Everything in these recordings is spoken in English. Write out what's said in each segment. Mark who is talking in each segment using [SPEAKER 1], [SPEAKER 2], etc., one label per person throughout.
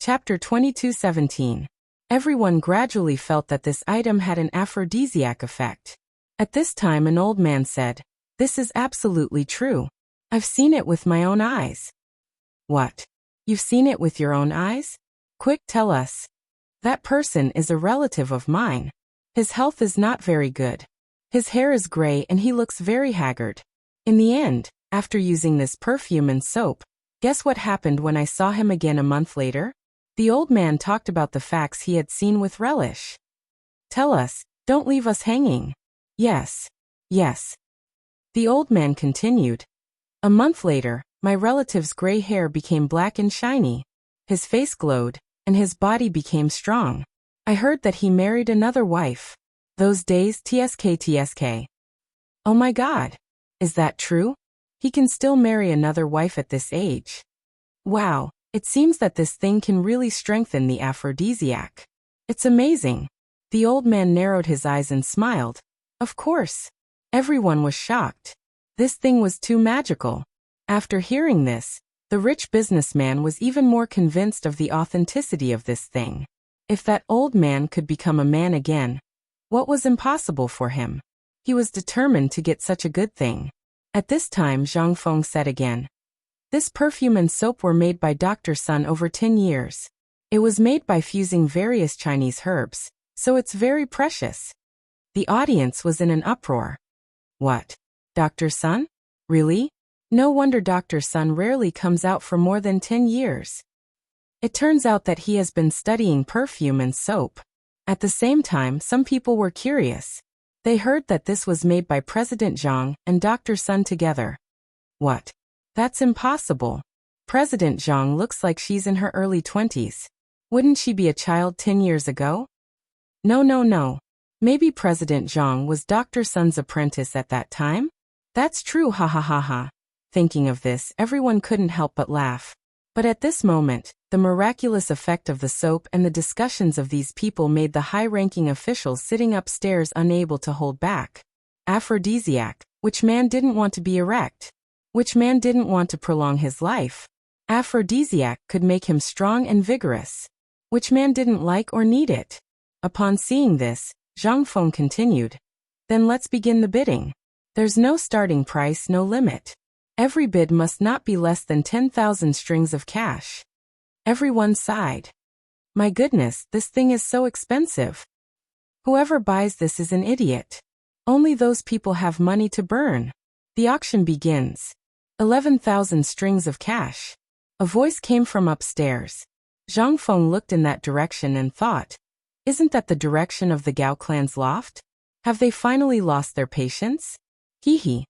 [SPEAKER 1] Chapter 22:17. Everyone gradually felt that this item had an aphrodisiac effect. At this time an old man said, "This is absolutely true. I've seen it with my own eyes." "What? You've seen it with your own eyes? Quick, tell us." "That person is a relative of mine. His health is not very good. His hair is gray and he looks very haggard. In the end, after using this perfume and soap, guess what happened when I saw him again a month later?" The old man talked about the facts he had seen with relish. "Tell us, don't leave us hanging." "Yes. Yes." The old man continued. "A month later, my relative's gray hair became black and shiny. His face glowed, and his body became strong. I heard that he married another wife. Those days tsk. Oh my God. Is that true? He can still marry another wife at this age. Wow, it seems that this thing can really strengthen the aphrodisiac. It's amazing." The old man narrowed his eyes and smiled. Of course. Everyone was shocked. This thing was too magical. After hearing this, the rich businessman was even more convinced of the authenticity of this thing. If that old man could become a man again, what was impossible for him? He was determined to get such a good thing. At this time Zhang Feng said again, "This perfume and soap were made by Dr. Sun over 10 years. It was made by fusing various Chinese herbs, so it's very precious." The audience was in an uproar. What? Dr. Sun? Really? No wonder Dr. Sun rarely comes out for more than 10 years. It turns out that he has been studying perfume and soap. At the same time, some people were curious. They heard that this was made by President Zhang and Dr. Sun together. What? That's impossible. President Zhang looks like she's in her early 20s. Wouldn't she be a child 10 years ago? No. Maybe President Zhang was Dr. Sun's apprentice at that time? That's true, ha ha ha ha. Thinking of this, everyone couldn't help but laugh. But at this moment, the miraculous effect of the soap and the discussions of these people made the high-ranking officials sitting upstairs unable to hold back. Aphrodisiac. Which man didn't want to be erect? Which man didn't want to prolong his life? Aphrodisiac could make him strong and vigorous. Which man didn't like or need it? Upon seeing this, Zhang Feng continued. Then let's begin the bidding. There's no starting price, no limit. Every bid must not be less than 10,000 strings of cash. Everyone sighed. My goodness, this thing is so expensive. Whoever buys this is an idiot. Only those people have money to burn. The auction begins. 11,000 strings of cash. A voice came from upstairs. Zhang Feng looked in that direction and thought, isn't that the direction of the Gao clan's loft? Have they finally lost their patience? Hee.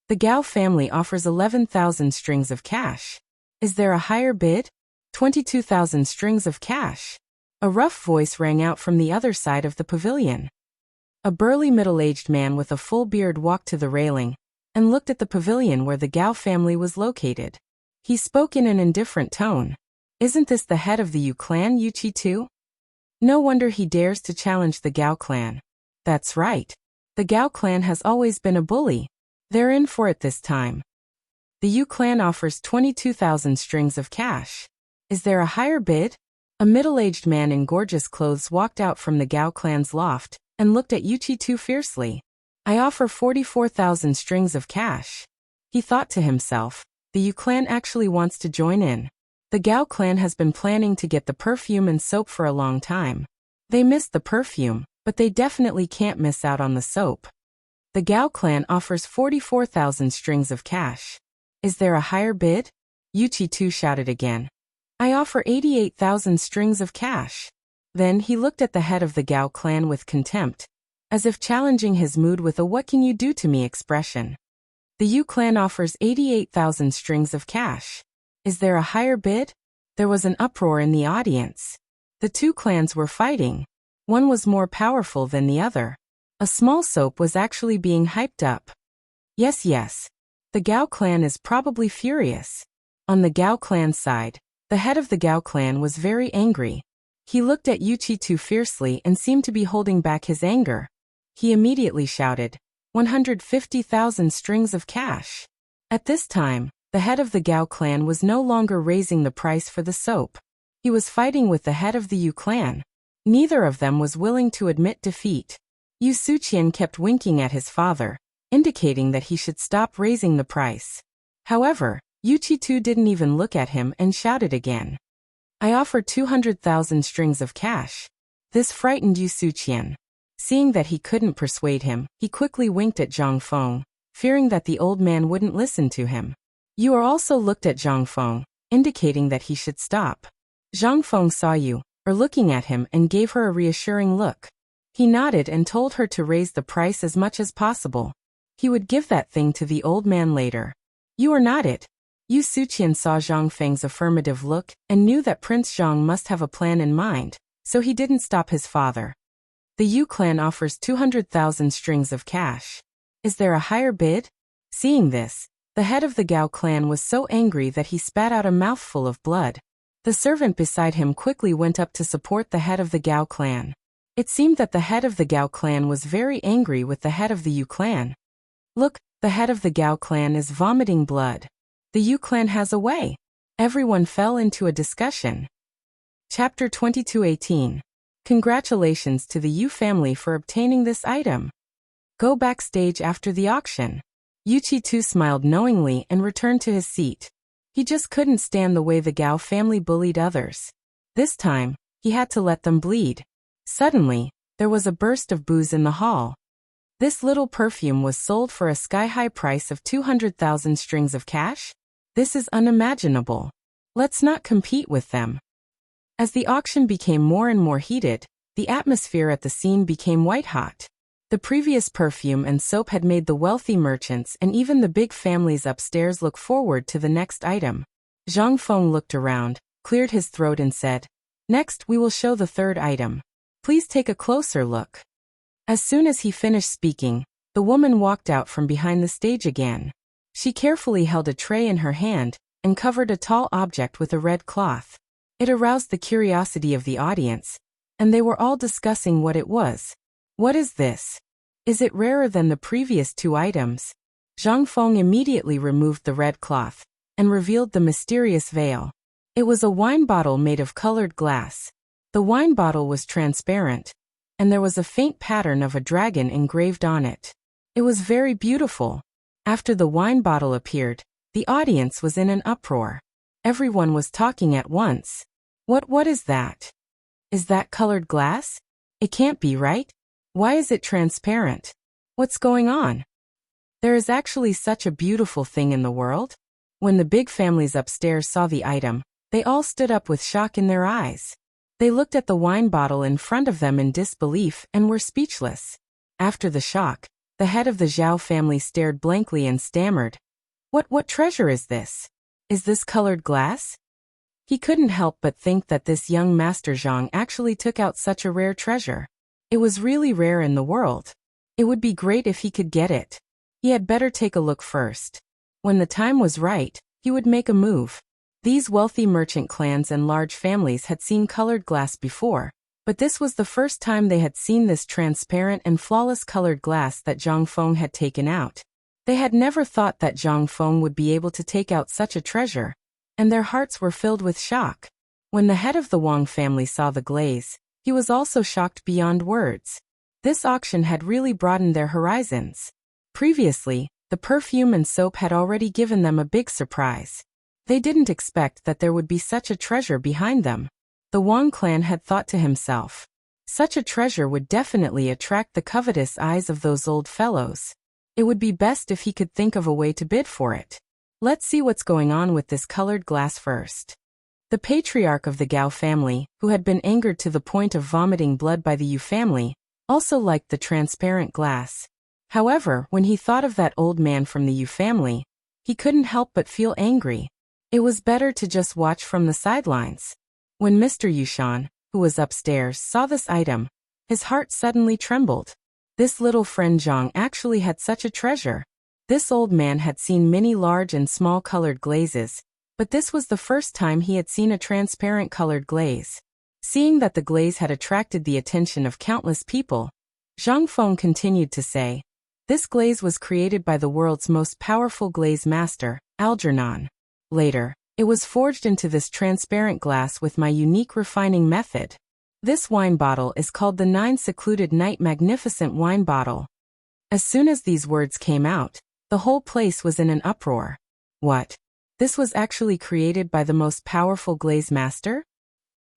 [SPEAKER 1] The Gao family offers 11,000 strings of cash. Is there a higher bid? 22,000 strings of cash. A rough voice rang out from the other side of the pavilion. A burly middle-aged man with a full beard walked to the railing and looked at the pavilion where the Gao family was located. He spoke in an indifferent tone. Isn't this the head of the Yu clan, Yu Qi too? No wonder he dares to challenge the Gao clan. That's right. The Gao clan has always been a bully. They're in for it this time. The Yu clan offers 22,000 strings of cash. Is there a higher bid? A middle-aged man in gorgeous clothes walked out from the Gao clan's loft and looked at Yu Qi too fiercely. I offer 44,000 strings of cash. He thought to himself, the Yu clan actually wants to join in. The Gao clan has been planning to get the perfume and soap for a long time. They missed the perfume, but they definitely can't miss out on the soap. The Gao clan offers 44,000 strings of cash. Is there a higher bid? Yu Qi too shouted again. I offer 88,000 strings of cash. Then he looked at the head of the Gao clan with contempt, as if challenging his mood with a what can you do to me expression. The Yu clan offers 88,000 strings of cash. Is there a higher bid? There was an uproar in the audience. The two clans were fighting. One was more powerful than the other. A small soap was actually being hyped up. Yes. The Gao clan is probably furious. On the Gao clan side, the head of the Gao clan was very angry. He looked at Yu Qi too fiercely and seemed to be holding back his anger. He immediately shouted, 150,000 strings of cash. At this time, the head of the Gao clan was no longer raising the price for the soap. He was fighting with the head of the Yu clan. Neither of them was willing to admit defeat. Yu Suqian kept winking at his father, indicating that he should stop raising the price. However, Yu Qitu didn't even look at him and shouted again. I offer 200,000 strings of cash. This frightened Yu Suqian. Seeing that he couldn't persuade him, he quickly winked at Zhang Feng, fearing that the old man wouldn't listen to him. Yu also looked at Zhang Feng, indicating that he should stop. Zhang Feng saw Yu looking at him and gave her a reassuring look. He nodded and told her to raise the price as much as possible. He would give that thing to the old man later. You are not it. Yu Suqian saw Zhang Feng's affirmative look and knew that Prince Zhang must have a plan in mind, so he didn't stop his father. The Yu clan offers 200,000 strings of cash. Is there a higher bid? Seeing this, the head of the Gao clan was so angry that he spat out a mouthful of blood. The servant beside him quickly went up to support the head of the Gao clan. It seemed that the head of the Gao clan was very angry with the head of the Yu clan. Look, the head of the Gao clan is vomiting blood. The Yu clan has a way. Everyone fell into a discussion. Chapter 22:18. Congratulations to the Yu family for obtaining this item. Go backstage after the auction. Yu Qitu smiled knowingly and returned to his seat. He just couldn't stand the way the Gao family bullied others. This time, he had to let them bleed. Suddenly, there was a burst of boos in the hall. This little perfume was sold for a sky-high price of 200,000 strings of cash? This is unimaginable. Let's not compete with them. As the auction became more and more heated, the atmosphere at the scene became white-hot. The previous perfume and soap had made the wealthy merchants and even the big families upstairs look forward to the next item. Zhang Feng looked around, cleared his throat and said, Next we will show the third item. Please take a closer look. As soon as he finished speaking, the woman walked out from behind the stage again. She carefully held a tray in her hand and covered a tall object with a red cloth. It aroused the curiosity of the audience, and they were all discussing what it was. What is this? Is it rarer than the previous two items? Zhang Feng immediately removed the red cloth and revealed the mysterious veil. It was a wine bottle made of colored glass. The wine bottle was transparent, and there was a faint pattern of a dragon engraved on it. It was very beautiful. After the wine bottle appeared, the audience was in an uproar. Everyone was talking at once. What is that? Is that colored glass? It can't be, right? Why is it transparent? What's going on? There is actually such a beautiful thing in the world? When the big families upstairs saw the item, they all stood up with shock in their eyes. They looked at the wine bottle in front of them in disbelief and were speechless. After the shock, the head of the Zhao family stared blankly and stammered. What treasure is this? Is this colored glass? He couldn't help but think that this young Master Zhang actually took out such a rare treasure. It was really rare in the world. It would be great if he could get it. He had better take a look first. When the time was right, he would make a move. These wealthy merchant clans and large families had seen colored glass before, but this was the first time they had seen this transparent and flawless colored glass that Zhang Feng had taken out. They had never thought that Zhang Feng would be able to take out such a treasure, and their hearts were filled with shock. When the head of the Wang family saw the glaze, he was also shocked beyond words. This auction had really broadened their horizons. Previously, the perfume and soap had already given them a big surprise. They didn't expect that there would be such a treasure behind them. The Wang clan had thought to himself, such a treasure would definitely attract the covetous eyes of those old fellows. It would be best if he could think of a way to bid for it. Let's see what's going on with this colored glass first. The patriarch of the Gao family, who had been angered to the point of vomiting blood by the Yu family, also liked the transparent glass. However, when he thought of that old man from the Yu family, he couldn't help but feel angry. It was better to just watch from the sidelines. When Mr. Yushan, who was upstairs, saw this item, his heart suddenly trembled. This little friend Zhang actually had such a treasure. This old man had seen many large and small colored glazes, but this was the first time he had seen a transparent colored glaze. Seeing that the glaze had attracted the attention of countless people, Zhang Feng continued to say, this glaze was created by the world's most powerful glaze master, Algernon. Later, It was forged into this transparent glass with my unique refining method. This wine bottle is called the 9 Secluded Night Magnificent Wine Bottle. As soon as these words came out, the whole place was in an uproar. What? This was actually created by the most powerful glaze master?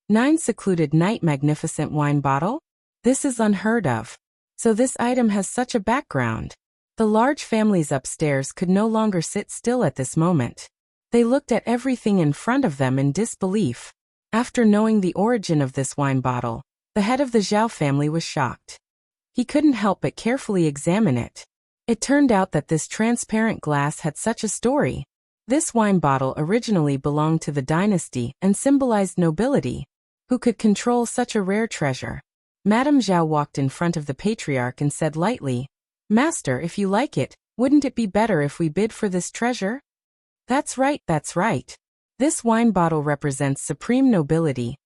[SPEAKER 1] 9 Secluded Night Magnificent Wine Bottle? This is unheard of. So this item has such a background. The large families upstairs could no longer sit still at this moment. They looked at everything in front of them in disbelief. After knowing the origin of this wine bottle, the head of the Zhao family was shocked. He couldn't help but carefully examine it. It turned out that this transparent glass had such a story. This wine bottle originally belonged to the dynasty and symbolized nobility. Who could control such a rare treasure? Madame Zhao walked in front of the patriarch and said lightly, "Master, if you like it, wouldn't it be better if we bid for this treasure?" That's right, that's right. This wine bottle represents supreme nobility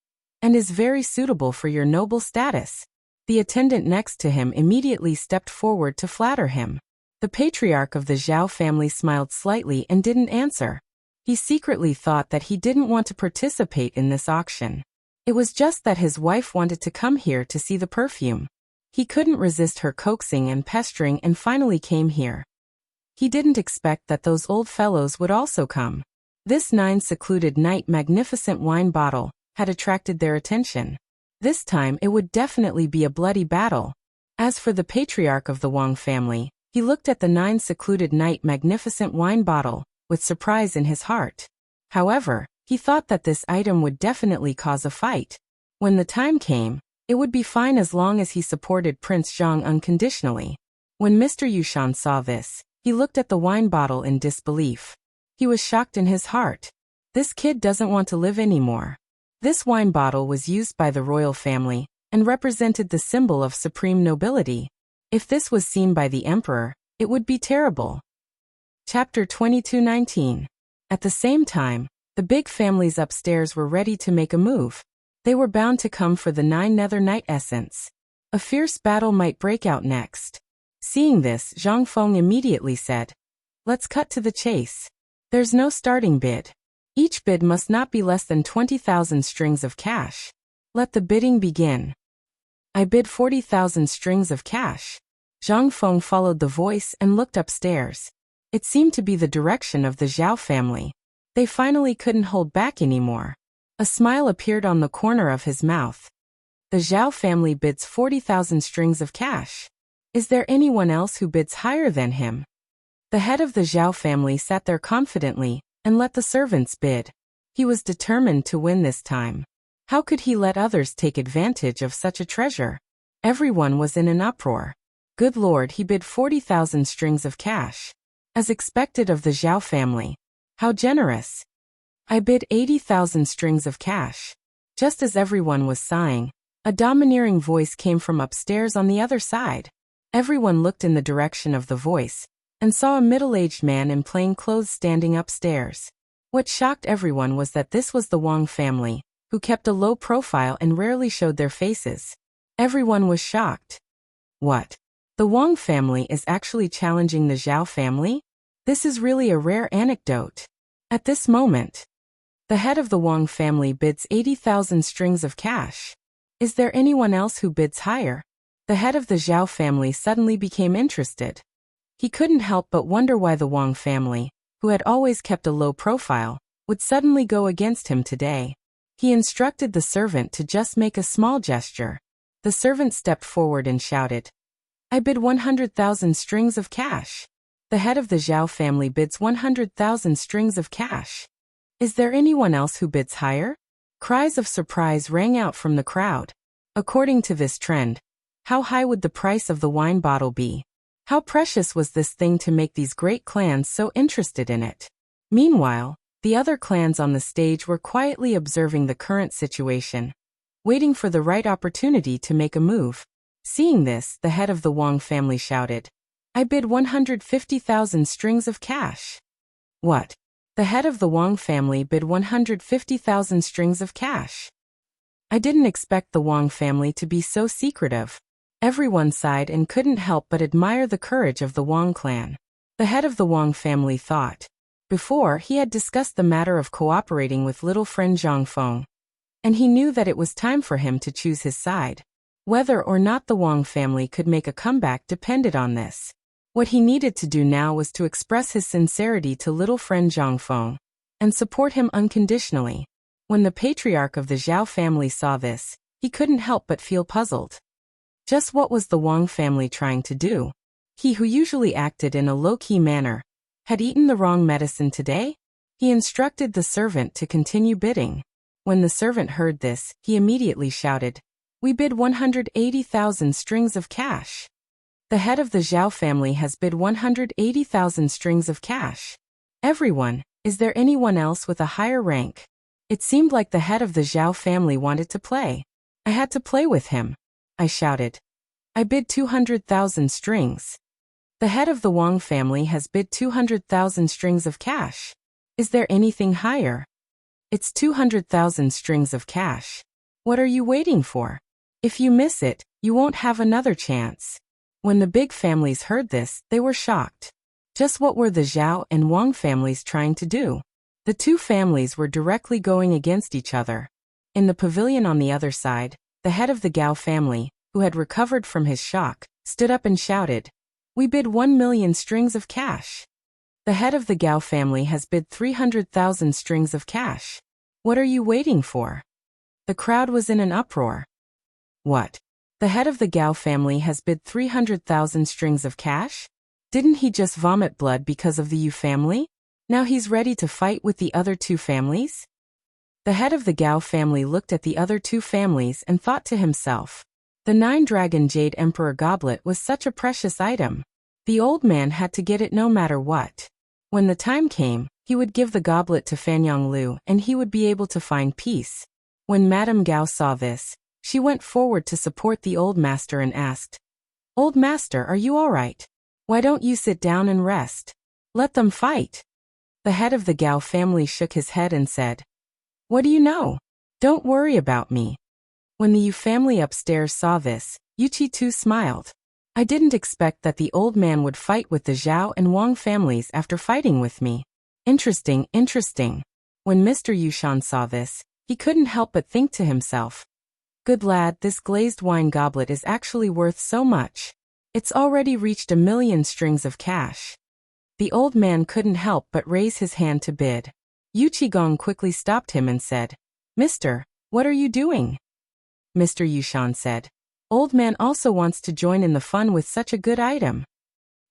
[SPEAKER 1] and is very suitable for your noble status. The attendant next to him immediately stepped forward to flatter him. The patriarch of the Zhao family smiled slightly and didn't answer. He secretly thought that he didn't want to participate in this auction. It was just that his wife wanted to come here to see the perfume. He couldn't resist her coaxing and pestering and finally came here. He didn't expect that those old fellows would also come. This 9 Secluded Night Magnificent Wine Bottle had attracted their attention. This time it would definitely be a bloody battle. As for the patriarch of the Wang family, he looked at the 9 Secluded Night Magnificent Wine Bottle with surprise in his heart. However, he thought that this item would definitely cause a fight. When the time came, it would be fine as long as he supported Prince Zhang unconditionally. When Mr. Yushan saw this, he looked at the wine bottle in disbelief. He was shocked in his heart. This kid doesn't want to live anymore. This wine bottle was used by the royal family and represented the symbol of supreme nobility. If this was seen by the emperor, it would be terrible. Chapter 22:19. At the same time, the big families upstairs were ready to make a move. They were bound to come for the 9 Nether Night Essence. A fierce battle might break out next. Seeing this, Zhang Feng immediately said, "Let's cut to the chase. There's no starting bid. Each bid must not be less than 20,000 strings of cash. Let the bidding begin." I bid 40,000 strings of cash. Zhang Feng followed the voice and looked upstairs. It seemed to be the direction of the Zhao family. They finally couldn't hold back anymore. A smile appeared on the corner of his mouth. The Zhao family bids 40,000 strings of cash. Is there anyone else who bids higher than him? The head of the Zhao family sat there confidently and let the servants bid. He was determined to win this time. How could he let others take advantage of such a treasure? Everyone was in an uproar. Good Lord, he bid 40,000 strings of cash. As expected of the Zhao family. How generous. I bid 80,000 strings of cash. Just as everyone was sighing, a domineering voice came from upstairs on the other side. Everyone looked in the direction of the voice and saw a middle-aged man in plain clothes standing upstairs. What shocked everyone was that this was the Wang family, who kept a low profile and rarely showed their faces. Everyone was shocked. What? The Wang family is actually challenging the Zhao family? This is really a rare anecdote. At this moment, the head of the Wang family bids 80,000 strings of cash. Is there anyone else who bids higher? The head of the Zhao family suddenly became interested. He couldn't help but wonder why the Wang family, who had always kept a low profile, would suddenly go against him today. He instructed the servant to just make a small gesture. The servant stepped forward and shouted, "I bid 100,000 strings of cash." The head of the Zhao family bids 100,000 strings of cash. Is there anyone else who bids higher? Cries of surprise rang out from the crowd. According to this trend, how high would the price of the wine bottle be? How precious was this thing to make these great clans so interested in it? Meanwhile, the other clans on the stage were quietly observing the current situation, waiting for the right opportunity to make a move. Seeing this, the head of the Wang family shouted, "I bid 150,000 strings of cash." What? The head of the Wang family bid 150,000 strings of cash. I didn't expect the Wang family to be so secretive. Everyone sighed and couldn't help but admire the courage of the Wang clan. The head of the Wang family thought, Before, he had discussed the matter of cooperating with little friend Zhang Feng, and he knew that it was time for him to choose his side. Whether or not the Wang family could make a comeback depended on this. What he needed to do now was to express his sincerity to little friend Zhang Feng and support him unconditionally. When the patriarch of the Zhao family saw this, he couldn't help but feel puzzled. Just what was the Wang family trying to do? He, who usually acted in a low-key manner, had eaten the wrong medicine today? He instructed the servant to continue bidding. When the servant heard this, he immediately shouted, "We bid 180,000 strings of cash." The head of the Zhao family has bid 180,000 strings of cash. Everyone, is there anyone else with a higher rank? It seemed like the head of the Zhao family wanted to play. I had to play with him. I shouted. I bid 200,000 strings. The head of the Wang family has bid 200,000 strings of cash. Is there anything higher? It's 200,000 strings of cash. What are you waiting for? If you miss it, you won't have another chance. When the big families heard this, they were shocked. Just what were the Zhao and Wang families trying to do? The two families were directly going against each other. In the pavilion on the other side, the head of the Gao family, who had recovered from his shock, stood up and shouted, "We bid 1,000,000 strings of cash." The head of the Gao family has bid 300,000 strings of cash. What are you waiting for? The crowd was in an uproar. What? The head of the Gao family has bid 300,000 strings of cash? Didn't he just vomit blood because of the Yu family? Now he's ready to fight with the other two families? The head of the Gao family looked at the other two families and thought to himself, the 9-dragon jade emperor goblet was such a precious item. The old man had to get it no matter what. When the time came, he would give the goblet to Fanyang Lu and he would be able to find peace. When Madame Gao saw this, she went forward to support the old master and asked, "Old master, are you all right? Why don't you sit down and rest? Let them fight." The head of the Gao family shook his head and said, "What do you know? Don't worry about me." When the Yu family upstairs saw this, Yuqi too smiled. I didn't expect that the old man would fight with the Zhao and Wang families after fighting with me. Interesting, interesting. When Mr. Yushan saw this, he couldn't help but think to himself, "Good lad, this glazed wine goblet is actually worth so much. It's already reached 1,000,000 strings of cash." The old man couldn't help but raise his hand to bid. Yu Qigong quickly stopped him and said, "Mister, what are you doing?" Mr. Yushan said, "Old man also wants to join in the fun with such a good item."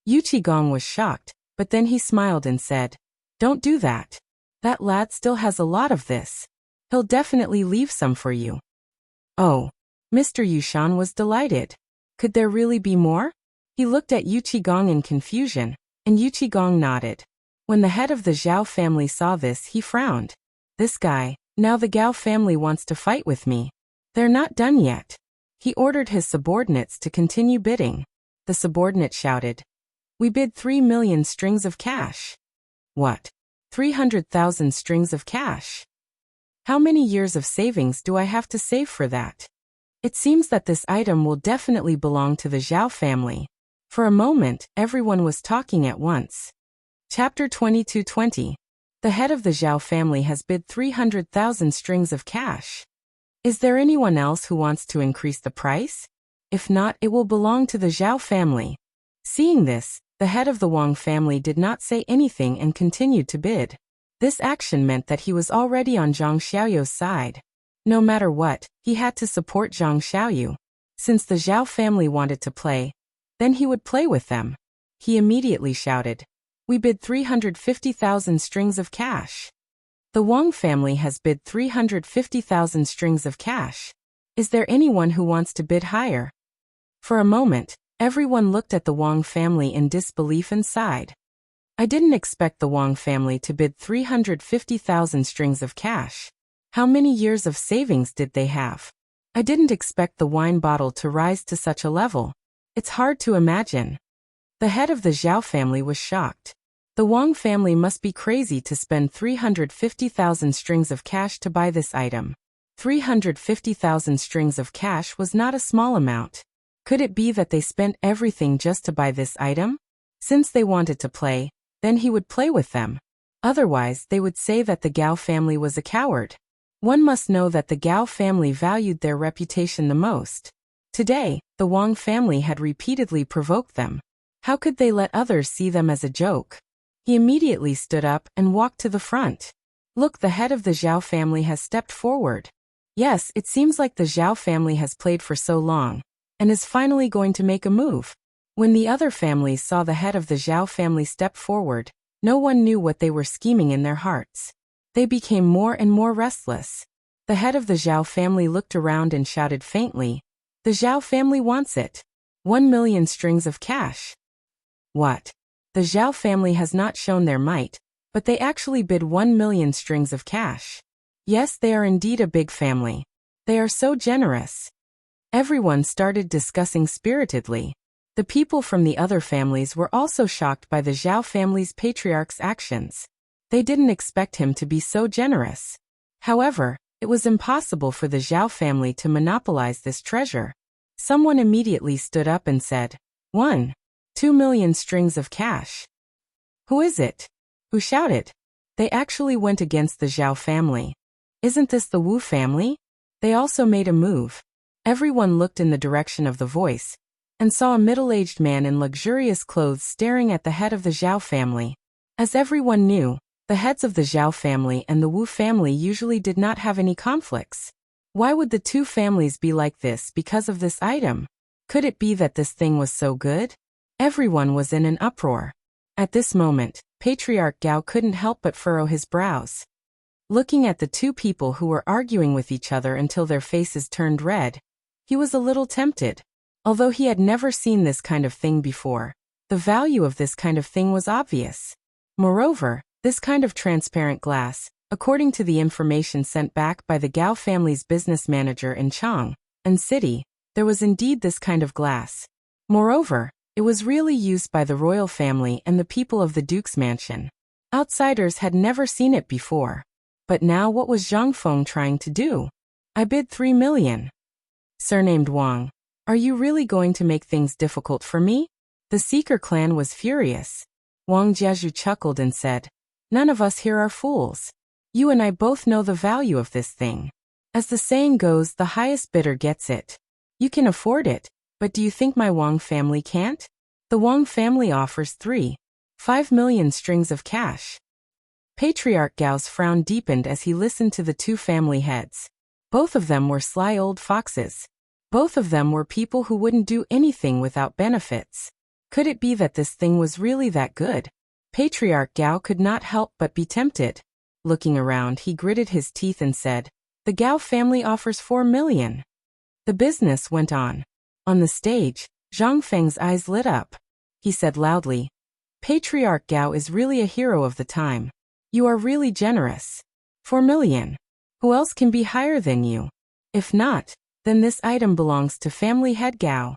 [SPEAKER 1] Yu Qigong was shocked, but then he smiled and said, "Don't do that. That lad still has a lot of this. He'll definitely leave some for you." Oh, Mr. Yushan was delighted. Could there really be more? He looked at Yu Qigong in confusion, and Yu Qigong nodded. When the head of the Zhao family saw this, he frowned. This guy, now the Gao family wants to fight with me. They're not done yet. He ordered his subordinates to continue bidding. The subordinate shouted, "We bid 3,000,000 strings of cash." What? 300,000 strings of cash? How many years of savings do I have to save for that? It seems that this item will definitely belong to the Zhao family. For a moment, everyone was talking at once. Chapter 22:20. The head of the Zhao family has bid 300,000 strings of cash. Is there anyone else who wants to increase the price? If not, it will belong to the Zhao family. Seeing this, the head of the Wang family did not say anything and continued to bid. This action meant that he was already on Zhang Xiaoyu's side. No matter what, he had to support Zhang Xiaoyu. Since the Zhao family wanted to play, then he would play with them. He immediately shouted, "We bid 350,000 strings of cash." The Wang family has bid 350,000 strings of cash. Is there anyone who wants to bid higher? For a moment, everyone looked at the Wang family in disbelief and sighed. I didn't expect the Wang family to bid 350,000 strings of cash. How many years of savings did they have? I didn't expect the wine bottle to rise to such a level. It's hard to imagine. The head of the Zhao family was shocked. The Wang family must be crazy to spend 350,000 strings of cash to buy this item. 350,000 strings of cash was not a small amount. Could it be that they spent everything just to buy this item? Since they wanted to play, then he would play with them. Otherwise, they would say that the Gao family was a coward. One must know that the Gao family valued their reputation the most. Today, the Wang family had repeatedly provoked them. How could they let others see them as a joke? He immediately stood up and walked to the front. Look, the head of the Zhao family has stepped forward. Yes, it seems like the Zhao family has played for so long, and is finally going to make a move. When the other families saw the head of the Zhao family step forward, no one knew what they were scheming in their hearts. They became more and more restless. The head of the Zhao family looked around and shouted faintly, "The Zhao family wants it. 1,000,000 strings of cash." What? The Zhao family has not shown their might, but they actually bid 1,000,000 strings of cash. Yes, they are indeed a big family. They are so generous. Everyone started discussing spiritedly. The people from the other families were also shocked by the Zhao family's patriarch's actions. They didn't expect him to be so generous. However, it was impossible for the Zhao family to monopolize this treasure. Someone immediately stood up and said, 2,000,000 strings of cash. Who is it? Who shouted? They actually went against the Zhao family. Isn't this the Wu family? They also made a move. Everyone looked in the direction of the voice, and saw a middle-aged man in luxurious clothes staring at the head of the Zhao family. As everyone knew, the heads of the Zhao family and the Wu family usually did not have any conflicts. Why would the two families be like this because of this item? Could it be that this thing was so good? Everyone was in an uproar. At this moment, Patriarch Gao couldn't help but furrow his brows. Looking at the two people who were arguing with each other until their faces turned red, he was a little tempted. Although he had never seen this kind of thing before, the value of this kind of thing was obvious. Moreover, this kind of transparent glass, according to the information sent back by the Gao family's business manager in Chang and City, there was indeed this kind of glass. Moreover, it was really used by the royal family and the people of the Duke's mansion. Outsiders had never seen it before. But now what was Zhang Feng trying to do? I bid 3,000,000. Surnamed Wang, are you really going to make things difficult for me? The Seeker clan was furious. Wang Jiazhu chuckled and said, none of us here are fools. You and I both know the value of this thing. As the saying goes, the highest bidder gets it. You can afford it, but do you think my Wang family can't? The Wang family offers 5,000,000 strings of cash. Patriarch Gao's frown deepened as he listened to the two family heads. Both of them were sly old foxes. Both of them were people who wouldn't do anything without benefits. Could it be that this thing was really that good? Patriarch Gao could not help but be tempted. Looking around, he gritted his teeth and said, the Gao family offers 4,000,000. The business went on. On the stage, Zhang Feng's eyes lit up. He said loudly, Patriarch Gao is really a hero of the time. You are really generous. 4,000,000. Who else can be higher than you? If not, then this item belongs to family head Gao.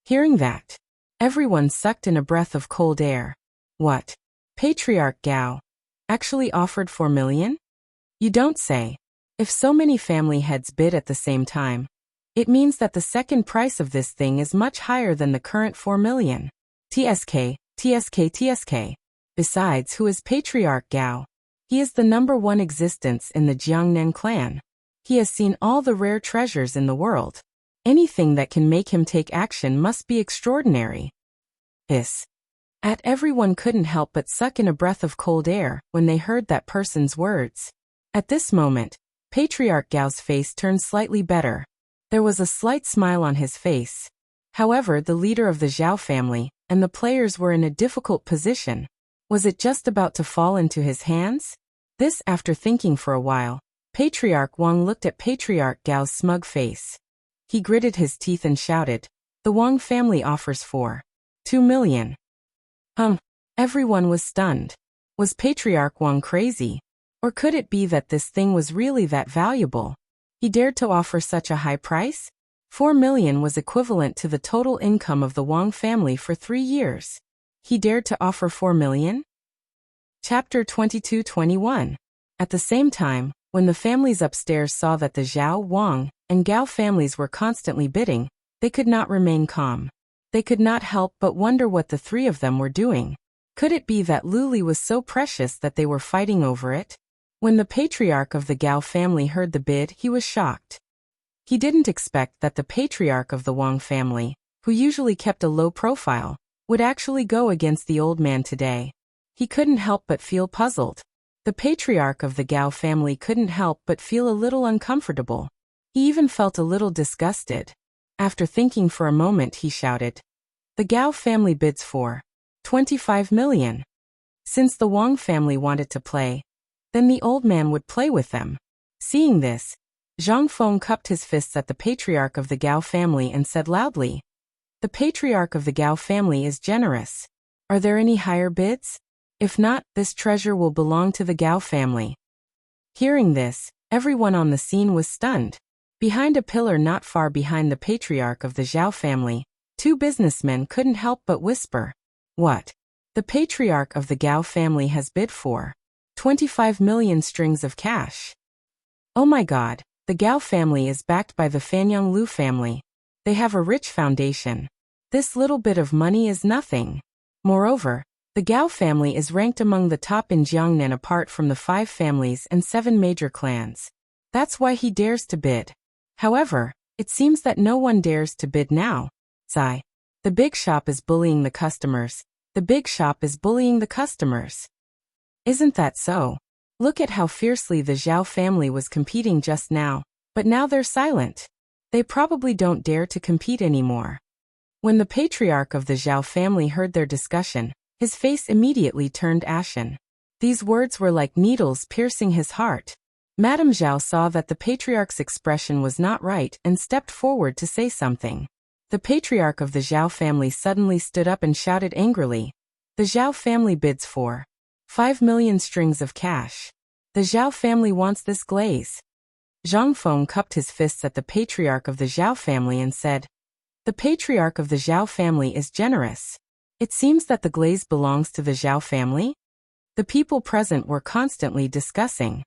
[SPEAKER 1] Hearing that, everyone sucked in a breath of cold air. What? Patriarch Gao actually offered 4,000,000? You don't say. If so many family heads bid at the same time, it means that the second price of this thing is much higher than the current 4,000,000. TSK. Besides, who is Patriarch Gao? He is the #1 existence in the Jiangnan clan. He has seen all the rare treasures in the world. Anything that can make him take action must be extraordinary. Everyone couldn't help but suck in a breath of cold air when they heard that person's words. At this moment, Patriarch Gao's face turned slightly better. There was a slight smile on his face. However, the leader of the Zhao family and the players were in a difficult position. Was it just about to fall into his hands? This, after thinking for a while, Patriarch Wang looked at Patriarch Gao's smug face. He gritted his teeth and shouted, the Wang family offers 2,000,000. Everyone was stunned. Was Patriarch Wang crazy? Or could it be that this thing was really that valuable? He dared to offer such a high price? 4,000,000 was equivalent to the total income of the Wang family for 3 years. He dared to offer 4,000,000? Chapter 22-21. At the same time, when the families upstairs saw that the Zhao, Wang, and Gao families were constantly bidding, they could not remain calm. They could not help but wonder what the three of them were doing. Could it be that Luli was so precious that they were fighting over it? When the patriarch of the Gao family heard the bid, he was shocked. He didn't expect that the patriarch of the Wang family, who usually kept a low profile, would actually go against the old man today. He couldn't help but feel puzzled. The patriarch of the Gao family couldn't help but feel a little uncomfortable. He even felt a little disgusted. After thinking for a moment, he shouted, "The Gao family bids for 25 million. Since the Wang family wanted to play, then the old man would play with them." Seeing this, Zhang Feng cupped his fists at the patriarch of the Gao family and said loudly, "The patriarch of the Gao family is generous. Are there any higher bids? If not, this treasure will belong to the Gao family." Hearing this, everyone on the scene was stunned. Behind a pillar not far behind the patriarch of the Zhao family, two businessmen couldn't help but whisper, "What? The patriarch of the Gao family has bid for 25 million strings of cash. Oh my god, the Gao family is backed by the Fanyang Lu family. They have a rich foundation. This little bit of money is nothing." Moreover, the Gao family is ranked among the top in Jiangnan apart from the 5 families and 7 major clans. That's why he dares to bid. However, it seems that no one dares to bid now. Sigh. The big shop is bullying the customers. The big shop is bullying the customers. Isn't that so? Look at how fiercely the Zhao family was competing just now, but now they're silent. They probably don't dare to compete anymore. When the patriarch of the Zhao family heard their discussion, his face immediately turned ashen. These words were like needles piercing his heart. Madame Zhao saw that the patriarch's expression was not right and stepped forward to say something. The patriarch of the Zhao family suddenly stood up and shouted angrily, "The Zhao family bids for 5 million strings of cash. The Zhao family wants this glaze." Zhang Feng cupped his fists at the patriarch of the Zhao family and said, "The patriarch of the Zhao family is generous. It seems that the glaze belongs to the Zhao family?" The people present were constantly discussing.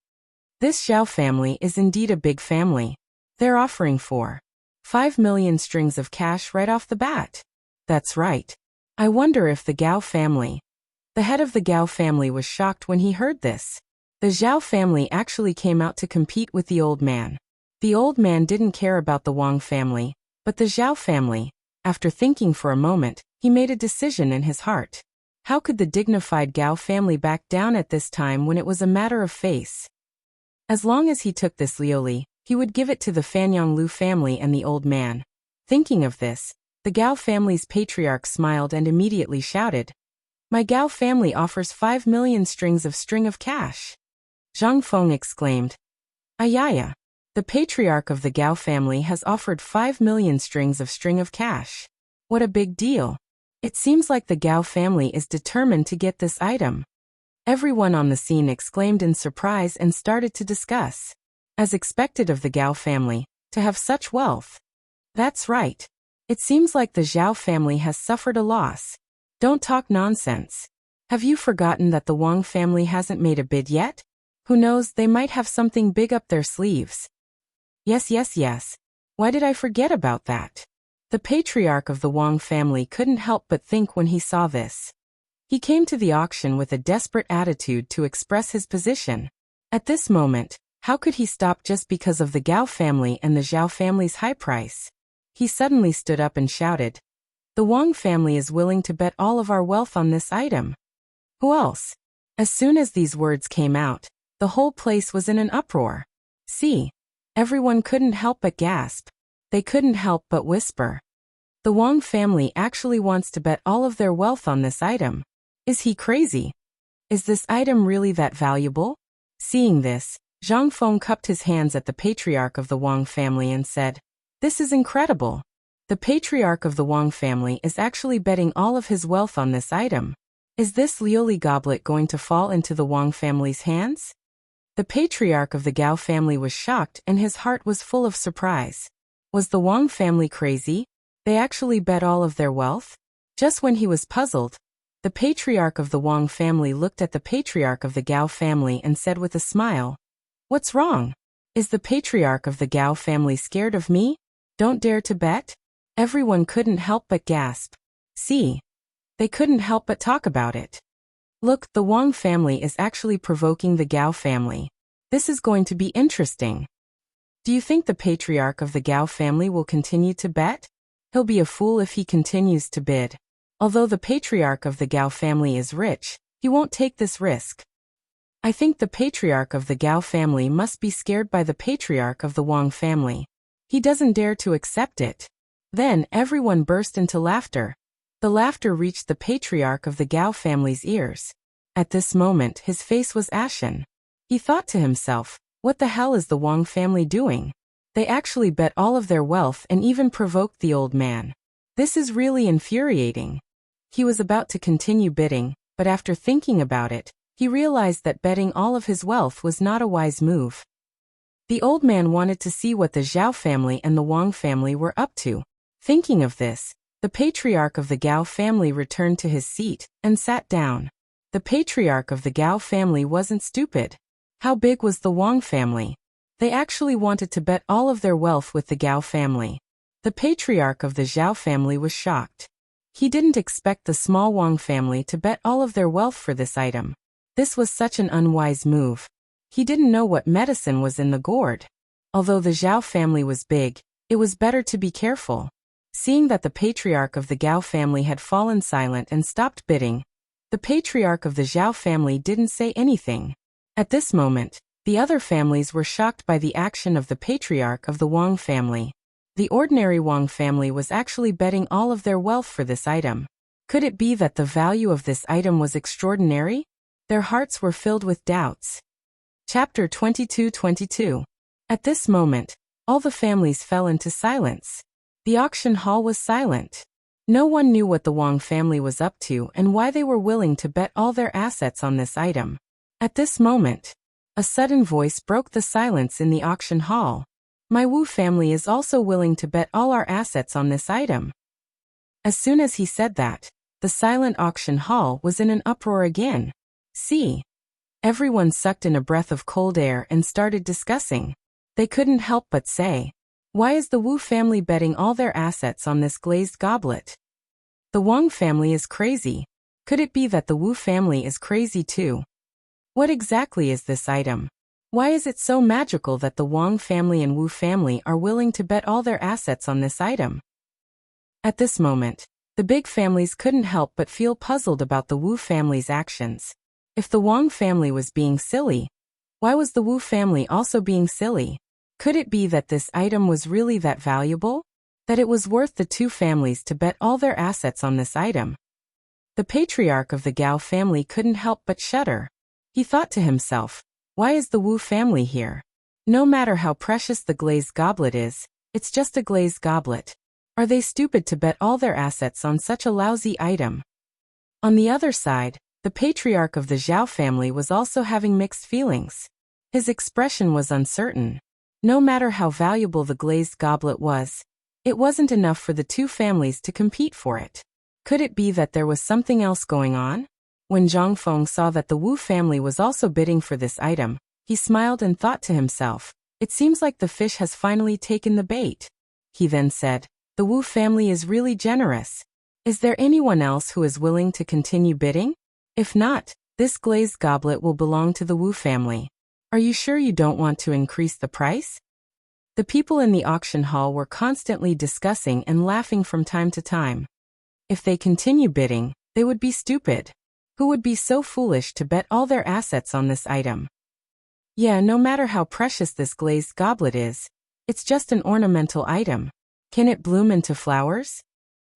[SPEAKER 1] This Zhao family is indeed a big family. They're offering for 5 million strings of cash right off the bat. That's right. I wonder if the Gao family. The head of the Gao family was shocked when he heard this. The Zhao family actually came out to compete with the old man. The old man didn't care about the Wang family, but the Zhao family. After thinking for a moment, he made a decision in his heart. How could the dignified Gao family back down at this time when it was a matter of face? As long as he took this lioli, he would give it to the Fanyang Lu family and the old man. Thinking of this, the Gao family's patriarch smiled and immediately shouted, "My Gao family offers 5 million strings of cash." Zhang Feng exclaimed, "Ayaya! The patriarch of the Gao family has offered 5 million strings of cash. What a big deal. It seems like the Gao family is determined to get this item." Everyone on the scene exclaimed in surprise and started to discuss. As expected of the Gao family, to have such wealth. That's right. It seems like the Zhao family has suffered a loss. Don't talk nonsense. Have you forgotten that the Wang family hasn't made a bid yet? Who knows, they might have something big up their sleeves. Yes. Why did I forget about that? The patriarch of the Wang family couldn't help but think when he saw this. He came to the auction with a desperate attitude to express his position. At this moment, how could he stop just because of the Gao family and the Zhao family's high price? He suddenly stood up and shouted, "The Wang family is willing to bet all of our wealth on this item." Who else? As soon as these words came out, the whole place was in an uproar. See, everyone couldn't help but gasp. They couldn't help but whisper. The Wang family actually wants to bet all of their wealth on this item. Is he crazy? Is this item really that valuable? Seeing this, Zhang Feng cupped his hands at the patriarch of the Wang family and said, "This is incredible. The patriarch of the Wang family is actually betting all of his wealth on this item. Is this lioli goblet going to fall into the Wang family's hands?" The patriarch of the Gao family was shocked and his heart was full of surprise. Was the Wang family crazy? They actually bet all of their wealth? Just when he was puzzled, the patriarch of the Wang family looked at the patriarch of the Gao family and said with a smile, "What's wrong? Is the patriarch of the Gao family scared of me? Don't dare to bet?" Everyone couldn't help but gasp. See, they couldn't help but talk about it. Look, the Wang family is actually provoking the Gao family. This is going to be interesting. Do you think the patriarch of the Gao family will continue to bet? He'll be a fool if he continues to bid. Although the patriarch of the Gao family is rich, he won't take this risk. I think the patriarch of the Gao family must be scared by the patriarch of the Wang family. He doesn't dare to accept it. Then everyone burst into laughter. The laughter reached the patriarch of the Gao family's ears. At this moment his face was ashen. He thought to himself, what the hell is the Wang family doing? They actually bet all of their wealth and even provoked the old man. This is really infuriating. He was about to continue bidding, but after thinking about it, he realized that betting all of his wealth was not a wise move. The old man wanted to see what the Zhao family and the Wang family were up to. Thinking of this, the patriarch of the Gao family returned to his seat and sat down. The patriarch of the Gao family wasn't stupid. How big was the Wang family? They actually wanted to bet all of their wealth with the Gao family. The patriarch of the Zhao family was shocked. He didn't expect the small Wang family to bet all of their wealth for this item. This was such an unwise move. He didn't know what medicine was in the gourd. Although the Zhao family was big, it was better to be careful. Seeing that the patriarch of the Gao family had fallen silent and stopped bidding, the patriarch of the Zhao family didn't say anything. At this moment, the other families were shocked by the action of the patriarch of the Wang family. The ordinary Wang family was actually betting all of their wealth for this item. Could it be that the value of this item was extraordinary? Their hearts were filled with doubts. Chapter 22:22. At this moment, all the families fell into silence. The auction hall was silent. No one knew what the Wang family was up to and why they were willing to bet all their assets on this item. At this moment, a sudden voice broke the silence in the auction hall. My Wu family is also willing to bet all our assets on this item. As soon as he said that, the silent auction hall was in an uproar again. See? Everyone sucked in a breath of cold air and started discussing. They couldn't help but say, why is the Wu family betting all their assets on this glazed goblet? The Wang family is crazy. Could it be that the Wu family is crazy too? What exactly is this item? Why is it so magical that the Wang family and Wu family are willing to bet all their assets on this item? At this moment, the big families couldn't help but feel puzzled about the Wu family's actions. If the Wang family was being silly, why was the Wu family also being silly? Could it be that this item was really that valuable? That it was worth the two families to bet all their assets on this item? The patriarch of the Gao family couldn't help but shudder. He thought to himself, why is the Wu family here? No matter how precious the glazed goblet is, it's just a glazed goblet. Are they stupid to bet all their assets on such a lousy item? On the other side, the patriarch of the Zhao family was also having mixed feelings. His expression was uncertain. No matter how valuable the glazed goblet was, it wasn't enough for the two families to compete for it. Could it be that there was something else going on? When Zhang Feng saw that the Wu family was also bidding for this item, he smiled and thought to himself, it seems like the fish has finally taken the bait. He then said, the Wu family is really generous. Is there anyone else who is willing to continue bidding? If not, this glazed goblet will belong to the Wu family. Are you sure you don't want to increase the price? The people in the auction hall were constantly discussing and laughing from time to time. If they continue bidding, they would be stupid. Who would be so foolish to bet all their assets on this item? Yeah, no matter how precious this glazed goblet is, it's just an ornamental item. Can it bloom into flowers?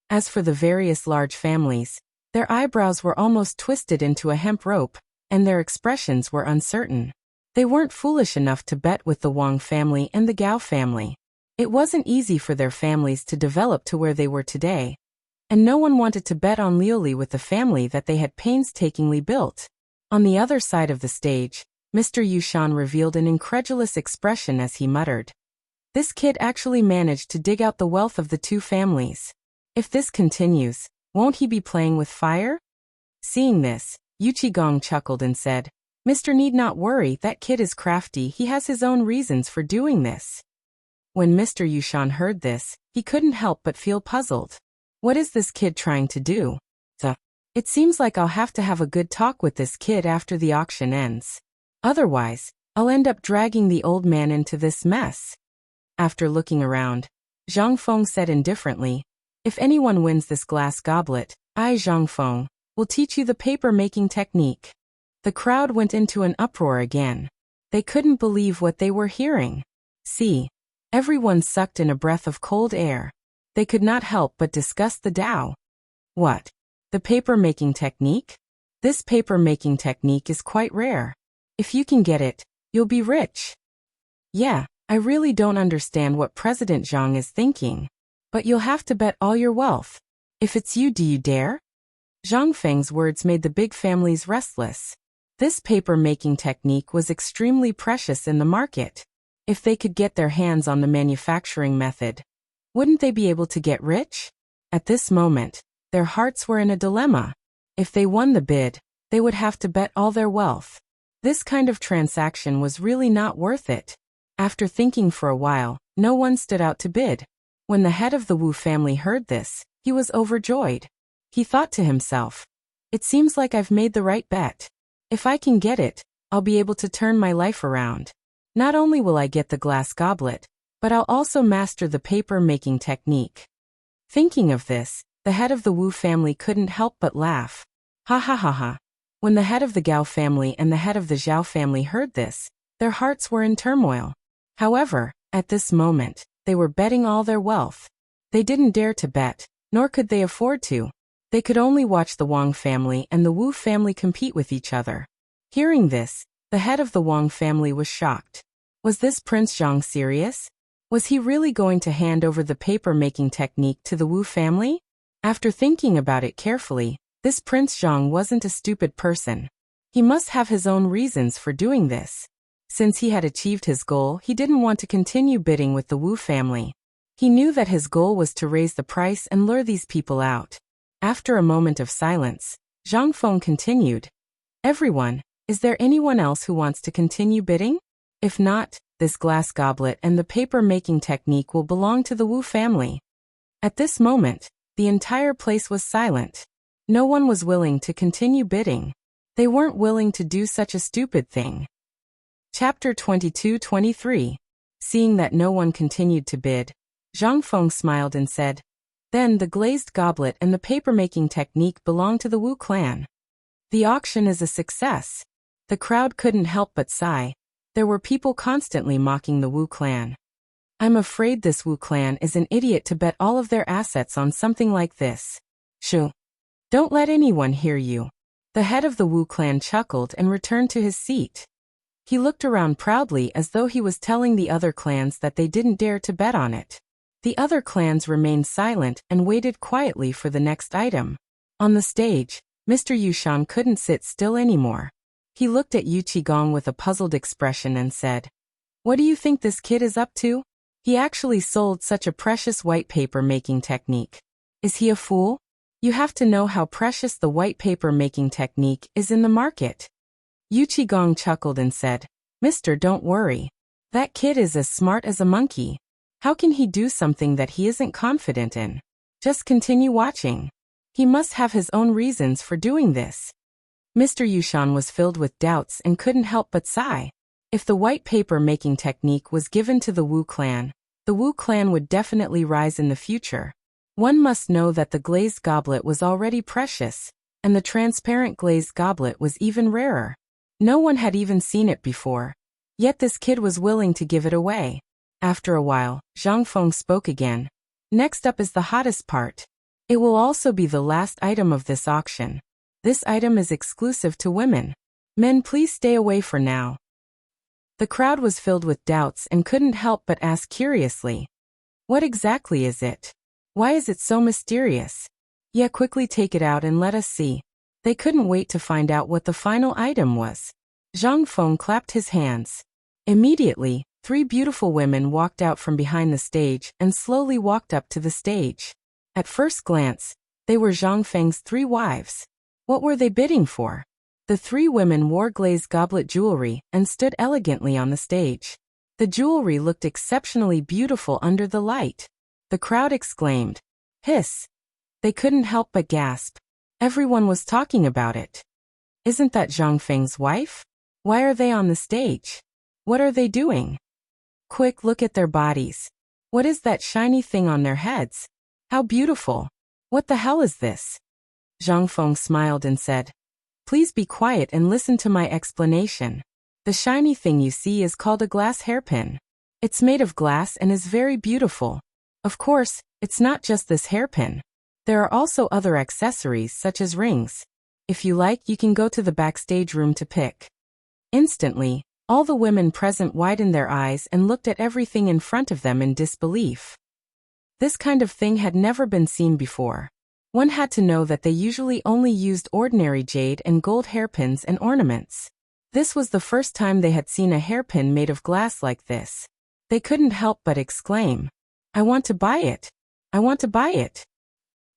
[SPEAKER 1] As for the various large families, their eyebrows were almost twisted into a hemp rope, and their expressions were uncertain. They weren't foolish enough to bet with the Wang family and the Gao family. It wasn't easy for their families to develop to where they were today, and no one wanted to bet on Liuli with the family that they had painstakingly built. On the other side of the stage, Mr. Yushan revealed an incredulous expression as he muttered, this kid actually managed to dig out the wealth of the two families. If this continues, won't he be playing with fire? Seeing this, Yuqigong chuckled and said, Mr. Need not worry, that kid is crafty, he has his own reasons for doing this. When Mr. Yushan heard this, he couldn't help but feel puzzled. What is this kid trying to do? It seems like I'll have to have a good talk with this kid after the auction ends. Otherwise, I'll end up dragging the old man into this mess. After looking around, Zhang Feng said indifferently, if anyone wins this glass goblet, I, Zhang Feng, will teach you the paper-making technique. The crowd went into an uproar again. They couldn't believe what they were hearing. See, everyone sucked in a breath of cold air. They could not help but discuss the Tao. What? The paper-making technique? This paper-making technique is quite rare. If you can get it, you'll be rich. Yeah, I really don't understand what President Zhang is thinking. But you'll have to bet all your wealth. If it's you, do you dare? Zhang Feng's words made the big families restless. This paper-making technique was extremely precious in the market. If they could get their hands on the manufacturing method, wouldn't they be able to get rich? At this moment, their hearts were in a dilemma. If they won the bid, they would have to bet all their wealth. This kind of transaction was really not worth it. After thinking for a while, no one stood out to bid. When the head of the Wu family heard this, he was overjoyed. He thought to himself, it seems like I've made the right bet. If I can get it, I'll be able to turn my life around. Not only will I get the glass goblet, but I'll also master the paper-making technique. Thinking of this, the head of the Wu family couldn't help but laugh. Ha ha ha ha. When the head of the Gao family and the head of the Zhao family heard this, their hearts were in turmoil. However, at this moment, they were betting all their wealth. They didn't dare to bet, nor could they afford to. They could only watch the Wang family and the Wu family compete with each other. Hearing this, the head of the Wang family was shocked. Was this Prince Zhang serious? Was he really going to hand over the paper-making technique to the Wu family? After thinking about it carefully, this Prince Zhang wasn't a stupid person. He must have his own reasons for doing this. Since he had achieved his goal, he didn't want to continue bidding with the Wu family. He knew that his goal was to raise the price and lure these people out. After a moment of silence, Zhang Feng continued, everyone, is there anyone else who wants to continue bidding? If not, this glass goblet and the paper-making technique will belong to the Wu family. At this moment, the entire place was silent. No one was willing to continue bidding. They weren't willing to do such a stupid thing. Chapter 22-23. Seeing that no one continued to bid, Zhang Feng smiled and said, then the glazed goblet and the paper-making technique belong to the Wu clan. The auction is a success. The crowd couldn't help but sigh. There were people constantly mocking the Wu clan. I'm afraid this Wu clan is an idiot to bet all of their assets on something like this. Shoo. Don't let anyone hear you. The head of the Wu clan chuckled and returned to his seat. He looked around proudly as though he was telling the other clans that they didn't dare to bet on it. The other clans remained silent and waited quietly for the next item. On the stage, Mr. Yushan couldn't sit still anymore. He looked at Yu Qigong with a puzzled expression and said, what do you think this kid is up to? He actually sold such a precious white paper making technique. Is he a fool? You have to know how precious the white paper making technique is in the market. Yu Qigong chuckled and said, Mister, don't worry. That kid is as smart as a monkey. How can he do something that he isn't confident in? Just continue watching. He must have his own reasons for doing this. Mr. Yushan was filled with doubts and couldn't help but sigh. If the white paper making technique was given to the Wu clan would definitely rise in the future. One must know that the glazed goblet was already precious, and the transparent glazed goblet was even rarer. No one had even seen it before. Yet this kid was willing to give it away. After a while, Zhang Feng spoke again. Next up is the hottest part. It will also be the last item of this auction. This item is exclusive to women. Men, please stay away for now. The crowd was filled with doubts and couldn't help but ask curiously. What exactly is it? Why is it so mysterious? Yeah, quickly take it out and let us see. They couldn't wait to find out what the final item was. Zhang Feng clapped his hands. Immediately, 3 beautiful women walked out from behind the stage and slowly walked up to the stage. At first glance, they were Zhang Feng's 3 wives. What were they bidding for? The 3 women wore glazed goblet jewelry and stood elegantly on the stage. The jewelry looked exceptionally beautiful under the light. The crowd exclaimed, hiss. They couldn't help but gasp. Everyone was talking about it. Isn't that Zhang Feng's wife? Why are they on the stage? What are they doing? Quick, look at their bodies. What is that shiny thing on their heads? How beautiful. What the hell is this? Zhang Feng smiled and said, please be quiet and listen to my explanation. The shiny thing you see is called a glass hairpin. It's made of glass and is very beautiful. Of course, it's not just this hairpin. There are also other accessories such as rings. If you like, you can go to the backstage room to pick. Instantly, all the women present widened their eyes and looked at everything in front of them in disbelief. This kind of thing had never been seen before. One had to know that they usually only used ordinary jade and gold hairpins and ornaments. This was the first time they had seen a hairpin made of glass like this. They couldn't help but exclaim, I want to buy it. I want to buy it.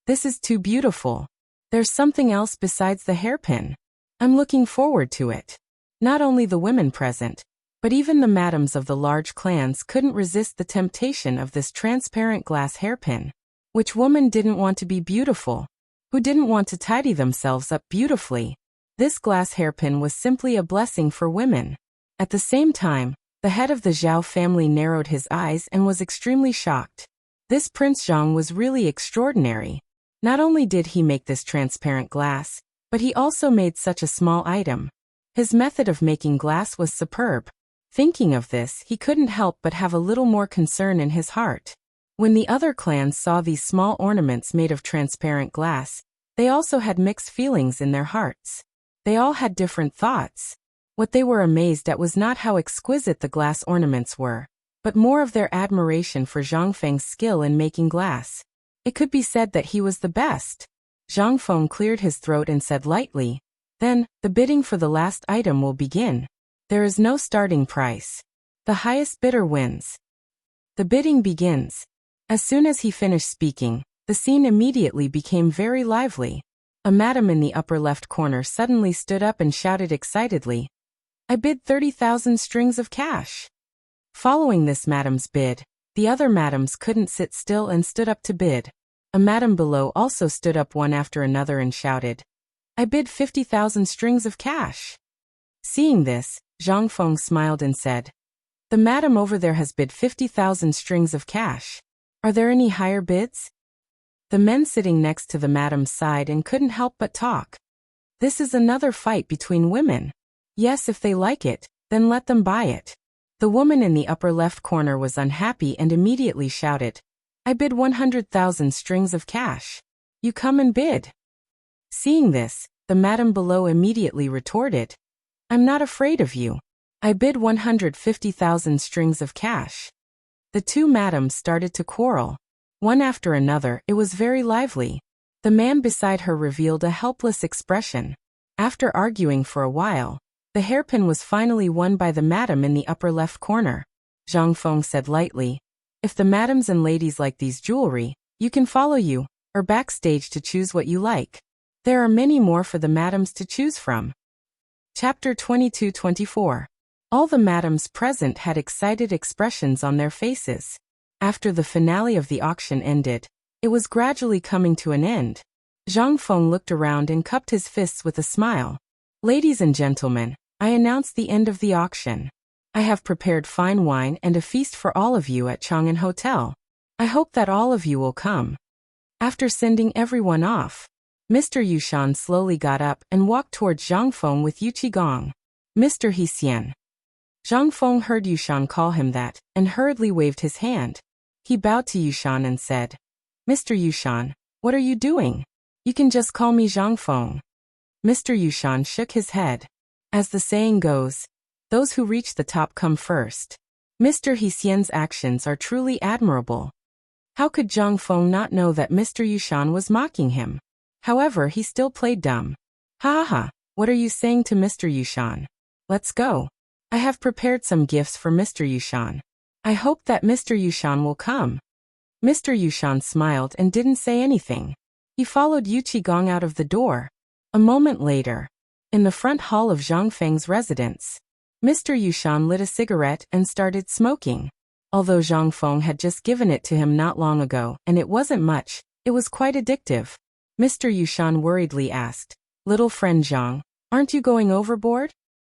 [SPEAKER 1] This is too beautiful. There's something else besides the hairpin. I'm looking forward to it. Not only the women present, but even the madams of the large clans couldn't resist the temptation of this transparent glass hairpin. Which woman didn't want to be beautiful? Who didn't want to tidy themselves up beautifully? This glass hairpin was simply a blessing for women. At the same time, the head of the Zhao family narrowed his eyes and was extremely shocked. This Prince Zhang was really extraordinary. Not only did he make this transparent glass, but he also made such a small item. His method of making glass was superb. Thinking of this, he couldn't help but have a little more concern in his heart. When the other clans saw these small ornaments made of transparent glass, they also had mixed feelings in their hearts. They all had different thoughts. What they were amazed at was not how exquisite the glass ornaments were, but more of their admiration for Zhang Feng's skill in making glass. It could be said that he was the best. Zhang Feng cleared his throat and said lightly, then, the bidding for the last item will begin. There is no starting price. The highest bidder wins. The bidding begins. As soon as he finished speaking, the scene immediately became very lively. A madam in the upper left corner suddenly stood up and shouted excitedly, I bid 30,000 strings of cash. Following this madam's bid, the other madams couldn't sit still and stood up to bid. A madam below also stood up one after another and shouted, I bid 50,000 strings of cash. Seeing this, Zhang Feng smiled and said, the madam over there has bid 50,000 strings of cash. Are there any higher bids? The men sitting next to the madam's side and couldn't help but talk. This is another fight between women. Yes, if they like it, then let them buy it. The woman in the upper left corner was unhappy and immediately shouted, I bid 100,000 strings of cash. You come and bid. Seeing this, the madam below immediately retorted, I'm not afraid of you. I bid 150,000 strings of cash. The two madams started to quarrel. One after another, it was very lively. The man beside her revealed a helpless expression. After arguing for a while, the hairpin was finally won by the madam in the upper left corner. Zhang Feng said lightly, if the madams and ladies like these jewelry, you can follow you, or backstage to choose what you like. There are many more for the madams to choose from. Chapter 22-24. All the madams present had excited expressions on their faces. After the finale of the auction ended, it was gradually coming to an end. Zhang Feng looked around and cupped his fists with a smile. Ladies and gentlemen, I announce the end of the auction. I have prepared fine wine and a feast for all of you at Chang'an Hotel. I hope that all of you will come. After sending everyone off, Mr. Yushan slowly got up and walked towards Zhang Feng with Yu Qigong. Mr. Hsian. Zhang Feng heard Yushan call him that, and hurriedly waved his hand. He bowed to Yushan and said, Mr. Yushan, what are you doing? You can just call me Zhang Feng. Mr. Yushan shook his head. As the saying goes, those who reach the top come first. Mr. Hsian's actions are truly admirable. How could Zhang Feng not know that Mr. Yushan was mocking him? However, he still played dumb. Ha ha ha, what are you saying to Mr. Yushan? Let's go. I have prepared some gifts for Mr. Yushan. I hope that Mr. Yushan will come. Mr. Yushan smiled and didn't say anything. He followed Yu Qigong out of the door. A moment later, in the front hall of Zhang Feng's residence, Mr. Yushan lit a cigarette and started smoking. Although Zhang Feng had just given it to him not long ago, and it wasn't much, it was quite addictive. Mr. Yushan worriedly asked. Little friend Zhang, aren't you going overboard?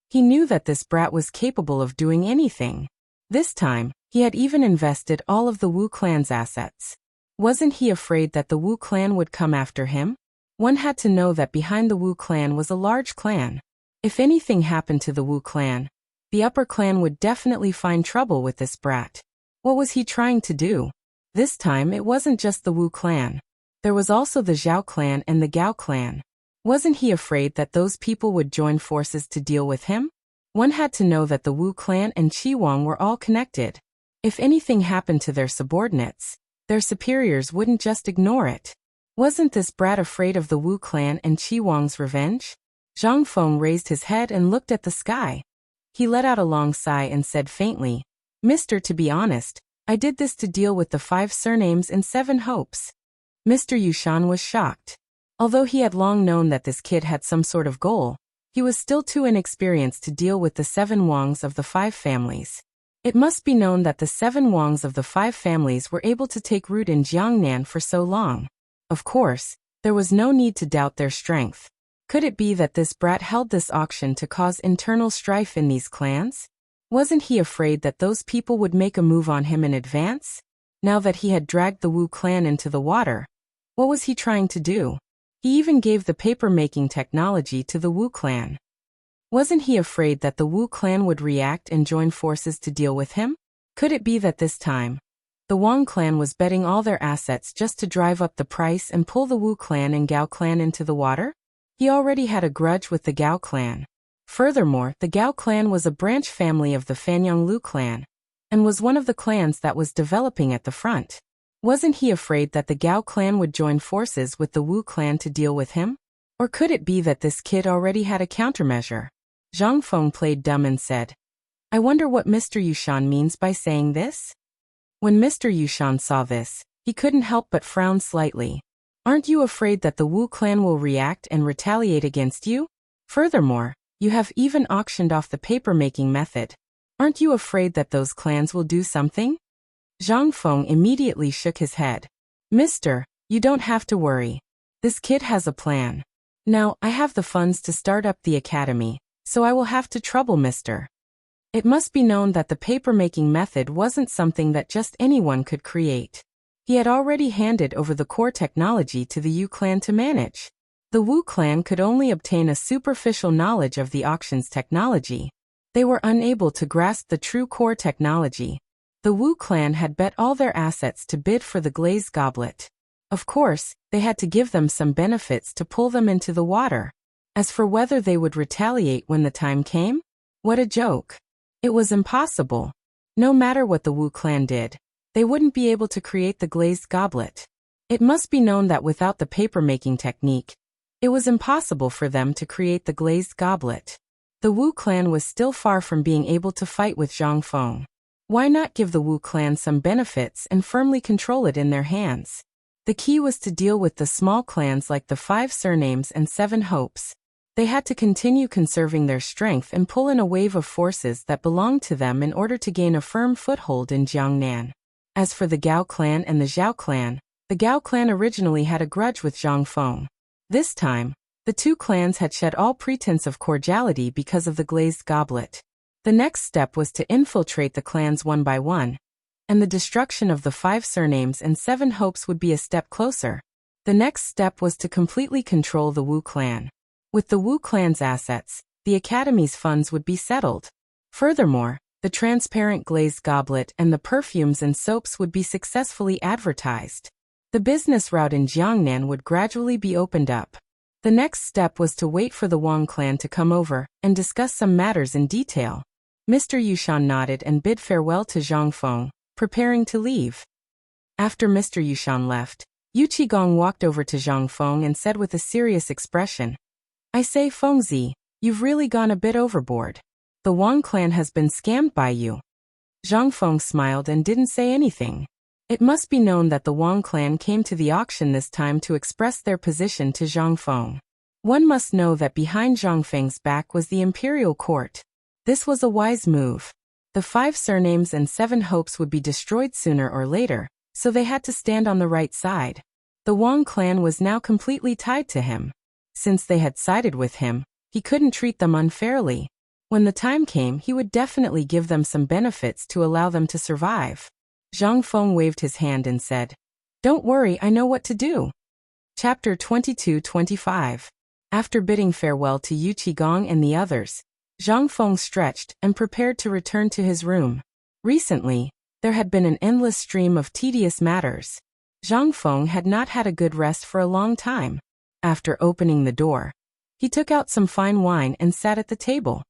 [SPEAKER 1] He knew that this brat was capable of doing anything. This time, he had even invested all of the Wu clan's assets. Wasn't he afraid that the Wu clan would come after him? One had to know that behind the Wu clan was a large clan. If anything happened to the Wu clan, the upper clan would definitely find trouble with this brat. What was he trying to do? This time it wasn't just the Wu clan. There was also the Zhao clan and the Gao clan. Wasn't he afraid that those people would join forces to deal with him? One had to know that the Wu clan and Qi Wang were all connected. If anything happened to their subordinates, their superiors wouldn't just ignore it. Wasn't this brat afraid of the Wu clan and Qi Wang's revenge? Zhang Feng raised his head and looked at the sky. He let out a long sigh and said faintly, Mister, to be honest, I did this to deal with the 5 surnames and 7 hopes. Mr. Yushan was shocked. Although he had long known that this kid had some sort of goal, he was still too inexperienced to deal with the 7 Wangs of the 5 families. It must be known that the 7 Wangs of the 5 families were able to take root in Jiangnan for so long. Of course, there was no need to doubt their strength. Could it be that this brat held this auction to cause internal strife in these clans? Wasn't he afraid that those people would make a move on him in advance? Now that he had dragged the Wu clan into the water, what was he trying to do? He even gave the paper-making technology to the Wu clan. Wasn't he afraid that the Wu clan would react and join forces to deal with him? Could it be that this time, the Wang clan was betting all their assets just to drive up the price and pull the Wu clan and Gao clan into the water? He already had a grudge with the Gao clan. Furthermore, the Gao clan was a branch family of the Fanyang Lu clan, and was one of the clans that was developing at the front. Wasn't he afraid that the Gao clan would join forces with the Wu clan to deal with him? Or could it be that this kid already had a countermeasure? Zhang Feng played dumb and said, I wonder what Mr. Yushan means by saying this? When Mr. Yushan saw this, he couldn't help but frown slightly. Aren't you afraid that the Wu clan will react and retaliate against you? Furthermore, you have even auctioned off the paper-making method. Aren't you afraid that those clans will do something? Zhang Feng immediately shook his head. Mister, you don't have to worry. This kid has a plan. Now, I have the funds to start up the academy, so I will have to trouble Mister. It must be known that the paper-making method wasn't something that just anyone could create. He had already handed over the core technology to the Yu clan to manage. The Wu clan could only obtain a superficial knowledge of the auction's technology. They were unable to grasp the true core technology. The Wu clan had bet all their assets to bid for the glazed goblet. Of course, they had to give them some benefits to pull them into the water. As for whether they would retaliate when the time came, what a joke. It was impossible. No matter what the Wu clan did, they wouldn't be able to create the glazed goblet. It must be known that without the paper-making technique, it was impossible for them to create the glazed goblet. The Wu clan was still far from being able to fight with Zhang Feng. Why not give the Wu clan some benefits and firmly control it in their hands? The key was to deal with the small clans like the 5 surnames and 7 hopes. They had to continue conserving their strength and pull in a wave of forces that belonged to them in order to gain a firm foothold in Jiangnan. As for the Gao clan and the Zhao clan, the Gao clan originally had a grudge with Zhang Feng. This time, the 2 clans had shed all pretense of cordiality because of the glazed goblet. The next step was to infiltrate the clans one by one, and the destruction of the 5 surnames and 7 hopes would be a step closer. The next step was to completely control the Wu clan. With the Wu clan's assets, the academy's funds would be settled. Furthermore, the transparent glazed goblet and the perfumes and soaps would be successfully advertised. The business route in Jiangnan would gradually be opened up. The next step was to wait for the Wang clan to come over and discuss some matters in detail. Mr. Yushan nodded and bid farewell to Zhang Feng, preparing to leave. After Mr. Yushan left, Yu Qigong walked over to Zhang Feng and said with a serious expression, I say Fengzi, you've really gone a bit overboard. The Wang clan has been scammed by you. Zhang Feng smiled and didn't say anything. It must be known that the Wang clan came to the auction this time to express their position to Zhang Feng. One must know that behind Zhang Feng's back was the imperial court. This was a wise move. The 5 surnames and 7 hopes would be destroyed sooner or later, so they had to stand on the right side. The The Wang clan was now completely tied to him. Since they had sided with him, he couldn't treat them unfairly. When the time came, he would definitely give them some benefits to allow them to survive. Zhang Feng waved his hand and said, "Don't worry, I know what to do." Chapter 22-25. After bidding farewell to Yu Qigong and the others, Zhang Feng stretched and prepared to return to his room. Recently, there had been an endless stream of tedious matters. Zhang Feng had not had a good rest for a long time. After opening the door, he took out some fine wine and sat at the table.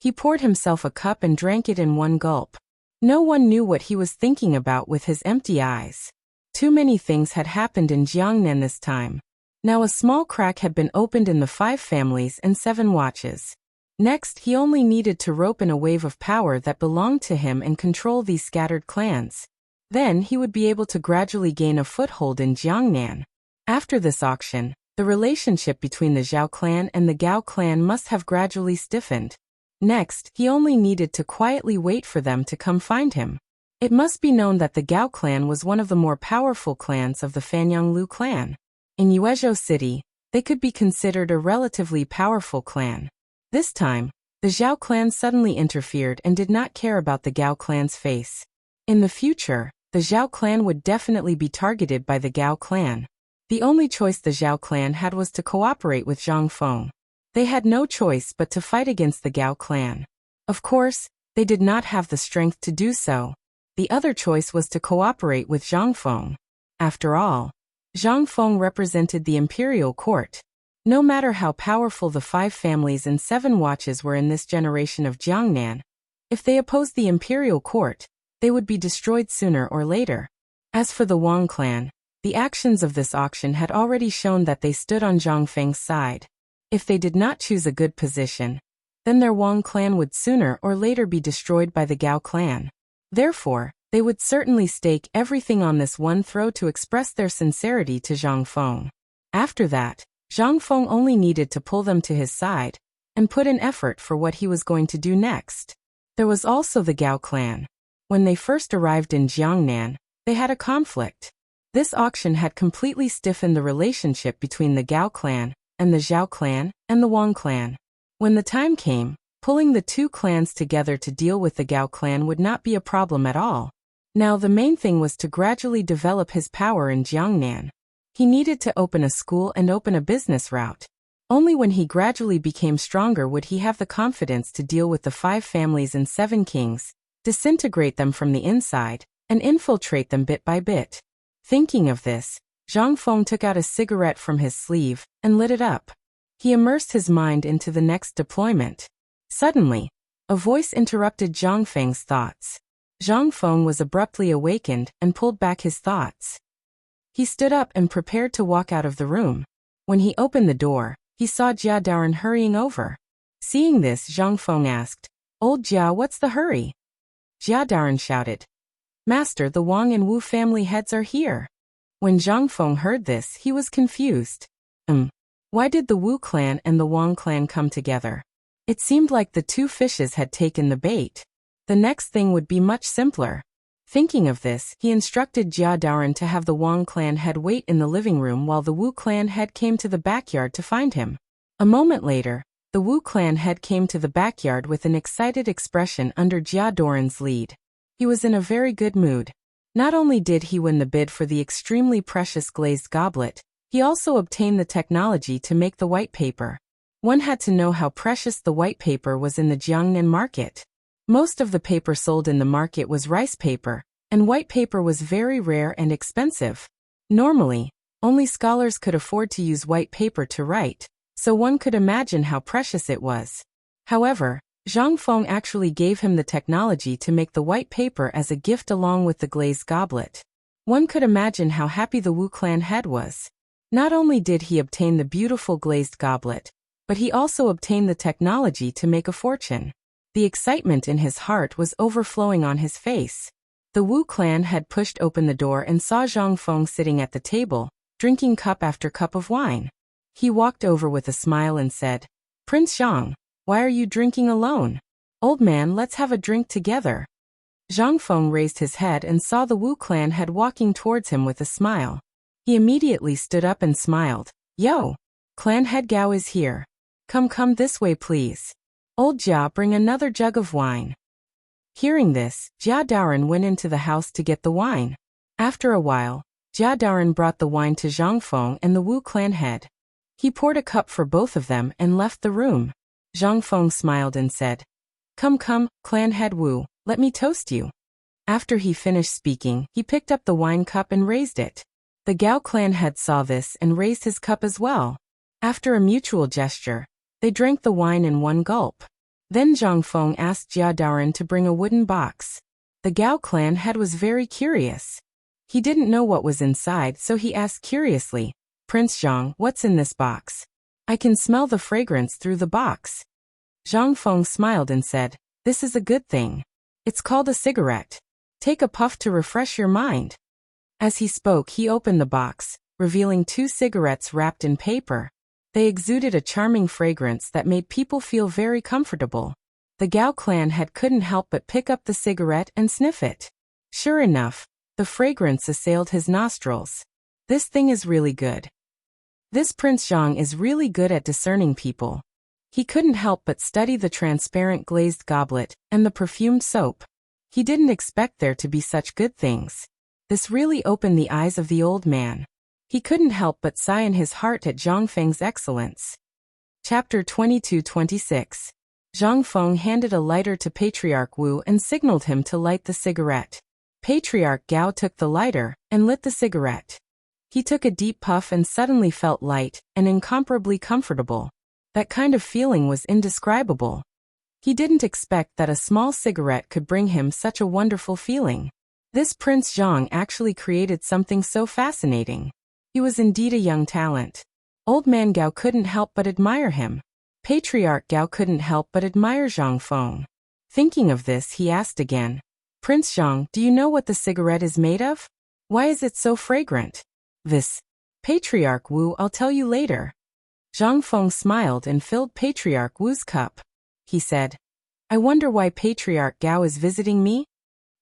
[SPEAKER 1] He poured himself a cup and drank it in one gulp. No one knew what he was thinking about with his empty eyes. Too many things had happened in Jiangnan this time. Now a small crack had been opened in the 5 families and 7 watches. Next, he only needed to rope in a wave of power that belonged to him and control these scattered clans. Then he would be able to gradually gain a foothold in Jiangnan. After this auction, the relationship between the Zhao clan and the Gao clan must have gradually stiffened. Next, he only needed to quietly wait for them to come find him. It must be known that the Gao clan was one of the more powerful clans of the Fanyanglu clan. In Yuezhou City, they could be considered a relatively powerful clan. This time, the Zhao clan suddenly interfered and did not care about the Gao clan's face. In the future, the Zhao clan would definitely be targeted by the Gao clan. The only choice the Zhao clan had was to cooperate with Zhang Feng. They had no choice but to fight against the Gao clan. Of course, they did not have the strength to do so. The other choice was to cooperate with Zhang Feng. After all, Zhang Feng represented the imperial court. No matter how powerful the 5 families and 7 watches were in this generation of Jiangnan, if they opposed the imperial court, they would be destroyed sooner or later. As for the Wang clan, the actions of this auction had already shown that they stood on Zhang Feng's side. If they did not choose a good position, then their Wang clan would sooner or later be destroyed by the Gao clan. Therefore, they would certainly stake everything on this one throw to express their sincerity to Zhang Feng. After that, Zhang Feng only needed to pull them to his side and put in effort for what he was going to do next. There was also the Gao clan. When they first arrived in Jiangnan, they had a conflict. This auction had completely stiffened the relationship between the Gao clan and the Zhao clan and the Wang clan. When the time came, pulling the 2 clans together to deal with the Gao clan would not be a problem at all. Now the main thing was to gradually develop his power in Jiangnan. He needed to open a school and open a business route. Only when he gradually became stronger would he have the confidence to deal with the 5 families and 7 kings, disintegrate them from the inside, and infiltrate them bit by bit. Thinking of this, Zhang Feng took out a cigarette from his sleeve and lit it up. He immersed his mind into the next deployment. Suddenly, a voice interrupted Zhang Feng's thoughts. Zhang Feng was abruptly awakened and pulled back his thoughts. He stood up and prepared to walk out of the room. When he opened the door, he saw Jia Daren hurrying over. Seeing this, Zhang Feng asked, "Old Jia, what's the hurry?" Jia Daren shouted, "Master, the Wang and Wu family heads are here." When Zhang Feng heard this, he was confused. Why did the Wu clan and the Wang clan come together? It seemed like the 2 fishes had taken the bait. The next thing would be much simpler. Thinking of this, he instructed Jia Daren to have the Wang clan head wait in the living room while the Wu clan head came to the backyard to find him. A moment later, the Wu clan head came to the backyard with an excited expression under Jia Daren's lead. He was in a very good mood. Not only did he win the bid for the extremely precious glazed goblet, he also obtained the technology to make the white paper. One had to know how precious the white paper was in the Jiangnan market. Most of the paper sold in the market was rice paper, and white paper was very rare and expensive. Normally, only scholars could afford to use white paper to write, so one could imagine how precious it was. However, Zhang Feng actually gave him the technology to make the white paper as a gift along with the glazed goblet. One could imagine how happy the Wu clan head was. Not only did he obtain the beautiful glazed goblet, but he also obtained the technology to make a fortune. The excitement in his heart was overflowing on his face. The Wu clan had pushed open the door and saw Zhang Feng sitting at the table, drinking cup after cup of wine. He walked over with a smile and said, "Prince Zhang, why are you drinking alone? Old man, let's have a drink together." Zhang Feng raised his head and saw the Wu clan head walking towards him with a smile. He immediately stood up and smiled. Yo! Clan head Gao is here. Come this way please. Old Jia, bring another jug of wine. Hearing this, Jia Daoren went into the house to get the wine. After a while, Jia Daoren brought the wine to Zhang Feng and the Wu clan head. He poured a cup for both of them and left the room. Zhang Feng smiled and said, Come, clan head Wu, let me toast you. After he finished speaking, he picked up the wine cup and raised it. The Gao clan head saw this and raised his cup as well. After a mutual gesture, they drank the wine in one gulp. Then Zhang Feng asked Jia Daoren to bring a wooden box. The Gao clan head was very curious. He didn't know what was inside, so he asked curiously, Prince Zhang, what's in this box? I can smell the fragrance through the box. Zhang Feng smiled and said, This is a good thing. It's called a cigarette. Take a puff to refresh your mind. As he spoke, he opened the box, revealing 2 cigarettes wrapped in paper. They exuded a charming fragrance that made people feel very comfortable. The Gao clan head couldn't help but pick up the cigarette and sniff it. Sure enough, the fragrance assailed his nostrils. This thing is really good. This Prince Zhang is really good at discerning people. He couldn't help but study the transparent glazed goblet and the perfumed soap. He didn't expect there to be such good things. This really opened the eyes of the old man. He couldn't help but sigh in his heart at Zhang Feng's excellence. Chapter 22-26. Zhang Feng handed a lighter to Patriarch Wu and signaled him to light the cigarette. Patriarch Gao took the lighter and lit the cigarette. He took a deep puff and suddenly felt light and incomparably comfortable. That kind of feeling was indescribable. He didn't expect that a small cigarette could bring him such a wonderful feeling. This Prince Zhang actually created something so fascinating. He was indeed a young talent. Old man Gao couldn't help but admire him. Patriarch Gao couldn't help but admire Zhang Feng. Thinking of this, he asked again, Prince Zhang, do you know what the cigarette is made of? Why is it so fragrant? This. Patriarch Wu, I'll tell you later. Zhang Feng smiled and filled Patriarch Wu's cup. He said, I wonder why Patriarch Gao is visiting me?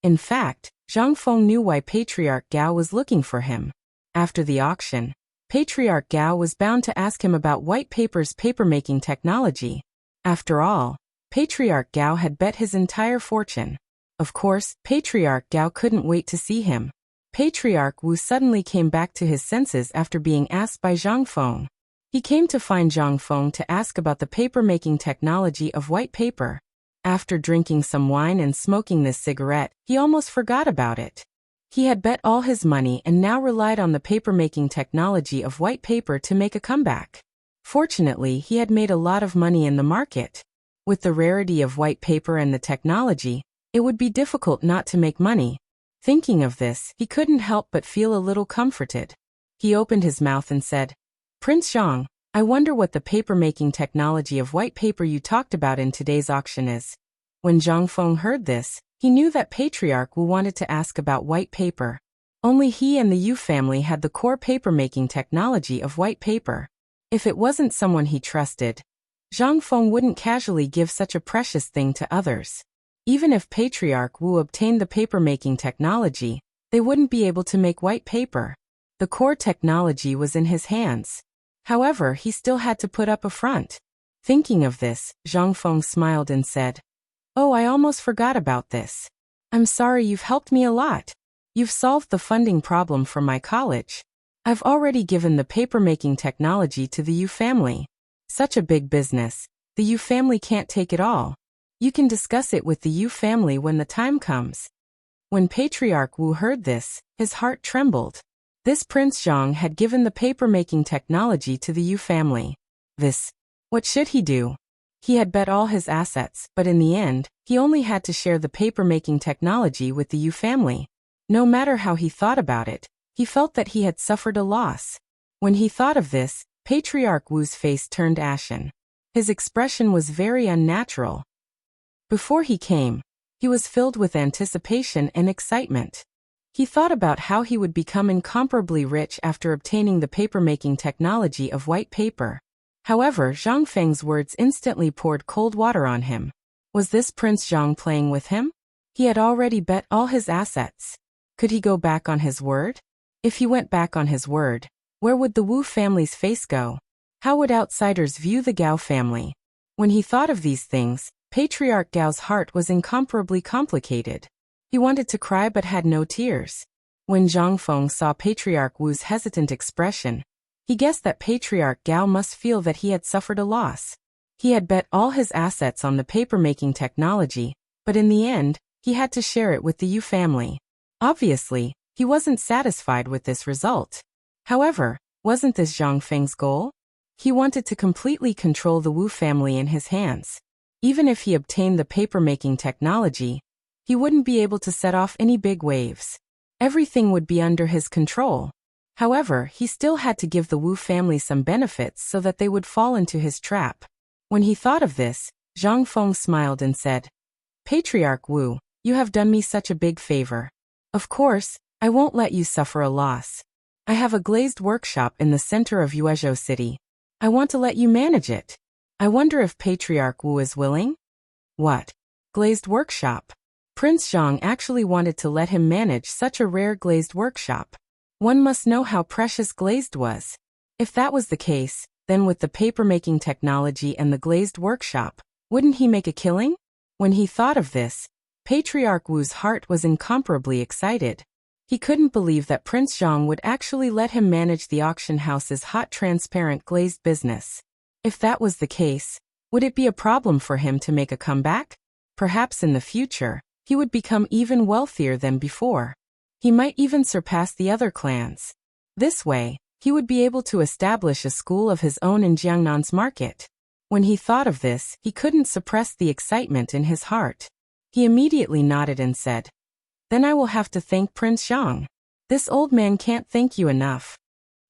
[SPEAKER 1] In fact, Zhang Feng knew why Patriarch Gao was looking for him. After the auction, Patriarch Gao was bound to ask him about white paper's papermaking technology. After all, Patriarch Gao had bet his entire fortune. Of course, Patriarch Gao couldn't wait to see him. Patriarch Wu suddenly came back to his senses after being asked by Zhang Feng. He came to find Zhang Feng to ask about the papermaking technology of white paper. After drinking some wine and smoking this cigarette, he almost forgot about it. He had bet all his money and now relied on the papermaking technology of white paper to make a comeback. Fortunately, he had made a lot of money in the market. With the rarity of white paper and the technology, it would be difficult not to make money. Thinking of this, he couldn't help but feel a little comforted. He opened his mouth and said, Prince Zhang, I wonder what the papermaking technology of white paper you talked about in today's auction is. When Zhang Feng heard this, he knew that Patriarch Wu wanted to ask about white paper. Only he and the Yu family had the core papermaking technology of white paper. If it wasn't someone he trusted, Zhang Feng wouldn't casually give such a precious thing to others. Even if Patriarch Wu obtained the papermaking technology, they wouldn't be able to make white paper. The core technology was in his hands. However, he still had to put up a front. Thinking of this, Zhang Feng smiled and said, Oh, I almost forgot about this. I'm sorry, you've helped me a lot. You've solved the funding problem for my college. I've already given the papermaking technology to the Yu family. Such a big business, the Yu family can't take it all. You can discuss it with the Yu family when the time comes. When Patriarch Wu heard this, his heart trembled. This Prince Zhang had given the papermaking technology to the Yu family. What should he do? He had bet all his assets, but in the end, he only had to share the papermaking technology with the Yu family. No matter how he thought about it, he felt that he had suffered a loss. When he thought of this, Patriarch Wu's face turned ashen. His expression was very unnatural. Before he came, he was filled with anticipation and excitement. He thought about how he would become incomparably rich after obtaining the papermaking technology of white paper. However, Zhang Feng's words instantly poured cold water on him. Was this Prince Zhang playing with him? He had already bet all his assets. Could he go back on his word? If he went back on his word, where would the Wu family's face go? How would outsiders view the Gao family? When he thought of these things, Patriarch Gao's heart was incomparably complicated. He wanted to cry but had no tears. When Zhang Feng saw Patriarch Wu's hesitant expression, he guessed that Patriarch Gao must feel that he had suffered a loss. He had bet all his assets on the paper-making technology, but in the end, he had to share it with the Yu family. Obviously, he wasn't satisfied with this result. However, wasn't this Zhang Feng's goal? He wanted to completely control the Wu family in his hands. Even if he obtained the paper-making technology, he wouldn't be able to set off any big waves. Everything would be under his control. However, he still had to give the Wu family some benefits so that they would fall into his trap. When he thought of this, Zhang Feng smiled and said, "Patriarch Wu, you have done me such a big favor. Of course, I won't let you suffer a loss. I have a glazed workshop in the center of Yuezhou City. I want to let you manage it. I wonder if Patriarch Wu is willing?" What? Glazed workshop? Prince Zhang actually wanted to let him manage such a rare glazed workshop. One must know how precious glazed was. If that was the case, then with the paper-making technology and the glazed workshop, wouldn't he make a killing? When he thought of this, Patriarch Wu's heart was incomparably excited. He couldn't believe that Prince Zhang would actually let him manage the auction house's hot transparent glazed business. If that was the case, would it be a problem for him to make a comeback? Perhaps in the future, he would become even wealthier than before. He might even surpass the other clans. This way, he would be able to establish a school of his own in Jiangnan's market. When he thought of this, he couldn't suppress the excitement in his heart. He immediately nodded and said, "Then I will have to thank Prince Zhang. This old man can't thank you enough."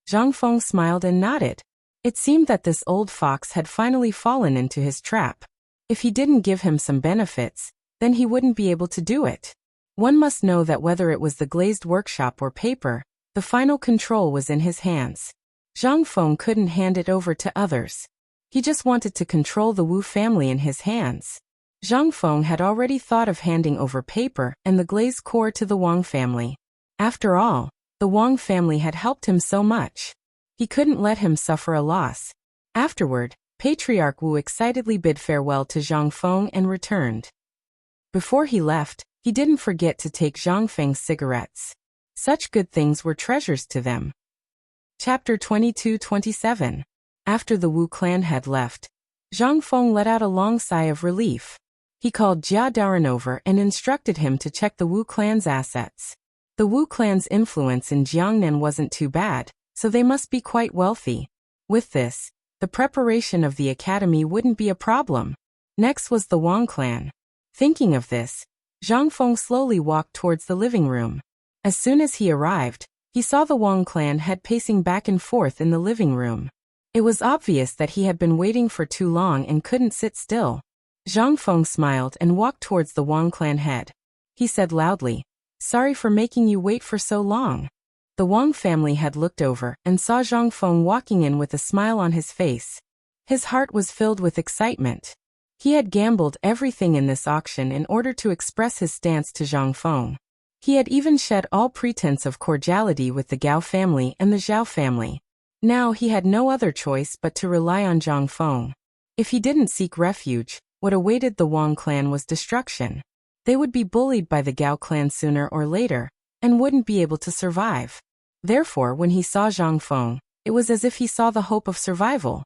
[SPEAKER 1] Zhang Feng smiled and nodded. It seemed that this old fox had finally fallen into his trap. If he didn't give him some benefits, then he wouldn't be able to do it. One must know that whether it was the glazed workshop or paper, the final control was in his hands. Zhang Feng couldn't hand it over to others. He just wanted to control the Wu family in his hands. Zhang Feng had already thought of handing over paper and the glazed core to the Wang family. After all, the Wang family had helped him so much. He couldn't let him suffer a loss. Afterward, Patriarch Wu excitedly bid farewell to Zhang Feng and returned. Before he left, he didn't forget to take Zhang Feng's cigarettes. Such good things were treasures to them. Chapter 22-27. After the Wu clan had left, Zhang Feng let out a long sigh of relief. He called Jia Daren over and instructed him to check the Wu clan's assets. The Wu clan's influence in Jiangnan wasn't too bad, so they must be quite wealthy. With this, the preparation of the academy wouldn't be a problem. Next was the Wang clan. Thinking of this, Zhang Feng slowly walked towards the living room. As soon as he arrived, he saw the Wang clan head pacing back and forth in the living room. It was obvious that he had been waiting for too long and couldn't sit still. Zhang Feng smiled and walked towards the Wang clan head. He said loudly, "Sorry for making you wait for so long." The Wang family had looked over and saw Zhang Feng walking in with a smile on his face. His heart was filled with excitement. He had gambled everything in this auction in order to express his stance to Zhang Feng. He had even shed all pretense of cordiality with the Gao family and the Zhao family. Now he had no other choice but to rely on Zhang Feng. If he didn't seek refuge, what awaited the Wang clan was destruction. They would be bullied by the Gao clan sooner or later, and wouldn't be able to survive. Therefore, when he saw Zhang Feng, it was as if he saw the hope of survival.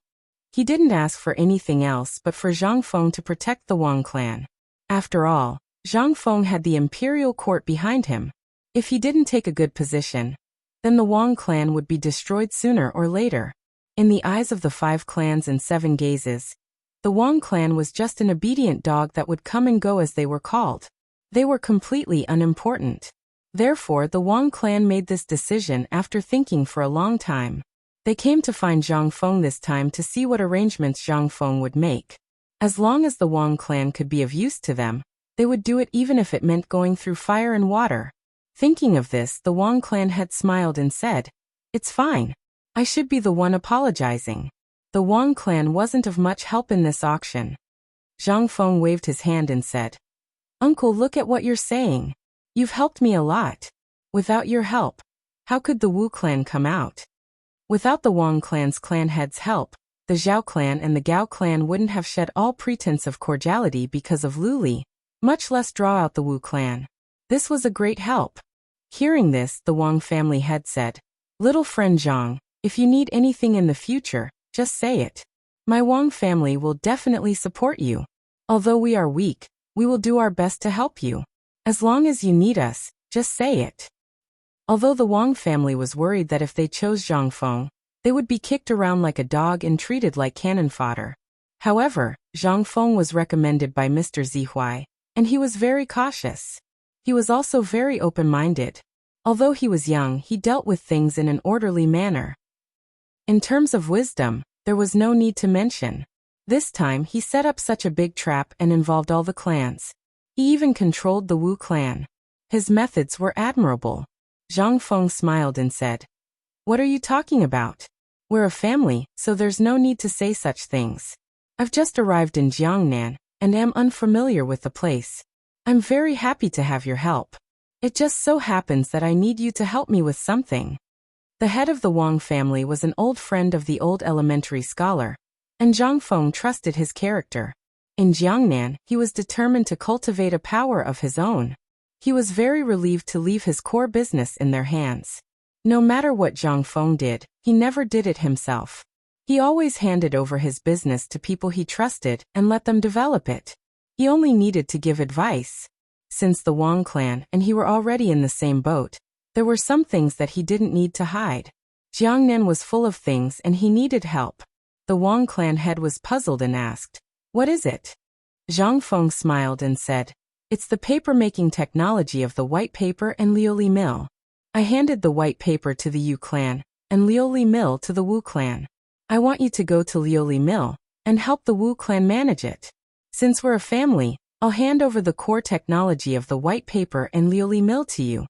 [SPEAKER 1] He didn't ask for anything else but for Zhang Feng to protect the Wang clan. After all, Zhang Feng had the imperial court behind him. If he didn't take a good position, then the Wang clan would be destroyed sooner or later. In the eyes of the 5 clans and 7 gazes, the Wang clan was just an obedient dog that would come and go as they were called. They were completely unimportant. Therefore, the Wang clan made this decision after thinking for a long time. They came to find Zhang Feng this time to see what arrangements Zhang Feng would make. As long as the Wang clan could be of use to them, they would do it even if it meant going through fire and water. Thinking of this, the Wang clan had smiled and said, "It's fine. I should be the one apologizing." The Wang clan wasn't of much help in this auction. Zhang Feng waved his hand and said, "Uncle, look at what you're saying. You've helped me a lot. Without your help, How could the Wu clan come out? Without the Wang clan's clan heads' help, the Zhao clan and the Gao clan wouldn't have shed all pretense of cordiality because of Lu Li, much less draw out the Wu clan. This was a great help. Hearing this, the Wang family head said, "Little friend Zhang, if you need anything in the future, just say it. My Wang family will definitely support you. Although we are weak, we will do our best to help you. As long as you need us, just say it." Although the Wang family was worried that if they chose Zhang Feng, they would be kicked around like a dog and treated like cannon fodder. However, Zhang Feng was recommended by Mr. Zihuai, and he was very cautious. He was also very open-minded. Although he was young, he dealt with things in an orderly manner. In terms of wisdom, there was no need to mention. This time he set up such a big trap and involved all the clans. He even controlled the Wu clan. His methods were admirable. Zhang Feng smiled and said, "What are you talking about? We're a family, so there's no need to say such things. I've just arrived in Jiangnan, and am unfamiliar with the place. I'm very happy to have your help. It just so happens that I need you to help me with something." The head of the Wang family was an old friend of the old elementary scholar, and Zhang Feng trusted his character. In Jiangnan, he was determined to cultivate a power of his own. He was very relieved to leave his core business in their hands. No matter what Zhang Feng did, he never did it himself. He always handed over his business to people he trusted and let them develop it. He only needed to give advice. Since the Wang clan and he were already in the same boat, there were some things that he didn't need to hide. Jiangnan was full of things and he needed help. The Wang clan head was puzzled and asked, "What is it?" Zhang Feng smiled and said, "It's the paper-making technology of the white paper and Liuli mill. I handed the white paper to the Yu clan, and Liuli mill to the Wu clan. I want you to go to Liuli mill, and help the Wu clan manage it. Since we're a family, I'll hand over the core technology of the white paper and Liuli mill to you."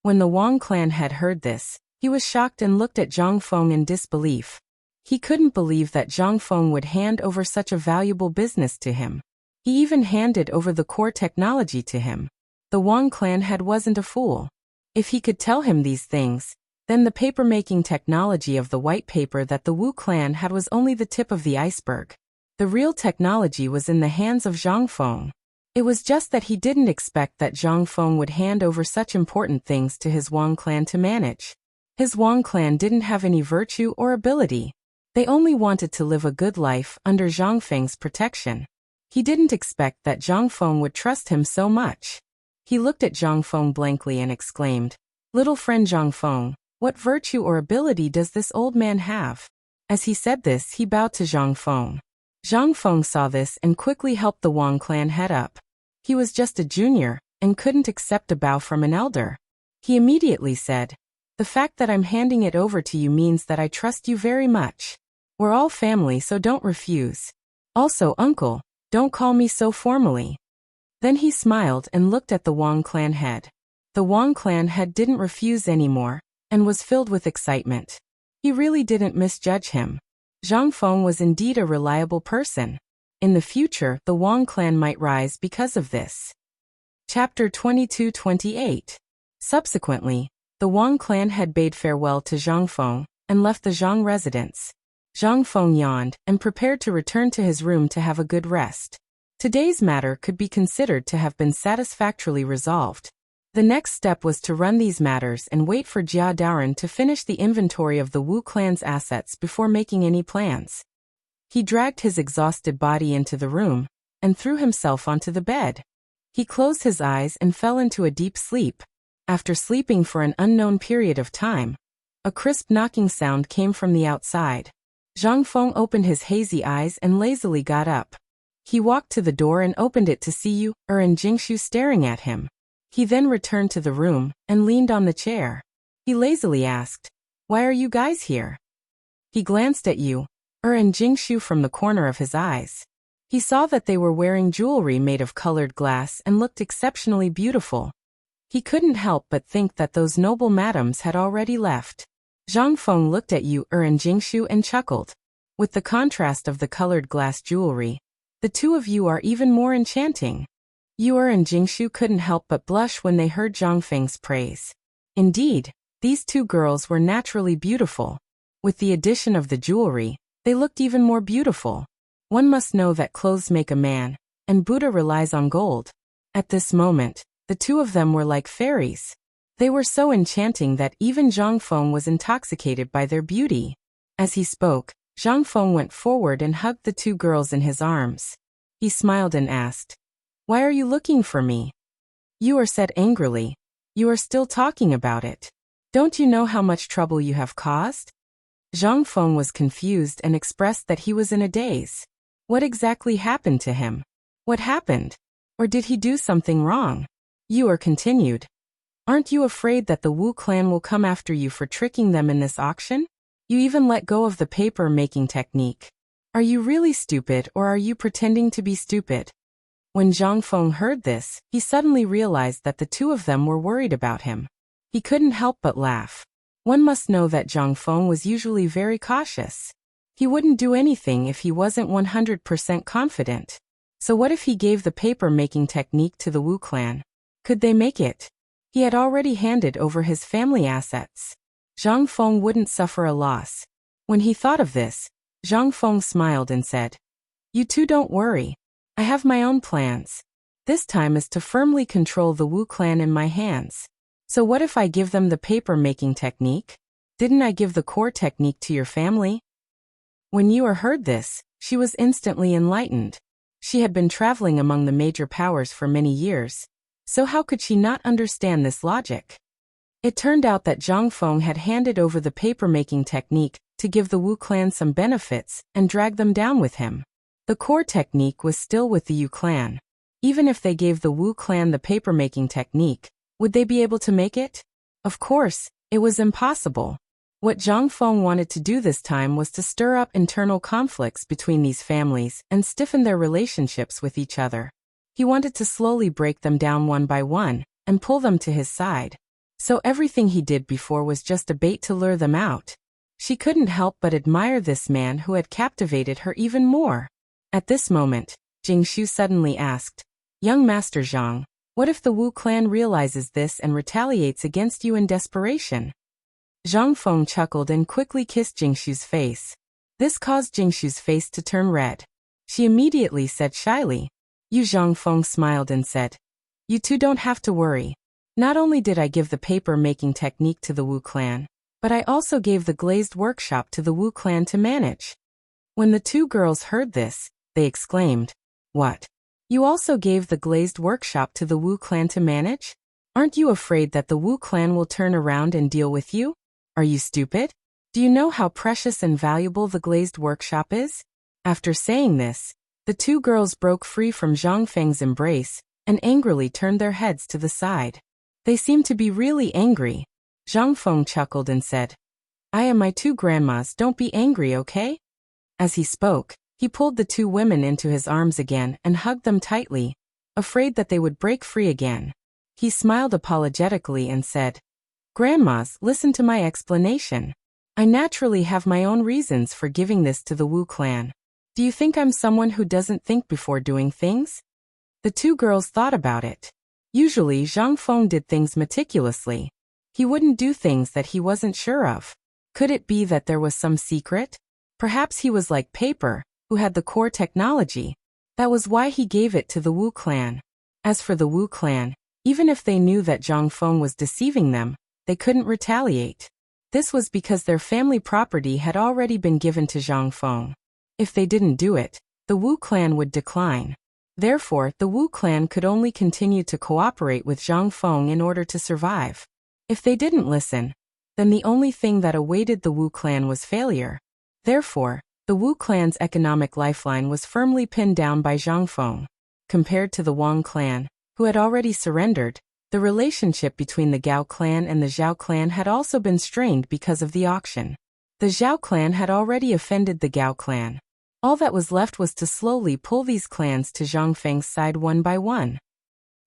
[SPEAKER 1] When the Wang clan had heard this, he was shocked and looked at Zhang Feng in disbelief. He couldn't believe that Zhang Feng would hand over such a valuable business to him. He even handed over the core technology to him. The Wang clan head wasn't a fool. If he could tell him these things, then the paper-making technology of the white paper that the Wu clan had was only the tip of the iceberg. The real technology was in the hands of Zhang Feng. It was just that he didn't expect that Zhang Feng would hand over such important things to his Wang clan to manage. His Wang clan didn't have any virtue or ability. They only wanted to live a good life under Zhang Feng's protection. He didn't expect that Zhang Feng would trust him so much. He looked at Zhang Feng blankly and exclaimed, "Little friend Zhang Feng, what virtue or ability does this old man have?" As he said this, he bowed to Zhang Feng. Zhang Feng saw this and quickly helped the Wang clan head up. He was just a junior, and couldn't accept a bow from an elder. He immediately said, "The fact that I'm handing it over to you means that I trust you very much. We're all family, so don't refuse. Also, uncle, don't call me so formally." Then he smiled and looked at the Wang clan head. The Wang clan head didn't refuse anymore, and was filled with excitement. He really didn't misjudge him. Zhang Feng was indeed a reliable person. In the future, the Wang clan might rise because of this. Chapter 22-28. Subsequently, the Wang clan had bade farewell to Zhang Feng, and left the Zhang residence. Zhang Feng yawned, and prepared to return to his room to have a good rest. Today's matter could be considered to have been satisfactorily resolved. The next step was to run these matters and wait for Jia Daoren to finish the inventory of the Wu clan's assets before making any plans. He dragged his exhausted body into the room, and threw himself onto the bed. He closed his eyes and fell into a deep sleep. After sleeping for an unknown period of time, a crisp knocking sound came from the outside. Zhang Feng opened his hazy eyes and lazily got up. He walked to the door and opened it to see Yu and Jingshu staring at him. He then returned to the room, and leaned on the chair. He lazily asked, "Why are you guys here?" He glanced at Yu and Jingshu from the corner of his eyes. He saw that they were wearing jewelry made of colored glass and looked exceptionally beautiful. He couldn't help but think that those noble madams had already left. Zhang Feng looked at Yu and Jingshu and chuckled. With the contrast of the colored glass jewelry, the two of you are even more enchanting. Yu and Jingshu couldn't help but blush when they heard Zhang Feng's praise. Indeed, These two girls were naturally beautiful. With the addition of the jewelry, they looked even more beautiful. One must know that clothes make a man, and Buddha relies on gold. At this moment, the two of them were like fairies. They were so enchanting that even Zhang Feng was intoxicated by their beauty. As he spoke, Zhang Feng went forward and hugged the two girls in his arms. He smiled and asked, "Why are you looking for me?" Yu'er said angrily, "You are still talking about it. Don't you know how much trouble you have caused?" Zhang Feng was confused and expressed that he was in a daze. What exactly happened to him? What happened? Or did he do something wrong? Yu'er continued, "Aren't you afraid that the Wu clan will come after you for tricking them in this auction? You even let go of the paper-making technique. Are you really stupid or are you pretending to be stupid?" When Zhang Feng heard this, he suddenly realized that the two of them were worried about him. He couldn't help but laugh. One must know that Zhang Feng was usually very cautious. He wouldn't do anything if he wasn't 100% confident. So what if he gave the paper-making technique to the Wu clan? Could they make it? He had already handed over his family assets. Zhang Feng wouldn't suffer a loss. When he thought of this, Zhang Feng smiled and said, "You two don't worry. I have my own plans. This time is to firmly control the Wu clan in my hands. So what if I give them the paper-making technique? Didn't I give the core technique to your family?" When Yu'er heard this, she was instantly enlightened. She had been traveling among the major powers for many years. So how could she not understand this logic? It turned out that Zhang Feng had handed over the paper-making technique to give the Wu clan some benefits and drag them down with him. The core technique was still with the Yu clan. Even if they gave the Wu clan the paper-making technique, would they be able to make it? Of course, it was impossible. What Zhang Feng wanted to do this time was to stir up internal conflicts between these families and stiffen their relationships with each other. He wanted to slowly break them down one by one and pull them to his side. So everything he did before was just a bait to lure them out. She couldn't help but admire this man who had captivated her even more. At this moment, Jing Shu suddenly asked, "Young Master Zhang, what if the Wu clan realizes this and retaliates against you in desperation?" Zhang Feng chuckled and quickly kissed Jing Shu's face. This caused Jing Shu's face to turn red. She immediately said shyly, Zhang Feng smiled and said, "You two don't have to worry. Not only did I give the paper-making technique to the Wu clan, but I also gave the glazed workshop to the Wu clan to manage." When the two girls heard this, they exclaimed, "What? You also gave the glazed workshop to the Wu clan to manage? Aren't you afraid that the Wu clan will turn around and deal with you? Are you stupid? Do you know how precious and valuable the glazed workshop is?" After saying this, the two girls broke free from Zhang Feng's embrace and angrily turned their heads to the side. They seemed to be really angry. Zhang Feng chuckled and said, "I and my two grandmas don't be angry, okay?" As he spoke, he pulled the two women into his arms again and hugged them tightly, afraid that they would break free again. He smiled apologetically and said, "Grandmas, listen to my explanation. I naturally have my own reasons for giving this to the Wu clan. Do you think I'm someone who doesn't think before doing things?" The two girls thought about it. Usually Zhang Feng did things meticulously. He wouldn't do things that he wasn't sure of. Could it be that there was some secret? Perhaps he was like Paper, who had the core technology. That was why he gave it to the Wu clan. As for the Wu clan, even if they knew that Zhang Feng was deceiving them, they couldn't retaliate. This was because their family property had already been given to Zhang Feng. If they didn't do it, the Wu clan would decline. Therefore, the Wu clan could only continue to cooperate with Zhang Feng in order to survive. If they didn't listen, then the only thing that awaited the Wu clan was failure. Therefore, the Wu clan's economic lifeline was firmly pinned down by Zhang Feng. Compared to the Wang clan, who had already surrendered, the relationship between the Gao clan and the Zhao clan had also been strained because of the auction. The Zhao clan had already offended the Gao clan. All that was left was to slowly pull these clans to Zhang Feng's side one by one.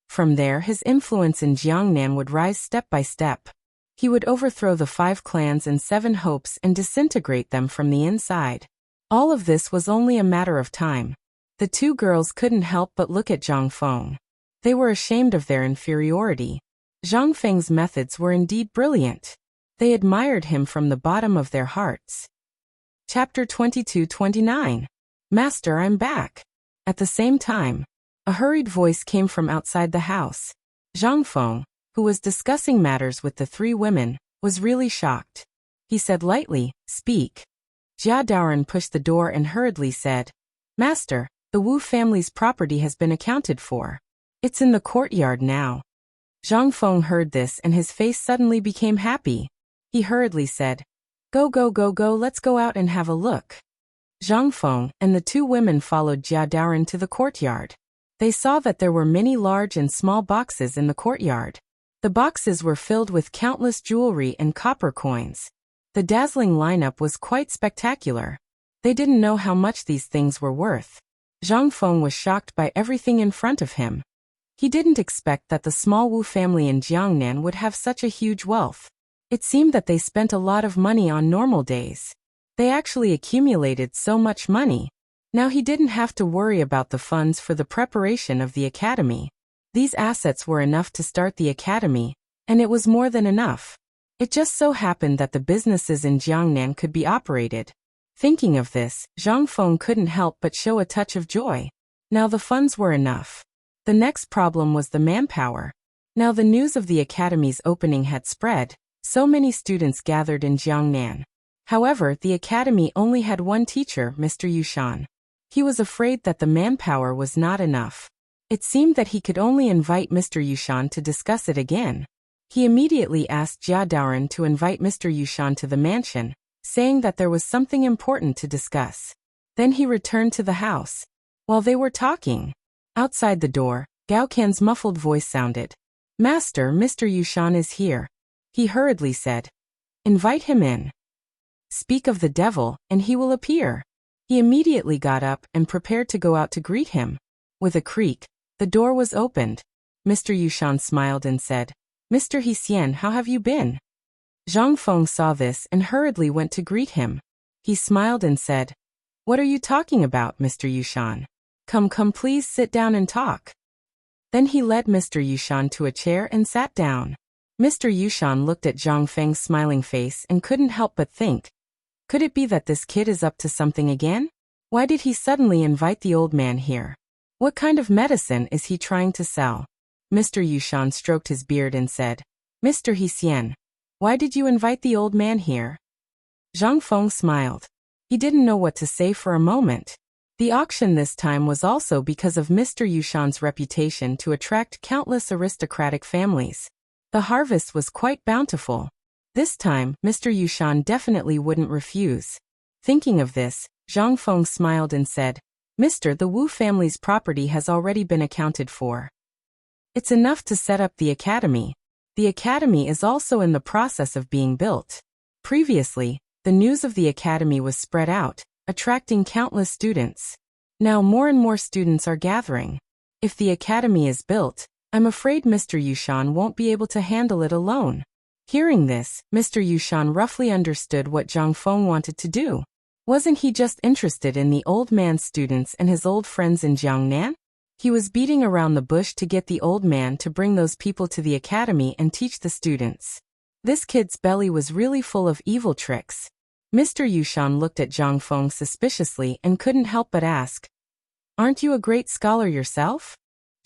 [SPEAKER 1] From there, his influence in Jiangnan would rise step by step. He would overthrow the 5 clans and 7 hopes and disintegrate them from the inside. All of this was only a matter of time. The two girls couldn't help but look at Zhang Feng. They were ashamed of their inferiority. Zhang Feng's methods were indeed brilliant. They admired him from the bottom of their hearts. Chapter 22-29. Master, I'm back. At the same time, a hurried voice came from outside the house. Zhang Feng, who was discussing matters with the three women, was really shocked. He said lightly, "Speak." Jia Daoren pushed the door and hurriedly said, "Master, the Wu family's property has been accounted for. It's in the courtyard now." Zhang Feng heard this and his face suddenly became happy. He hurriedly said, Go, let's go out and have a look." Zhang Feng and the two women followed Jia Daoren to the courtyard. They saw that there were many large and small boxes in the courtyard. The boxes were filled with countless jewelry and copper coins. The dazzling lineup was quite spectacular. They didn't know how much these things were worth. Zhang Feng was shocked by everything in front of him. He didn't expect that the small Wu family in Jiangnan would have such a huge wealth. It seemed that they spent a lot of money on normal days. They actually accumulated so much money. Now he didn't have to worry about the funds for the preparation of the academy. These assets were enough to start the academy, and it was more than enough. It just so happened that the businesses in Jiangnan could be operated. Thinking of this, Zhang Feng couldn't help but show a touch of joy. Now the funds were enough. The next problem was the manpower. Now the news of the academy's opening had spread. So many students gathered in Jiangnan. However, the academy only had one teacher, Mr. Yushan. He was afraid that the manpower was not enough. It seemed that he could only invite Mr. Yushan to discuss it again. He immediately asked Jia Daoren to invite Mr. Yushan to the mansion, saying that there was something important to discuss. Then he returned to the house. While they were talking, outside the door, Gao Can's muffled voice sounded. "Master, Mr. Yushan is here." He hurriedly said, "Invite him in." "Speak of the devil, and he will appear." He immediately got up and prepared to go out to greet him. With a creak, the door was opened. Mr. Yushan smiled and said, "Mr. Hsian, how have you been?" Zhang Feng saw this and hurriedly went to greet him. He smiled and said, "What are you talking about, Mr. Yushan? Come, please sit down and talk." Then he led Mr. Yushan to a chair and sat down. Mr. Yushan looked at Zhang Feng's smiling face and couldn't help but think, could it be that this kid is up to something again? Why did he suddenly invite the old man here? What kind of medicine is he trying to sell? Mr. Yushan stroked his beard and said, "Mr. Hsian, why did you invite the old man here?" Zhang Feng smiled. He didn't know what to say for a moment. The auction this time was also because of Mr. Yushan's reputation to attract countless aristocratic families. The harvest was quite bountiful. This time, Mr. Yushan definitely wouldn't refuse. Thinking of this, Zhang Feng smiled and said, "Mr. The Wu family's property has already been accounted for. It's enough to set up the academy. The academy is also in the process of being built." Previously, the news of the academy was spread out, attracting countless students. Now more and more students are gathering. If the academy is built, I'm afraid Mr. Yushan won't be able to handle it alone. Hearing this, Mr. Yushan roughly understood what Zhang Feng wanted to do. Wasn't he just interested in the old man's students and his old friends in Jiangnan? He was beating around the bush to get the old man to bring those people to the academy and teach the students. This kid's belly was really full of evil tricks. Mr. Yushan looked at Zhang Feng suspiciously and couldn't help but ask, "Aren't you a great scholar yourself?"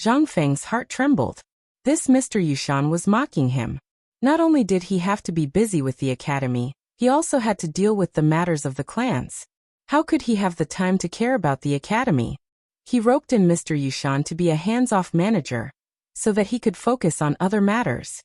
[SPEAKER 1] Zhang Feng's heart trembled. This Mr. Yushan was mocking him. Not only did he have to be busy with the academy, he also had to deal with the matters of the clans. How could he have the time to care about the academy? He roped in Mr. Yushan to be a hands-off manager, so that he could focus on other matters.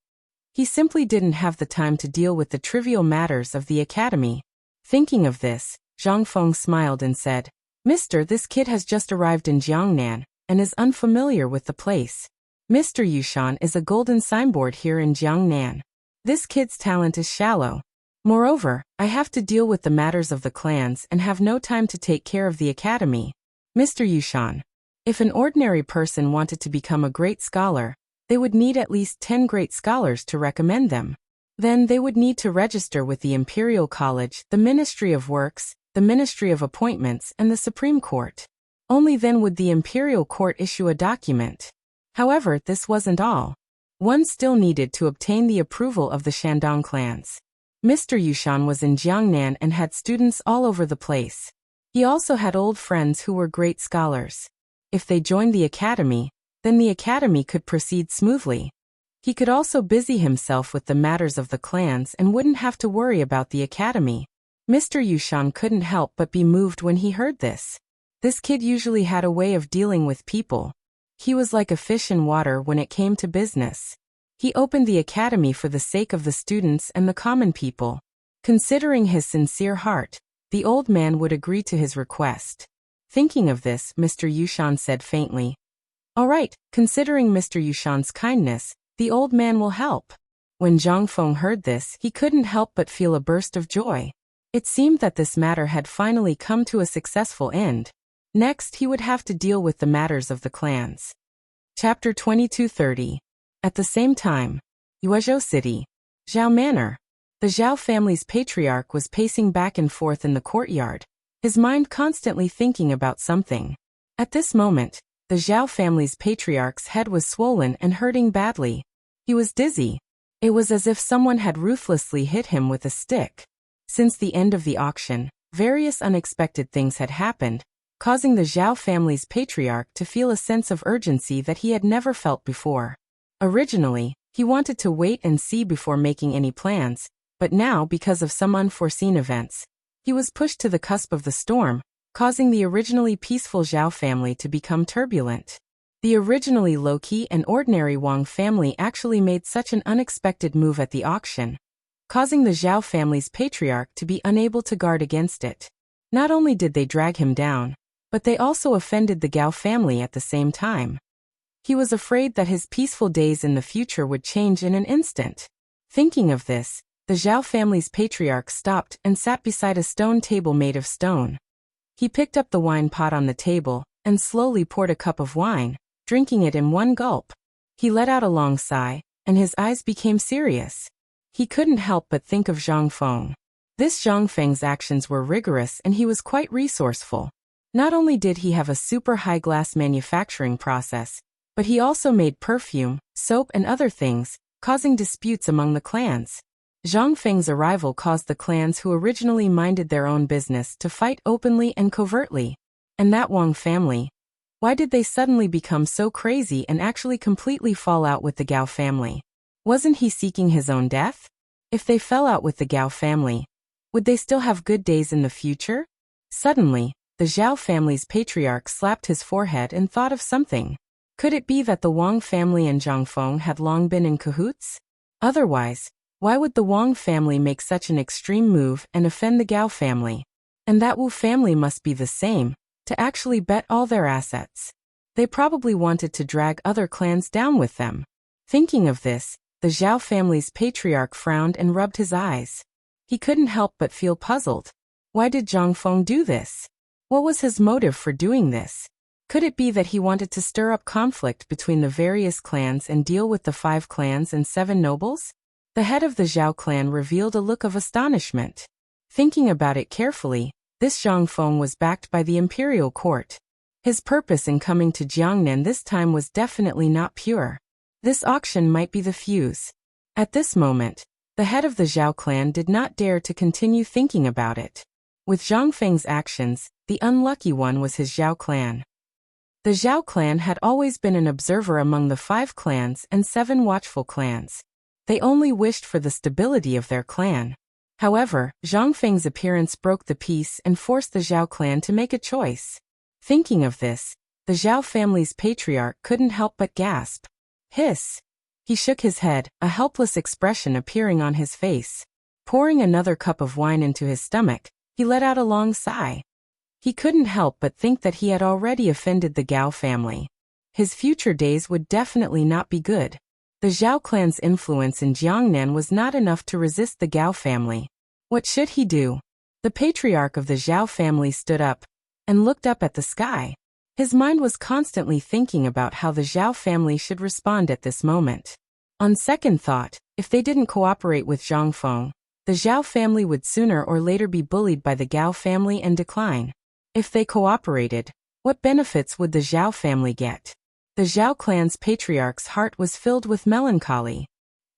[SPEAKER 1] He simply didn't have the time to deal with the trivial matters of the academy. Thinking of this, Zhang Feng smiled and said, "Mister, this kid has just arrived in Jiangnan, and is unfamiliar with the place. Mr. Yushan is a golden signboard here in Jiangnan. This kid's talent is shallow. Moreover, I have to deal with the matters of the clans and have no time to take care of the academy. Mr. Yushan, if an ordinary person wanted to become a great scholar, they would need at least 10 great scholars to recommend them. Then they would need to register with the Imperial College, the Ministry of Works, the Ministry of Appointments, and the Supreme Court. Only then would the Imperial Court issue a document. However, this wasn't all. One still needed to obtain the approval of the Shandong clans. Mr. Yushan was in Jiangnan and had students all over the place. He also had old friends who were great scholars. If they joined the academy, then the academy could proceed smoothly. He could also busy himself with the matters of the clans and wouldn't have to worry about the academy. Mr. Yushan couldn't help but be moved when he heard this. This kid usually had a way of dealing with people. He was like a fish in water when it came to business. He opened the academy for the sake of the students and the common people. Considering his sincere heart, the old man would agree to his request. Thinking of this, Mr. Yushan said faintly, "All right, considering Mr. Yushan's kindness, the old man will help." When Zhang Feng heard this, he couldn't help but feel a burst of joy. It seemed that this matter had finally come to a successful end. Next, he would have to deal with the matters of the clans. Chapter 2230. At the same time, Yuezhou City, Zhao Manor. The Zhao family's patriarch was pacing back and forth in the courtyard, his mind constantly thinking about something. At this moment, the Zhao family's patriarch's head was swollen and hurting badly. He was dizzy. It was as if someone had ruthlessly hit him with a stick. Since the end of the auction, various unexpected things had happened, causing the Zhao family's patriarch to feel a sense of urgency that he had never felt before. Originally, he wanted to wait and see before making any plans, but now, because of some unforeseen events, he was pushed to the cusp of the storm, causing the originally peaceful Zhao family to become turbulent. The originally low-key and ordinary Wang family actually made such an unexpected move at the auction, causing the Zhao family's patriarch to be unable to guard against it. Not only did they drag him down, but they also offended the Gao family at the same time. He was afraid that his peaceful days in the future would change in an instant. Thinking of this, the Zhao family's patriarch stopped and sat beside a stone table made of stone. He picked up the wine pot on the table and slowly poured a cup of wine, drinking it in one gulp. He let out a long sigh, and his eyes became serious. He couldn't help but think of Zhang Feng. This Zhang Feng's actions were rigorous and he was quite resourceful. Not only did he have a super high glass manufacturing process, but he also made perfume, soap and other things, causing disputes among the clans. Zhang Feng's arrival caused the clans who originally minded their own business to fight openly and covertly. And that Wang family, why did they suddenly become so crazy and actually completely fall out with the Gao family? Wasn't he seeking his own death? If they fell out with the Gao family, would they still have good days in the future? Suddenly, the Zhao family's patriarch slapped his forehead and thought of something. Could it be that the Wang family and Zhang Feng had long been in cahoots? Otherwise, why would the Wang family make such an extreme move and offend the Gao family? And that Wu family must be the same, to actually bet all their assets. They probably wanted to drag other clans down with them. Thinking of this, the Zhao family's patriarch frowned and rubbed his eyes. He couldn't help but feel puzzled. Why did Zhang Feng do this? What was his motive for doing this? Could it be that he wanted to stir up conflict between the various clans and deal with the 5 clans and 7 nobles? The head of the Zhao clan revealed a look of astonishment. Thinking about it carefully, this Zhang Feng was backed by the imperial court. His purpose in coming to Jiangnan this time was definitely not pure. This auction might be the fuse. At this moment, the head of the Zhao clan did not dare to continue thinking about it. With Zhang Feng's actions, the unlucky one was his Zhao clan. The Zhao clan had always been an observer among the 5 clans and 7 watchful clans. They only wished for the stability of their clan. However, Zhang Feng's appearance broke the peace and forced the Zhao clan to make a choice. Thinking of this, the Zhao family's patriarch couldn't help but gasp. Hiss! He shook his head, a helpless expression appearing on his face. Pouring another cup of wine into his stomach, he let out a long sigh. He couldn't help but think that he had already offended the Gao family. His future days would definitely not be good. The Zhao clan's influence in Jiangnan was not enough to resist the Gao family. What should he do? The patriarch of the Zhao family stood up and looked up at the sky. His mind was constantly thinking about how the Zhao family should respond at this moment. On second thought, if they didn't cooperate with Zhang Feng, the Zhao family would sooner or later be bullied by the Gao family and decline. If they cooperated, what benefits would the Zhao family get? The Zhao clan's patriarch's heart was filled with melancholy.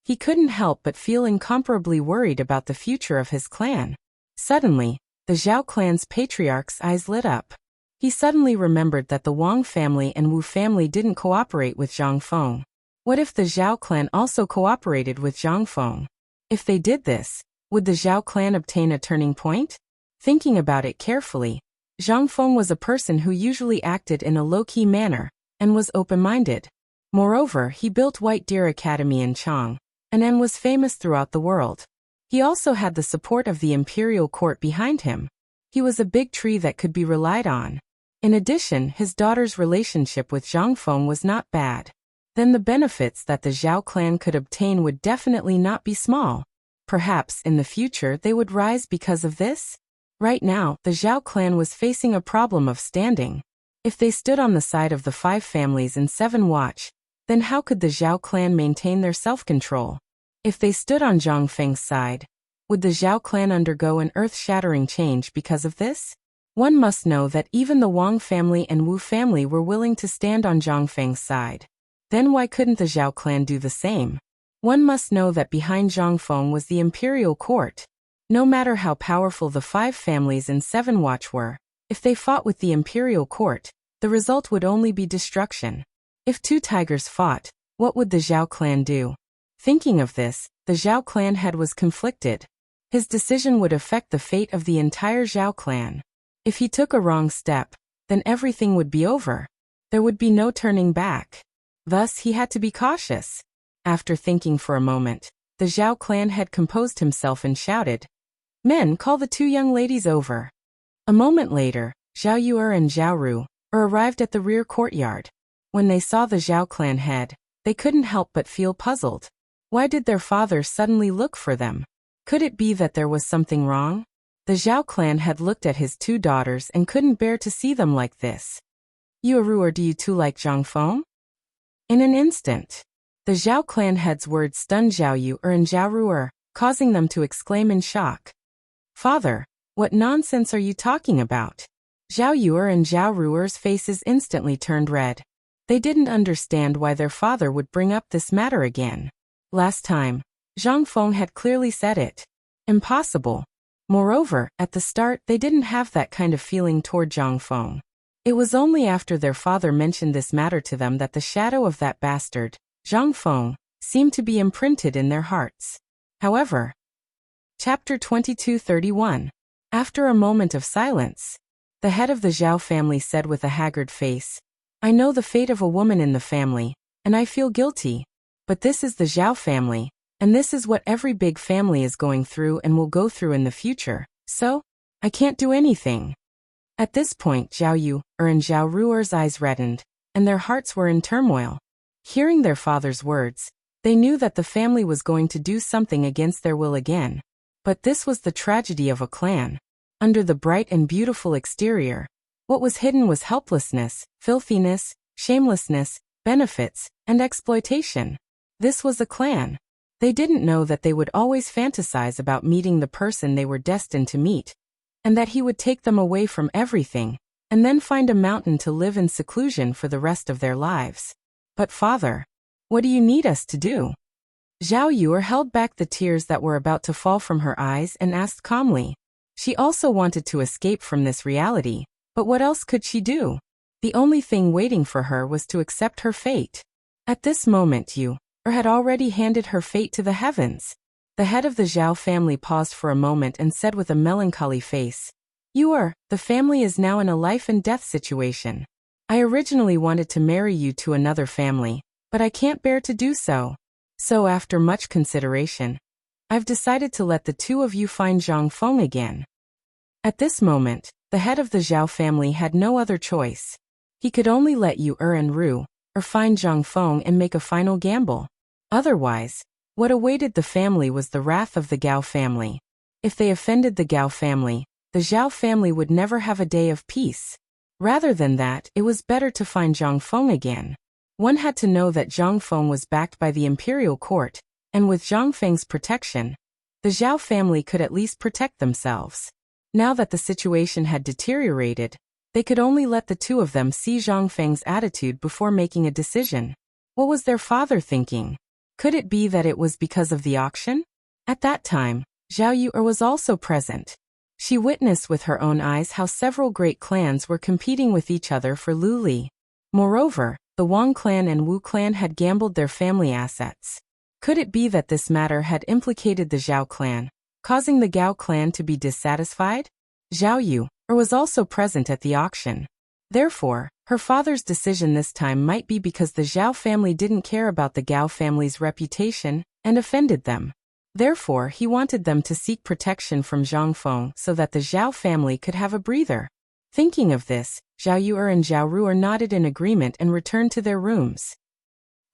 [SPEAKER 1] He couldn't help but feel incomparably worried about the future of his clan. Suddenly, the Zhao clan's patriarch's eyes lit up. He suddenly remembered that the Wang family and Wu family didn't cooperate with Zhang Feng. What if the Zhao clan also cooperated with Zhang Feng? If they did this, would the Zhao clan obtain a turning point? Thinking about it carefully, Zhang Feng was a person who usually acted in a low-key manner and was open-minded. Moreover, he built White Deer Academy in Chang, and was famous throughout the world. He also had the support of the imperial court behind him. He was a big tree that could be relied on. In addition, his daughter's relationship with Zhang Feng was not bad. Then the benefits that the Zhao clan could obtain would definitely not be small. Perhaps in the future they would rise because of this? Right now, the Zhao clan was facing a problem of standing. If they stood on the side of the 5 families in 7 watch, then how could the Zhao clan maintain their self-control? If they stood on Zhang Feng's side, would the Zhao clan undergo an earth-shattering change because of this? One must know that even the Wang family and Wu family were willing to stand on Zhang Feng's side. Then why couldn't the Zhao clan do the same? One must know that behind Zhang Feng was the imperial court. No matter how powerful the 5 families in 7 watch were, if they fought with the imperial court, the result would only be destruction. If 2 tigers fought, what would the Zhao clan do? Thinking of this, the Zhao clan head was conflicted. His decision would affect the fate of the entire Zhao clan. If he took a wrong step, then everything would be over. There would be no turning back. Thus, he had to be cautious. After thinking for a moment, the Zhao clan head composed himself and shouted, "Men, call the 2 young ladies over." A moment later, Zhao Yu'er and Zhao Ru arrived at the rear courtyard. When they saw the Zhao clan head, they couldn't help but feel puzzled. Why did their father suddenly look for them? Could it be that there was something wrong? The Zhao clan had looked at his 2 daughters and couldn't bear to see them like this. "Yu'er, or do you too like Zhang Feng?" In an instant, the Zhao clan head's words stunned Zhao Yu'er and Zhao Ru'er, causing them to exclaim in shock. "Father, what nonsense are you talking about?" Zhao Yu'er and Zhao Ru'er's faces instantly turned red. They didn't understand why their father would bring up this matter again. Last time, Zhang Feng had clearly said it. Impossible. Moreover, at the start they didn't have that kind of feeling toward Zhang Feng. It was only after their father mentioned this matter to them that the shadow of that bastard, Zhang Feng, seemed to be imprinted in their hearts. However, Chapter 22:31. After a moment of silence, the head of the Zhao family said with a haggard face, "I know the fate of a woman in the family, and I feel guilty. But this is the Zhao family, and this is what every big family is going through and will go through in the future, so I can't do anything." At this point, Zhao Yu'er and Zhao Ru'er's eyes reddened, and their hearts were in turmoil. Hearing their father's words, they knew that the family was going to do something against their will again. But this was the tragedy of a clan. Under the bright and beautiful exterior, what was hidden was helplessness, filthiness, shamelessness, benefits, and exploitation. This was a clan. They didn't know that they would always fantasize about meeting the person they were destined to meet, and that he would take them away from everything, and then find a mountain to live in seclusion for the rest of their lives. "But father, what do you need us to do?" Zhao Yu'er held back the tears that were about to fall from her eyes and asked calmly. She also wanted to escape from this reality, but what else could she do? The only thing waiting for her was to accept her fate. At this moment Yu'er had already handed her fate to the heavens. The head of the Zhao family paused for a moment and said with a melancholy face, "Yu'er, the family is now in a life and death situation. I originally wanted to marry you to another family, but I can't bear to do so. So after much consideration, I've decided to let the 2 of you find Zhang Feng again." At this moment, the head of the Zhao family had no other choice. He could only let Yu'er and Ru'er find Zhang Feng and make a final gamble. Otherwise, what awaited the family was the wrath of the Gao family. If they offended the Gao family, the Zhao family would never have a day of peace. Rather than that, it was better to find Zhang Feng again. One had to know that Zhang Feng was backed by the imperial court, and with Zhang Feng's protection, the Zhao family could at least protect themselves. Now that the situation had deteriorated, they could only let the 2 of them see Zhang Feng's attitude before making a decision. What was their father thinking? Could it be that it was because of the auction? At that time, Zhao Yu was also present. She witnessed with her own eyes how several great clans were competing with each other for Lu Li. Moreover, the Wang clan and Wu clan had gambled their family assets. Could it be that this matter had implicated the Zhao clan, causing the Gao clan to be dissatisfied? Zhao Yu was also present at the auction. Therefore, her father's decision this time might be because the Zhao family didn't care about the Gao family's reputation and offended them. Therefore, he wanted them to seek protection from Zhang Feng so that the Zhao family could have a breather. Thinking of this, Zhao Yu and Zhao Ruer nodded in agreement and returned to their rooms.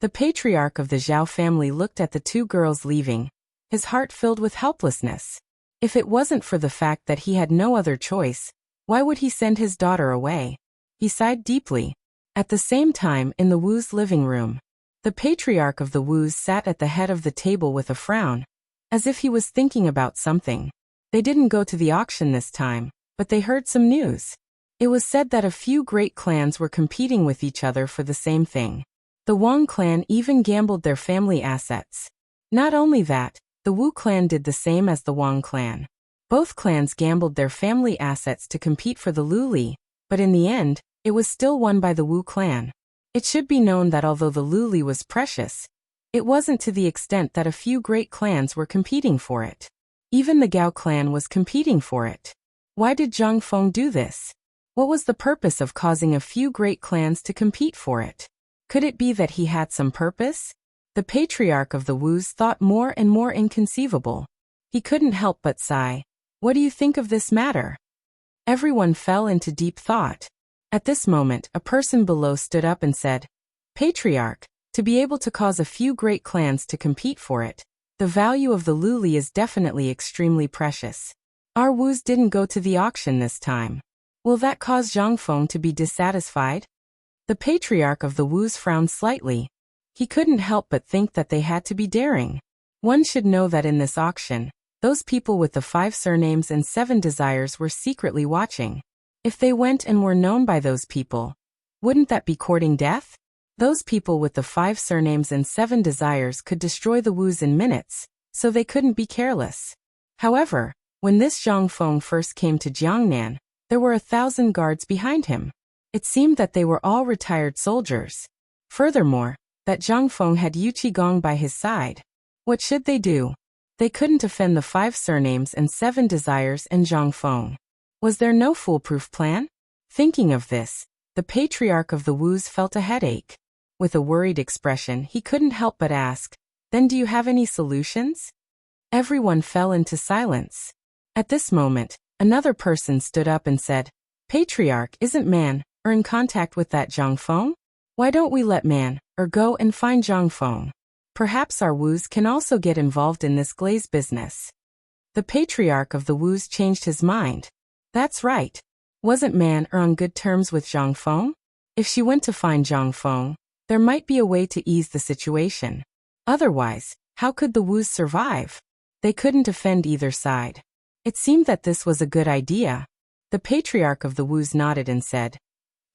[SPEAKER 1] The patriarch of the Zhao family looked at the two girls leaving, his heart filled with helplessness. If it wasn't for the fact that he had no other choice, why would he send his daughter away? He sighed deeply. At the same time, in the Wu's living room, the patriarch of the Wu's sat at the head of the table with a frown, as if he was thinking about something. They didn't go to the auction this time, but they heard some news. It was said that a few great clans were competing with each other for the same thing. The Wang clan even gambled their family assets. Not only that, the Wu clan did the same as the Wang clan. Both clans gambled their family assets to compete for the Lu Li, but in the end, it was still won by the Wu clan. It should be known that although the Lu Li was precious, it wasn't to the extent that a few great clans were competing for it. Even the Gao clan was competing for it. Why did Zhang Feng do this? What was the purpose of causing a few great clans to compete for it? Could it be that he had some purpose? The patriarch of the Wus thought more and more inconceivable. He couldn't help but sigh. What do you think of this matter? Everyone fell into deep thought. At this moment, a person below stood up and said, Patriarch, to be able to cause a few great clans to compete for it, the value of the Lu Li is definitely extremely precious. Our Wus didn't go to the auction this time. Will that cause Zhang Feng to be dissatisfied? The patriarch of the Wus frowned slightly. He couldn't help but think that they had to be daring. One should know that in this auction, those people with the 5 surnames and 7 desires were secretly watching. If they went and were known by those people, wouldn't that be courting death? Those people with the 5 surnames and 7 desires could destroy the Wus in minutes, so they couldn't be careless. However, when this Zhang Feng first came to Jiangnan, there were 1,000 guards behind him. It seemed that they were all retired soldiers. Furthermore, that Zhang Feng had Yu Qigong by his side. What should they do? They couldn't offend the 5 surnames and 7 desires and Zhang Feng. Was there no foolproof plan? Thinking of this, the patriarch of the Wus felt a headache. With a worried expression, he couldn't help but ask, Then do you have any solutions? Everyone fell into silence. At this moment, another person stood up and said, Patriarch, isn't Man in contact with that Zhang Feng? Why don't we let Man go and find Zhang Feng? Perhaps our Wus can also get involved in this glaze business. The patriarch of the Wus changed his mind. That's right. Wasn't Man on good terms with Zhang Feng? If she went to find Zhang Feng, there might be a way to ease the situation. Otherwise, how could the Wus survive? They couldn't offend either side. It seemed that this was a good idea. The patriarch of the Wus nodded and said,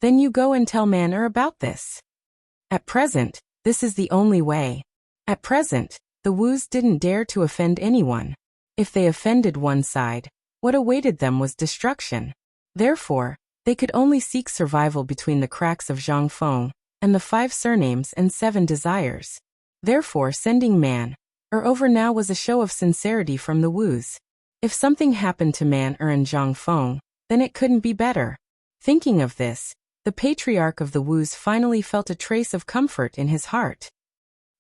[SPEAKER 1] Then you go and tell Man about this. At present, this is the only way. At present, the Wus didn't dare to offend anyone. If they offended one side, what awaited them was destruction. Therefore, they could only seek survival between the cracks of Zhang Feng and the 5 surnames and 7 desires. Therefore, sending Man over now was a show of sincerity from the Wus. If something happened to Man and Zhang Feng, then it couldn't be better. Thinking of this, the patriarch of the Wus finally felt a trace of comfort in his heart.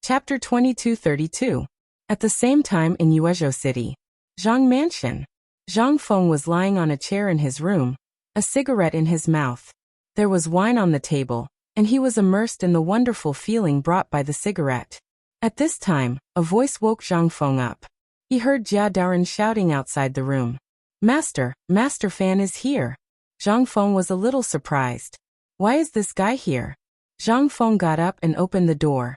[SPEAKER 1] Chapter 2232. At the same time in Yuezhou City, Zhang Mansion. Zhang Feng was lying on a chair in his room, a cigarette in his mouth. There was wine on the table, and he was immersed in the wonderful feeling brought by the cigarette. At this time, a voice woke Zhang Feng up. He heard Jia Daoren shouting outside the room. Master Fan is here. Zhang Feng was a little surprised. Why is this guy here? Zhang Feng got up and opened the door.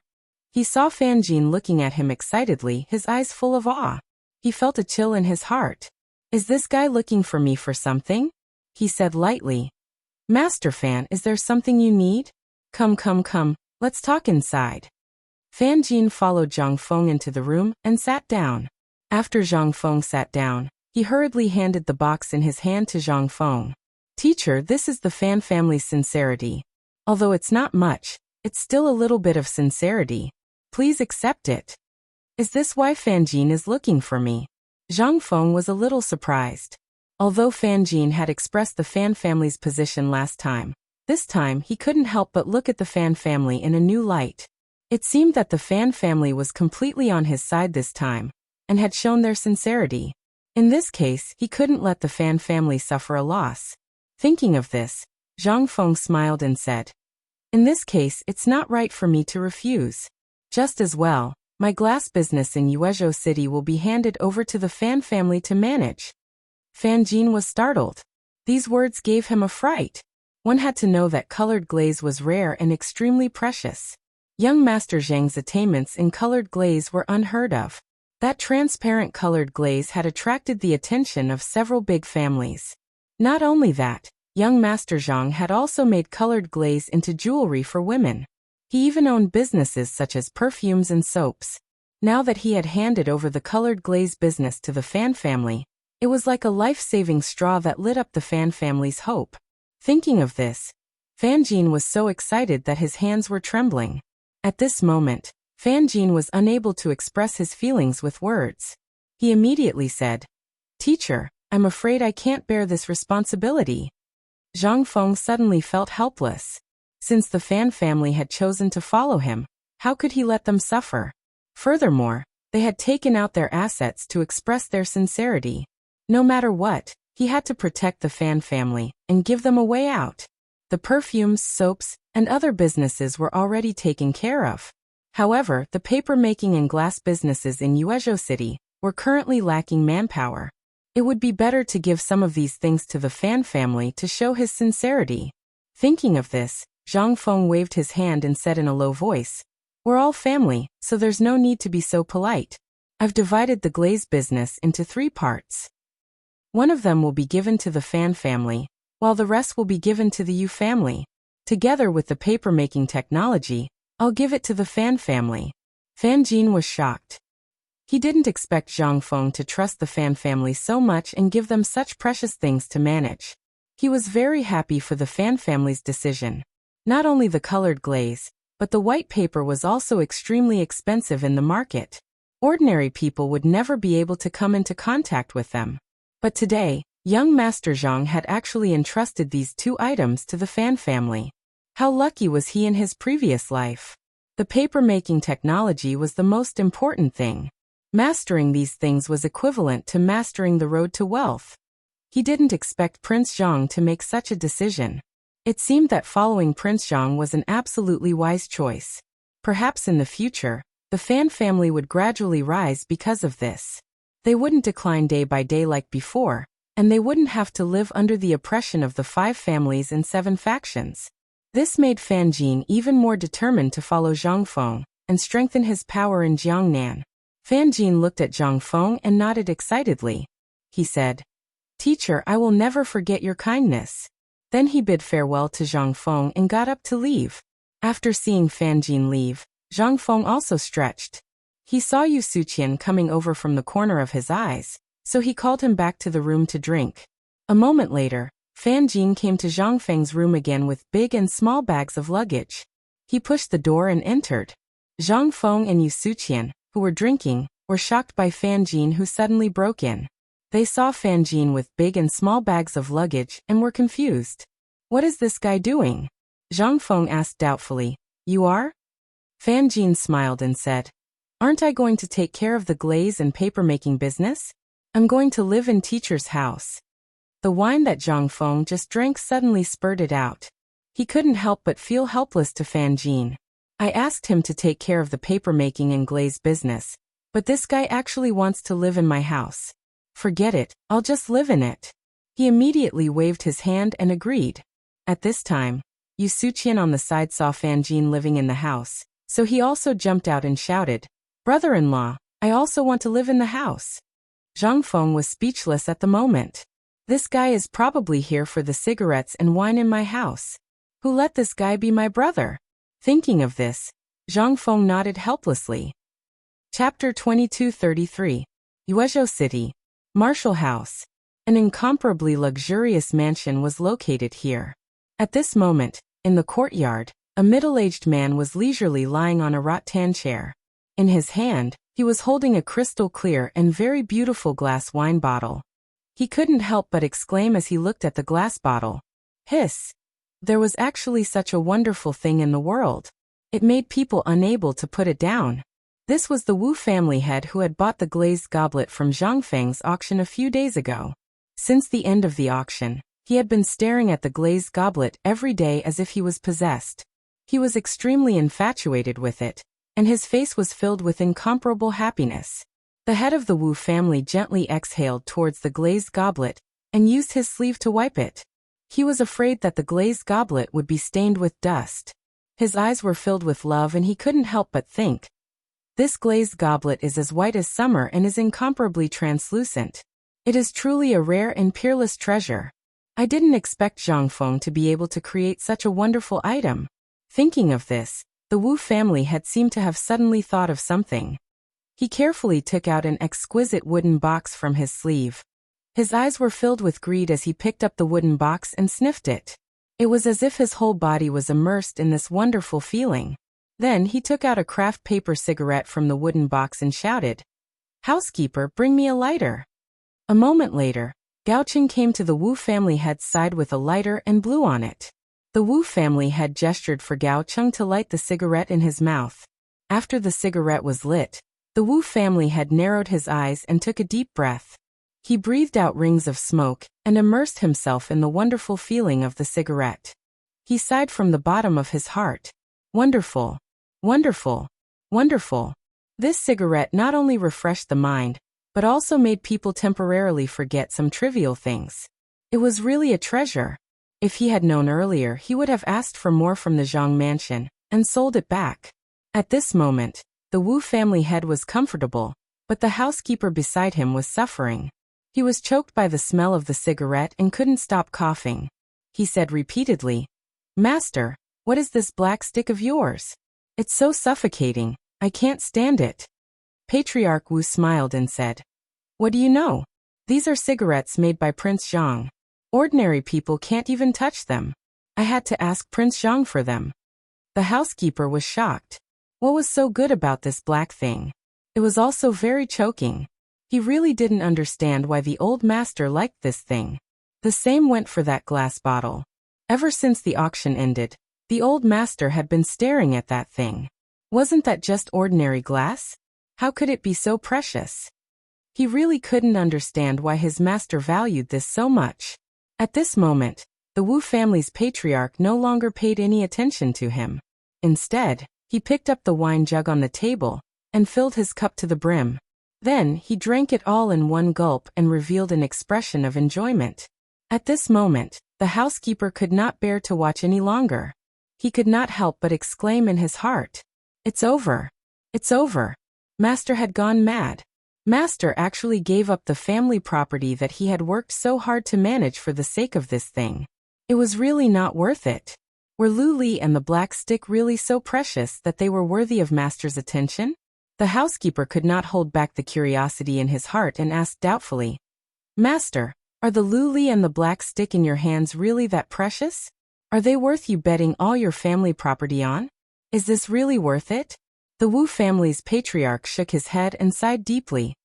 [SPEAKER 1] He saw Fan Jin looking at him excitedly, his eyes full of awe. He felt a chill in his heart. Is this guy looking for me for something? He said lightly. Master Fan, is there something you need? Come, let's talk inside. Fan Jin followed Zhang Feng into the room and sat down. After Zhang Feng sat down, he hurriedly handed the box in his hand to Zhang Feng. Teacher, this is the Fan family's sincerity. Although it's not much, it's still a little bit of sincerity. Please accept it. Is this why Fan Jin is looking for me? Zhang Feng was a little surprised. Although Fan Jin had expressed the Fan family's position last time, this time he couldn't help but look at the Fan family in a new light. It seemed that the Fan family was completely on his side this time, and had shown their sincerity. In this case, he couldn't let the Fan family suffer a loss. Thinking of this, Zhang Feng smiled and said, in this case, it's not right for me to refuse. Just as well, my glass business in Yuezhou City will be handed over to the Fan family to manage. Fan Jin was startled. These words gave him a fright. One had to know that colored glaze was rare and extremely precious. Young Master Zhang's attainments in colored glaze were unheard of. That transparent colored glaze had attracted the attention of several big families. Not only that, young Master Zhang had also made colored glaze into jewelry for women. He even owned businesses such as perfumes and soaps. Now that he had handed over the colored glaze business to the Fan family, it was like a life-saving straw that lit up the Fan family's hope. Thinking of this, Fan Jin was so excited that his hands were trembling. At this moment, Fan Jin was unable to express his feelings with words. He immediately said, Teacher, I'm afraid I can't bear this responsibility. Zhang Feng suddenly felt helpless. Since the Fan family had chosen to follow him, how could he let them suffer? Furthermore, they had taken out their assets to express their sincerity. No matter what, he had to protect the Fan family and give them a way out. The perfumes, soaps, and other businesses were already taken care of. However, the paper-making and glass businesses in Yuezhou City were currently lacking manpower. It would be better to give some of these things to the Fan family to show his sincerity. Thinking of this, Zhang Feng waved his hand and said in a low voice, We're all family, so there's no need to be so polite. I've divided the glaze business into 3 parts. One of them will be given to the Fan family, while the rest will be given to the Yu family. Together with the paper-making technology, I'll give it to the Fan family. Fan Jin was shocked. He didn't expect Zhang Feng to trust the Fan family so much and give them such precious things to manage. He was very happy for the Fan family's decision. Not only the colored glaze, but the white paper was also extremely expensive in the market. Ordinary people would never be able to come into contact with them. But today, young Master Zhang had actually entrusted these 2 items to the Fan family. How lucky was he in his previous life? The paper-making technology was the most important thing. Mastering these things was equivalent to mastering the road to wealth. He didn't expect Prince Zhang to make such a decision. It seemed that following Prince Zhang was an absolutely wise choice. Perhaps in the future, the Fan family would gradually rise because of this. They wouldn't decline day by day like before, and they wouldn't have to live under the oppression of the 5 families and 7 factions. This made Fan Jin even more determined to follow Zhang Feng and strengthen his power in Jiangnan. Fan Jin looked at Zhang Feng and nodded excitedly. He said, Teacher, I will never forget your kindness. Then he bid farewell to Zhang Feng and got up to leave. After seeing Fan Jin leave, Zhang Feng also stretched. He saw Yu Suqian coming over from the corner of his eyes, so he called him back to the room to drink. A moment later, Fan Jin came to Zhang Feng's room again with big and small bags of luggage. He pushed the door and entered. Zhang Feng and Yu Suqian, who were drinking, were shocked by Fan Jin, who suddenly broke in. They saw Fan Jin with big and small bags of luggage and were confused. What is this guy doing? Zhang Feng asked doubtfully. You are? Fan Jin smiled and said, Aren't I going to take care of the glaze and paper-making business? I'm going to live in teacher's house. The wine that Zhang Feng just drank suddenly spurted out. He couldn't help but feel helpless to Fan Jin. I asked him to take care of the paper-making and glaze business, but this guy actually wants to live in my house. Forget it, I'll just live in it. He immediately waved his hand and agreed. At this time, Yu Suqian on the side saw Fan Jin living in the house, so he also jumped out and shouted, Brother-in-law, I also want to live in the house. Zhang Feng was speechless at the moment. This guy is probably here for the cigarettes and wine in my house. Who let this guy be my brother? Thinking of this, Zhang Feng nodded helplessly. Chapter 2233. Yuezhou City. Marshall House. An incomparably luxurious mansion was located here. At this moment, in the courtyard, a middle-aged man was leisurely lying on a rattan chair. In his hand, he was holding a crystal-clear and very beautiful glass wine bottle. He couldn't help but exclaim as he looked at the glass bottle. Hiss! There was actually such a wonderful thing in the world. It made people unable to put it down. This was the Wu family head who had bought the glazed goblet from Zhang Feng's auction a few days ago. Since the end of the auction, he had been staring at the glazed goblet every day as if he was possessed. He was extremely infatuated with it, and his face was filled with incomparable happiness. The head of the Wu family gently exhaled towards the glazed goblet and used his sleeve to wipe it. He was afraid that the glazed goblet would be stained with dust. His eyes were filled with love and he couldn't help but think, "This glazed goblet is as white as summer and is incomparably translucent. It is truly a rare and peerless treasure. I didn't expect Zhang Feng to be able to create such a wonderful item." Thinking of this, the Wu family had seemed to have suddenly thought of something. He carefully took out an exquisite wooden box from his sleeve. His eyes were filled with greed as he picked up the wooden box and sniffed it. It was as if his whole body was immersed in this wonderful feeling. Then he took out a craft paper cigarette from the wooden box and shouted, "Housekeeper, bring me a lighter." A moment later, Gao Qing came to the Wu family head's side with a lighter and blew on it. The Wu family head gestured for Gao Qing to light the cigarette in his mouth. After the cigarette was lit, the Wu family head narrowed his eyes and took a deep breath. He breathed out rings of smoke and immersed himself in the wonderful feeling of the cigarette. He sighed from the bottom of his heart. Wonderful. Wonderful. Wonderful. This cigarette not only refreshed the mind, but also made people temporarily forget some trivial things. It was really a treasure. If he had known earlier, he would have asked for more from the Zhang mansion and sold it back. At this moment, the Wu family head was comfortable, but the housekeeper beside him was suffering. He was choked by the smell of the cigarette and couldn't stop coughing. He said repeatedly, "Master, what is this black stick of yours? It's so suffocating, I can't stand it." Patriarch Wu smiled and said, "What do you know? These are cigarettes made by Prince Zhang. Ordinary people can't even touch them. I had to ask Prince Zhang for them." The housekeeper was shocked. What was so good about this black thing? It was also very choking. He really didn't understand why the old master liked this thing. The same went for that glass bottle. Ever since the auction ended, the old master had been staring at that thing. Wasn't that just ordinary glass? How could it be so precious? He really couldn't understand why his master valued this so much. At this moment, the Wu family's patriarch no longer paid any attention to him. Instead, he picked up the wine jug on the table and filled his cup to the brim. Then he drank it all in one gulp and revealed an expression of enjoyment. At this moment, the housekeeper could not bear to watch any longer. He could not help but exclaim in his heart, "It's over. It's over. Master had gone mad. Master actually gave up the family property that he had worked so hard to manage for the sake of this thing. It was really not worth it. Were Lu Li and the black stick really so precious that they were worthy of Master's attention?" The housekeeper could not hold back the curiosity in his heart and asked doubtfully, "Master, are the Lu Li and the black stick in your hands really that precious? Are they worth you betting all your family property on? Is this really worth it?" The Wu family's patriarch shook his head and sighed deeply.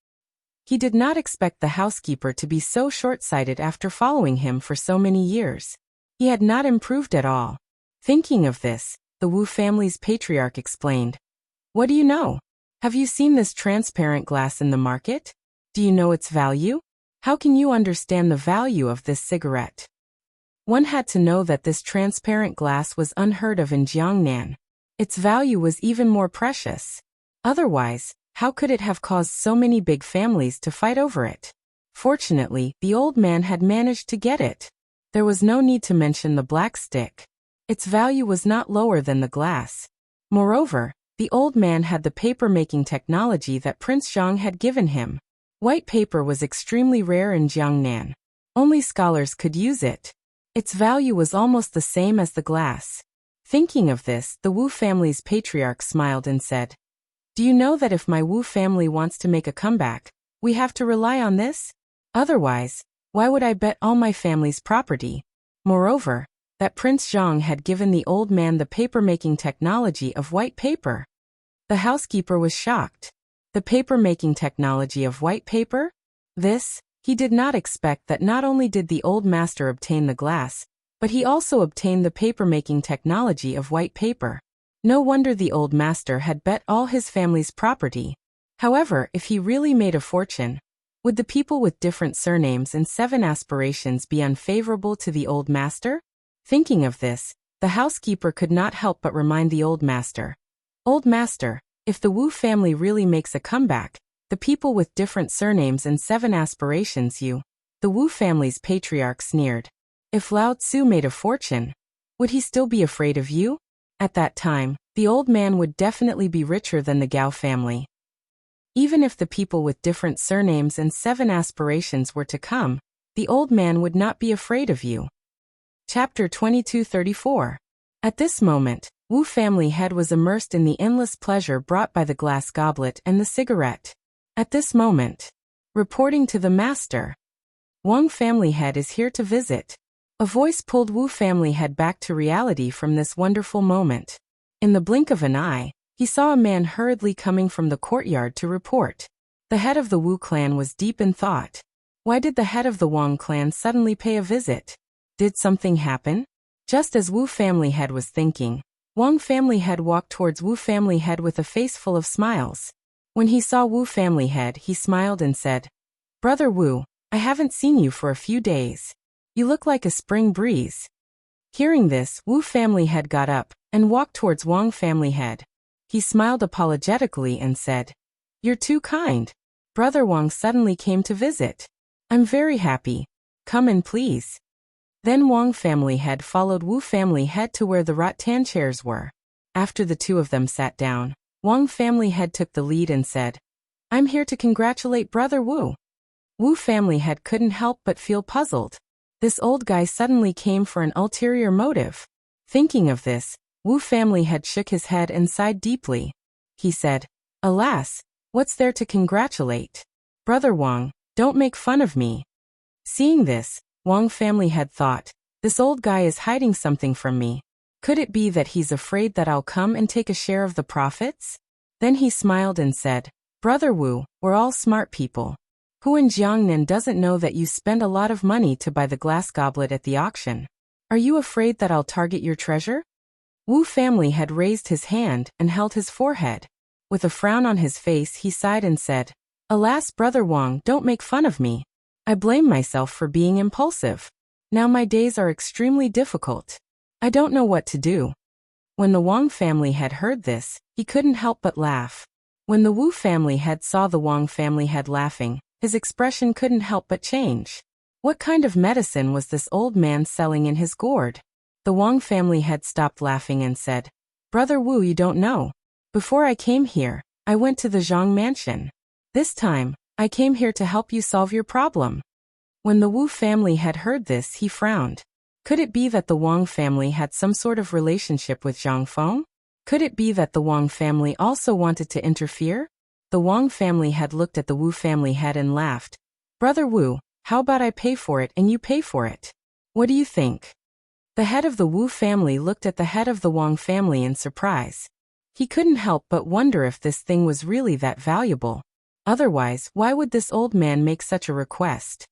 [SPEAKER 1] He did not expect the housekeeper to be so short-sighted after following him for so many years. He had not improved at all. Thinking of this, the Wu family's patriarch explained, "What do you know? Have you seen this transparent glass in the market? Do you know its value? How can you understand the value of this cigarette?" One had to know that this transparent glass was unheard of in Jiangnan. Its value was even more precious. Otherwise, how could it have caused so many big families to fight over it? Fortunately, the old man had managed to get it. There was no need to mention the black stick. Its value was not lower than the glass. Moreover, the old man had the paper-making technology that Prince Zhang had given him. White paper was extremely rare in Jiangnan. Only scholars could use it. Its value was almost the same as the glass. Thinking of this, the Wu family's patriarch smiled and said, "Do you know that if my Wu family wants to make a comeback, we have to rely on this? Otherwise, why would I bet all my family's property?" Moreover, that Prince Zhang had given the old man the paper-making technology of white paper. The housekeeper was shocked. The paper-making technology of white paper? He did not expect that not only did the old master obtain the glass, but he also obtained the paper-making technology of white paper. No wonder the old master had bet all his family's property. However, if he really made a fortune, would the people with different surnames and 7 aspirations be unfavorable to the old master? Thinking of this, the housekeeper could not help but remind the old master, "Old master, if the Wu family really makes a comeback, the people with different surnames and 7 aspirations The Wu family's patriarch sneered. If Lao Tzu made a fortune, would he still be afraid of you? At that time, the old man would definitely be richer than the Gao family. Even if the people with different surnames and 7 aspirations were to come, the old man would not be afraid of you." Chapter 2234. At this moment, Wu family head was immersed in the endless pleasure brought by the glass goblet and the cigarette. At this moment, reporting to the master, "Wang family head is here to visit." A voice pulled Wu family head back to reality from this wonderful moment. In the blink of an eye, he saw a man hurriedly coming from the courtyard to report. The head of the Wu clan was deep in thought. Why did the head of the Wang clan suddenly pay a visit? Did something happen? Just as Wu family head was thinking, Wang family head walked towards Wu family head with a face full of smiles. When he saw Wu family head, he smiled and said, "Brother Wu, I haven't seen you for a few days. You look like a spring breeze." Hearing this, Wu family head got up and walked towards Wang family head. He smiled apologetically and said, "You're too kind. Brother Wang suddenly came to visit. I'm very happy. Come in please." Then Wang family head followed Wu family head to where the rattan chairs were. After the two of them sat down, Wang family head took the lead and said, "I'm here to congratulate Brother Wu." Wu family head couldn't help but feel puzzled. This old guy suddenly came for an ulterior motive. Thinking of this, Wu family head shook his head and sighed deeply. He said, "Alas, what's there to congratulate? Brother Wang, don't make fun of me." Seeing this, Wang family head thought, "This old guy is hiding something from me. Could it be that he's afraid that I'll come and take a share of the profits?" Then he smiled and said, "Brother Wu, we're all smart people. Who in Jiangnan doesn't know that you spend a lot of money to buy the glass goblet at the auction? Are you afraid that I'll target your treasure?" Wu family had raised his hand and held his forehead. With a frown on his face, he sighed and said, "Alas, Brother Wang, don't make fun of me. I blame myself for being impulsive. Now my days are extremely difficult. I don't know what to do." When the Wang family had heard this, he couldn't help but laugh. When the Wu family head saw the Wang family head laughing, his expression couldn't help but change. What kind of medicine was this old man selling in his gourd? The Wang family head stopped laughing and said, "Brother Wu, you don't know. Before I came here, I went to the Zhang mansion. This time, I came here to help you solve your problem." When the Wu family had heard this, he frowned. Could it be that the Wang family had some sort of relationship with Zhang Feng? Could it be that the Wang family also wanted to interfere? The Wang family had looked at the Wu family head and laughed. "Brother Wu, how about I pay for it and you pay for it? What do you think?" The head of the Wu family looked at the head of the Wang family in surprise. He couldn't help but wonder if this thing was really that valuable. Otherwise, why would this old man make such a request?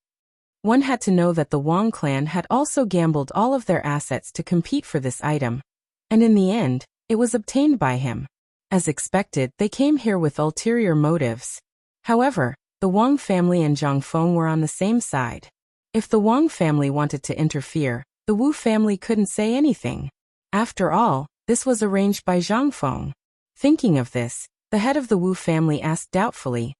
[SPEAKER 1] One had to know that the Wang clan had also gambled all of their assets to compete for this item. And in the end, it was obtained by him. As expected, they came here with ulterior motives. However, the Wang family and Zhang Feng were on the same side. If the Wang family wanted to interfere, the Wu family couldn't say anything. After all, this was arranged by Zhang Feng. Thinking of this, the head of the Wu family asked doubtfully,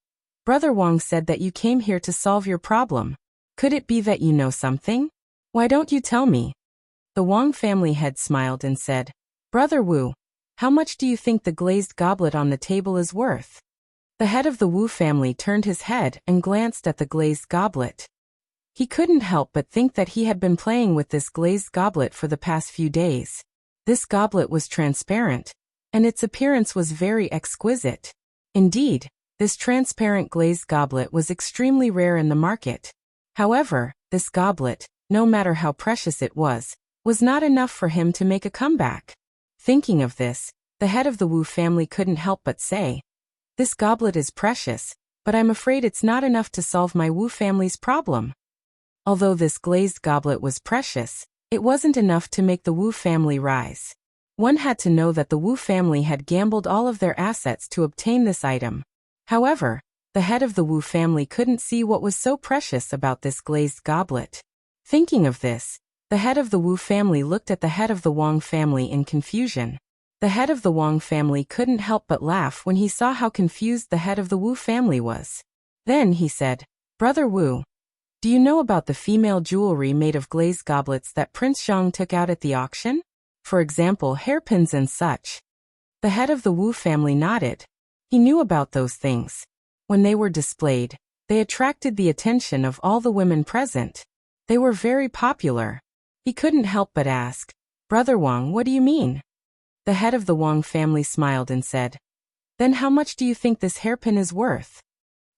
[SPEAKER 1] "Brother Wang said that you came here to solve your problem. Could it be that you know something? Why don't you tell me?" The Wang family head smiled and said, "Brother Wu, how much do you think the glazed goblet on the table is worth?" The head of the Wu family turned his head and glanced at the glazed goblet. He couldn't help but think that he had been playing with this glazed goblet for the past few days. This goblet was transparent, and its appearance was very exquisite. Indeed, this transparent glazed goblet was extremely rare in the market. However, this goblet, no matter how precious it was not enough for him to make a comeback. Thinking of this, the head of the Wu family couldn't help but say, "This goblet is precious, but I'm afraid it's not enough to solve my Wu family's problem." Although this glazed goblet was precious, it wasn't enough to make the Wu family rise. One had to know that the Wu family had gambled all of their assets to obtain this item. However, the head of the Wu family couldn't see what was so precious about this glazed goblet. Thinking of this, the head of the Wu family looked at the head of the Wang family in confusion. The head of the Wang family couldn't help but laugh when he saw how confused the head of the Wu family was. Then he said, "Brother Wu, do you know about the female jewelry made of glazed goblets that Prince Zhang took out at the auction? For example, hairpins and such." The head of the Wu family nodded. He knew about those things. When they were displayed, they attracted the attention of all the women present. They were very popular. He couldn't help but ask, "Brother Wang, what do you mean?" The head of the Wang family smiled and said, "Then how much do you think this hairpin is worth?"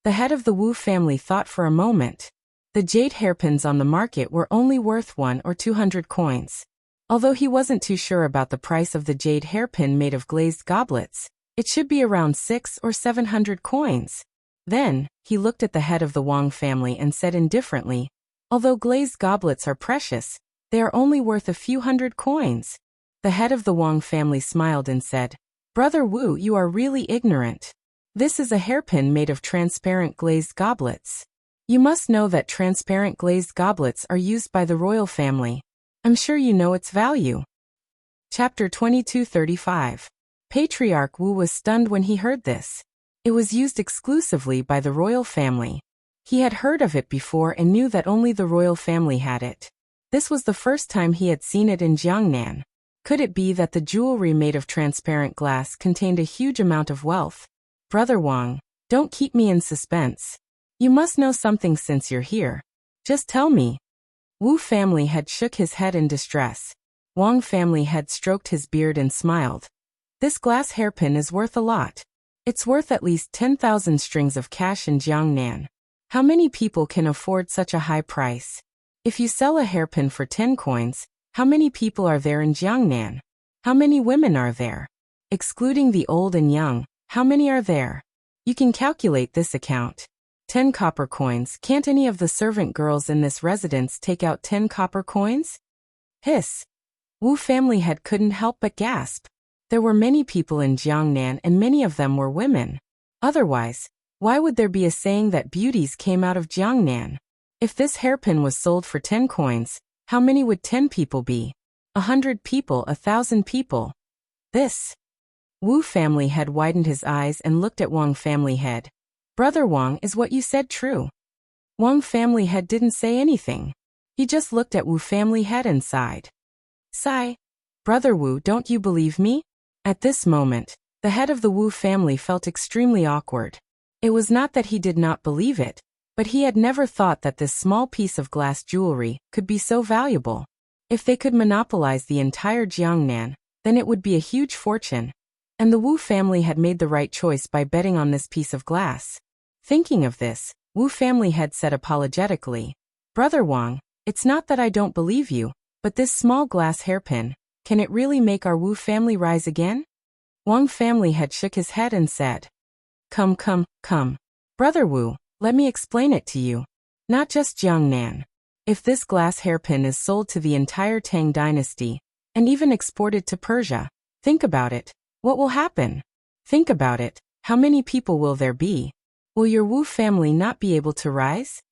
[SPEAKER 1] The head of the Wu family thought for a moment. The jade hairpins on the market were only worth 1 or 200 coins. Although he wasn't too sure about the price of the jade hairpin made of glazed goblets, it should be around 600 or 700 coins. Then, he looked at the head of the Wang family and said indifferently, "Although glazed goblets are precious, they are only worth a few hundred coins." The head of the Wang family smiled and said, "Brother Wu, you are really ignorant. This is a hairpin made of transparent glazed goblets. You must know that transparent glazed goblets are used by the royal family. I'm sure you know its value." Chapter 2235. Patriarch Wu was stunned when he heard this. It was used exclusively by the royal family. He had heard of it before and knew that only the royal family had it. This was the first time he had seen it in Jiangnan. Could it be that the jewelry made of transparent glass contained a huge amount of wealth? "Brother Wang, don't keep me in suspense. You must know something since you're here. Just tell me." Wu family had shook his head in distress. Wang family had stroked his beard and smiled. "This glass hairpin is worth a lot. It's worth at least 10,000 strings of cash in Jiangnan. How many people can afford such a high price? If you sell a hairpin for 10 coins, how many people are there in Jiangnan? How many women are there? Excluding the old and young, how many are there? You can calculate this account. 10 copper coins. Can't any of the servant girls in this residence take out 10 copper coins?" Hiss. Wu family head couldn't help but gasp. There were many people in Jiangnan and many of them were women. Otherwise, why would there be a saying that beauties came out of Jiangnan? If this hairpin was sold for 10 coins, how many would 10 people be? 100 people, 1,000 people. This. Wu family head widened his eyes and looked at Wang family head. "Brother Wang, is what you said true?" Wang family head didn't say anything. He just looked at Wu family head and sighed. Sigh. "Brother Wu, don't you believe me?" At this moment, the head of the Wu family felt extremely awkward. It was not that he did not believe it, but he had never thought that this small piece of glass jewelry could be so valuable. If they could monopolize the entire Jiangnan, then it would be a huge fortune. And the Wu family had made the right choice by betting on this piece of glass. Thinking of this, Wu family had said apologetically, "Brother Wang, it's not that I don't believe you, but this small glass hairpin, can it really make our Wu family rise again?" Wang family had shook his head and said, Come. Brother Wu, let me explain it to you. Not just Jiangnan. If this glass hairpin is sold to the entire Tang dynasty, and even exported to Persia, think about it. What will happen? Think about it. How many people will there be? Will your Wu family not be able to rise?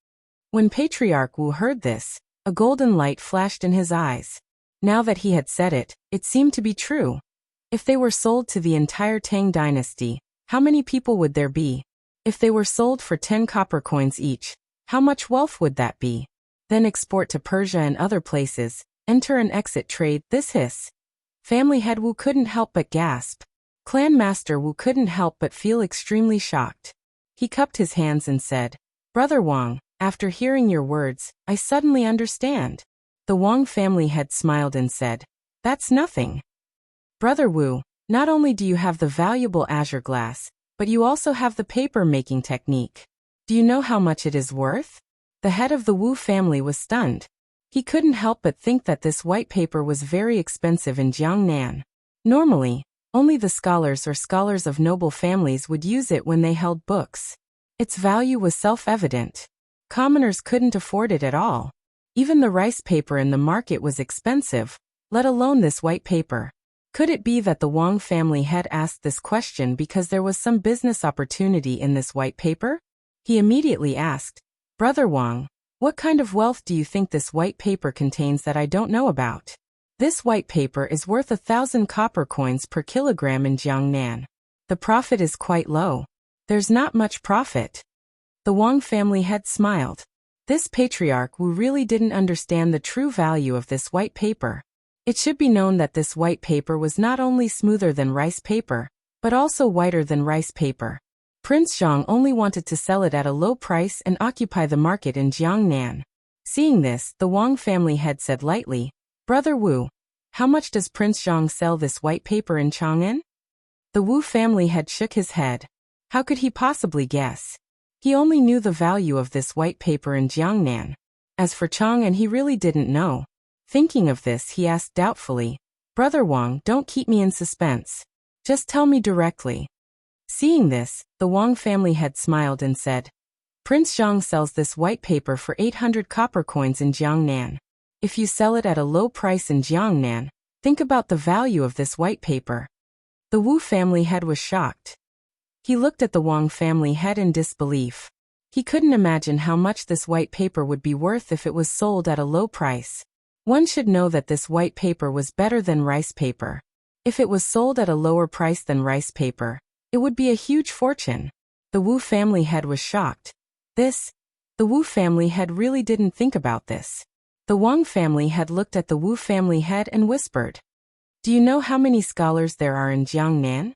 [SPEAKER 1] When Patriarch Wu heard this, a golden light flashed in his eyes. Now that he had said it, it seemed to be true. If they were sold to the entire Tang dynasty, how many people would there be? If they were sold for 10 copper coins each, how much wealth would that be? Then export to Persia and other places, enter and exit trade, this hiss. Family head Wu couldn't help but gasp. Clan Master Wu couldn't help but feel extremely shocked. He cupped his hands and said, "Brother Wang, after hearing your words, I suddenly understand." The Wang family head smiled and said, "That's nothing. Brother Wu, not only do you have the valuable azure glass, but you also have the paper-making technique. Do you know how much it is worth? The head of the Wu family was stunned. He couldn't help but think that this white paper was very expensive in Jiangnan. Normally, only the scholars or scholars of noble families would use it when they held books. Its value was self-evident. Commoners couldn't afford it at all. Even the rice paper in the market was expensive, let alone this white paper. Could it be that the Wang family had asked this question because there was some business opportunity in this white paper? He immediately asked, Brother Wang, what kind of wealth do you think this white paper contains that I don't know about? This white paper is worth 1,000 copper coins per kilogram in Jiangnan. The profit is quite low. There's not much profit. The Wang family head smiled. This patriarch Wu really didn't understand the true value of this white paper. It should be known that this white paper was not only smoother than rice paper, but also whiter than rice paper. Prince Zhang only wanted to sell it at a low price and occupy the market in Jiangnan. Seeing this, the Wang family head said lightly, Brother Wu, how much does Prince Zhang sell this white paper in Chang'an? The Wu family head shook his head. How could he possibly guess? He only knew the value of this white paper in Jiangnan. As for Chang'an, he really didn't know. Thinking of this, he asked doubtfully, Brother Wang, don't keep me in suspense. Just tell me directly. Seeing this, the Wang family head smiled and said, Prince Zhang sells this white paper for 800 copper coins in Jiangnan. If you sell it at a low price in Jiangnan, think about the value of this white paper. The Wu family head was shocked. He looked at the Wang family head in disbelief. He couldn't imagine how much this white paper would be worth if it was sold at a low price. One should know that this white paper was better than rice paper. If it was sold at a lower price than rice paper, it would be a huge fortune. The Wu family head was shocked. The Wu family head really didn't think about this. The Wang family had looked at the Wu family head and whispered, Do you know how many scholars there are in Jiangnan?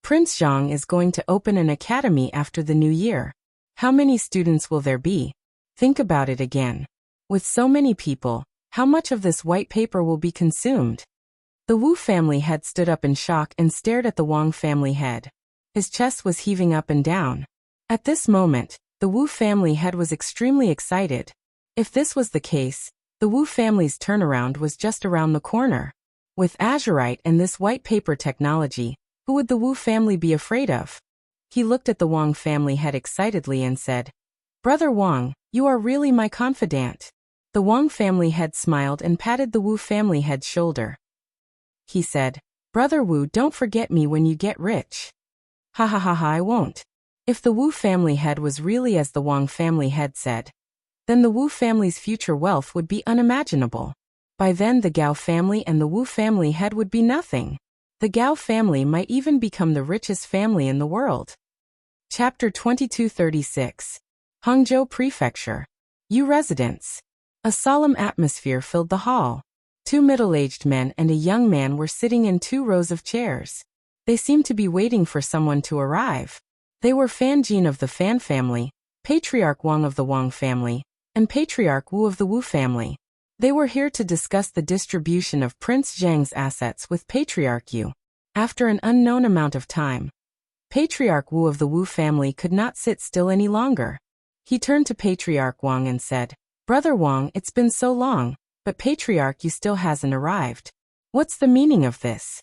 [SPEAKER 1] Prince Zhang is going to open an academy after the new year. How many students will there be? Think about it again. With so many people, how much of this white paper will be consumed? The Wu family head stood up in shock and stared at the Wang family head. His chest was heaving up and down. At this moment, the Wu family head was extremely excited. If this was the case, the Wu family's turnaround was just around the corner. With azurite and this white paper technology, who would the Wu family be afraid of? He looked at the Wang family head excitedly and said, Brother Wang, you are really my confidant. The Wang family head smiled and patted the Wu family head's shoulder. He said, Brother Wu, don't forget me when you get rich. Ha ha ha ha, I won't. If the Wu family head was really as the Wang family head said, then the Wu family's future wealth would be unimaginable. By then the Gao family and the Wu family head would be nothing. The Gao family might even become the richest family in the world. Chapter 2236. Hangzhou Prefecture. Yu Residence. A solemn atmosphere filled the hall. Two middle-aged men and a young man were sitting in 2 rows of chairs. They seemed to be waiting for someone to arrive. They were Fan Jin of the Fan family, Patriarch Wang of the Wang family, and Patriarch Wu of the Wu family. They were here to discuss the distribution of Prince Zhang's assets with Patriarch Yu. After an unknown amount of time, Patriarch Wu of the Wu family could not sit still any longer. He turned to Patriarch Wang and said, Brother Wang, it's been so long, but Patriarch Yu still hasn't arrived. What's the meaning of this?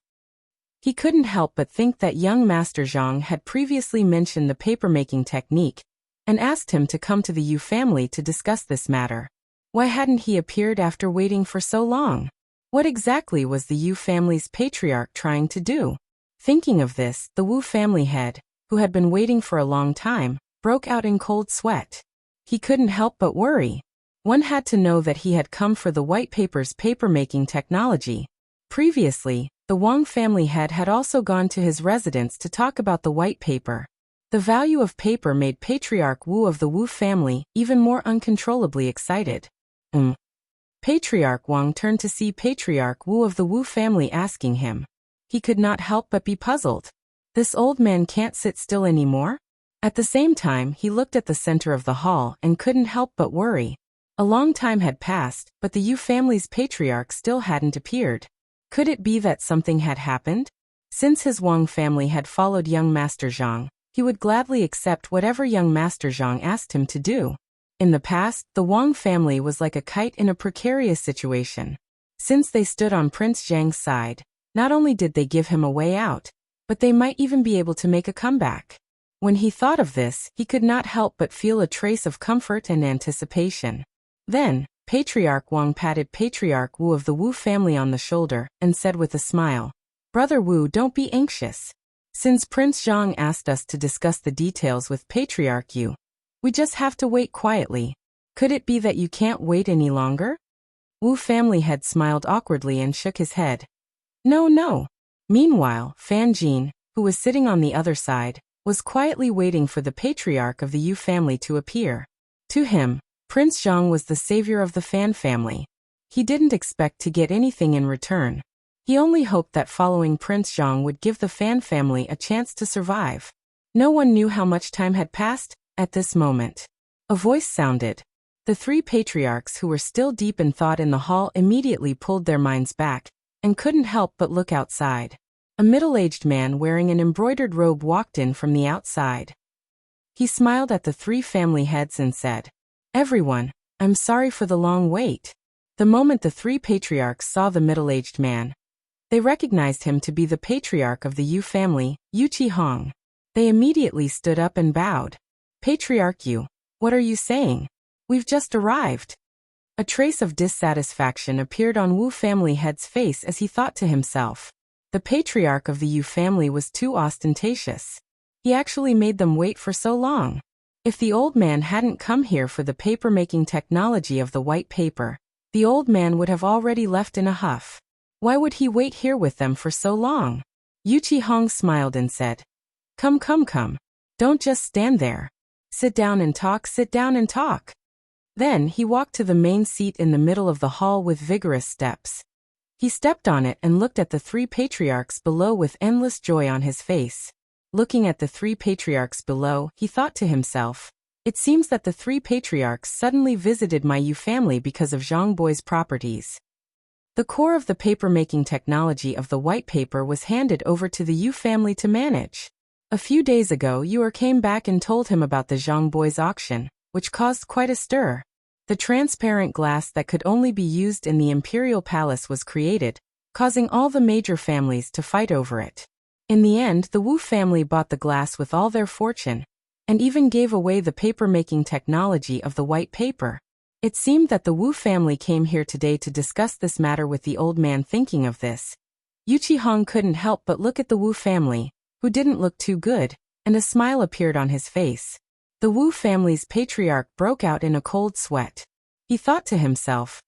[SPEAKER 1] He couldn't help but think that young Master Zhang had previously mentioned the papermaking technique and asked him to come to the Yu family to discuss this matter. Why hadn't he appeared after waiting for so long? What exactly was the Yu family's patriarch trying to do? Thinking of this, the Wu family head, who had been waiting for a long time, broke out in cold sweat. He couldn't help but worry. One had to know that he had come for the white paper's papermaking technology. Previously, the Wang family head had also gone to his residence to talk about the white paper. The value of paper made Patriarch Wu of the Wu family even more uncontrollably excited. Patriarch Wang turned to see Patriarch Wu of the Wu family asking him. He could not help but be puzzled. This old man can't sit still anymore? At the same time, he looked at the center of the hall and couldn't help but worry. A long time had passed, but the Yu family's patriarch still hadn't appeared. Could it be that something had happened? Since his Wang family had followed young Master Zhang, he would gladly accept whatever young Master Zhang asked him to do. In the past, the Wang family was like a kite in a precarious situation. Since they stood on Prince Zhang's side, not only did they give him a way out, but they might even be able to make a comeback. When he thought of this, he could not help but feel a trace of comfort and anticipation. Then, Patriarch Wang patted Patriarch Wu of the Wu family on the shoulder and said with a smile, "Brother Wu, don't be anxious. Since Prince Zhang asked us to discuss the details with Patriarch Yu, we just have to wait quietly. Could it be that you can't wait any longer?" Wu family head smiled awkwardly and shook his head. "No, no." Meanwhile, Fan Jin, who was sitting on the other side, was quietly waiting for the patriarch of the Yu family to appear. To him, Prince Zhang was the savior of the Fan family. He didn't expect to get anything in return. He only hoped that following Prince Zhang would give the Fan family a chance to survive. No one knew how much time had passed at this moment. A voice sounded. The three patriarchs who were still deep in thought in the hall immediately pulled their minds back and couldn't help but look outside. A middle-aged man wearing an embroidered robe walked in from the outside. He smiled at the three family heads and said, "Everyone, I'm sorry for the long wait." The moment the three patriarchs saw the middle-aged man, they recognized him to be the patriarch of the Yu family, Yu Qihong. They immediately stood up and bowed. "Patriarch Yu, what are you saying? We've just arrived." A trace of dissatisfaction appeared on Wu family head's face as he thought to himself, the patriarch of the Yu family was too ostentatious. He actually made them wait for so long. If the old man hadn't come here for the paper-making technology of the white paper, the old man would have already left in a huff. Why would he wait here with them for so long? Yu Qihong smiled and said, Come, come, come. Don't just stand there. Sit down and talk, sit down and talk." Then he walked to the main seat in the middle of the hall with vigorous steps. He stepped on it and looked at the three patriarchs below with endless joy on his face. Looking at the three patriarchs below, he thought to himself, "It seems that the three patriarchs suddenly visited my Yu family because of Zhang Boi's properties." The core of the paper-making technology of the white paper was handed over to the Yu family to manage. A few days ago, Yu came back and told him about the Zhang Boi's auction, which caused quite a stir. The transparent glass that could only be used in the imperial palace was created, causing all the major families to fight over it. In the end, the Wu family bought the glass with all their fortune, and even gave away the paper-making technology of the white paper. It seemed that the Wu family came here today to discuss this matter with the old man. Thinking of this, Yu Qihong couldn't help but look at the Wu family, who didn't look too good, and a smile appeared on his face. The Wu family's patriarch broke out in a cold sweat. He thought to himself,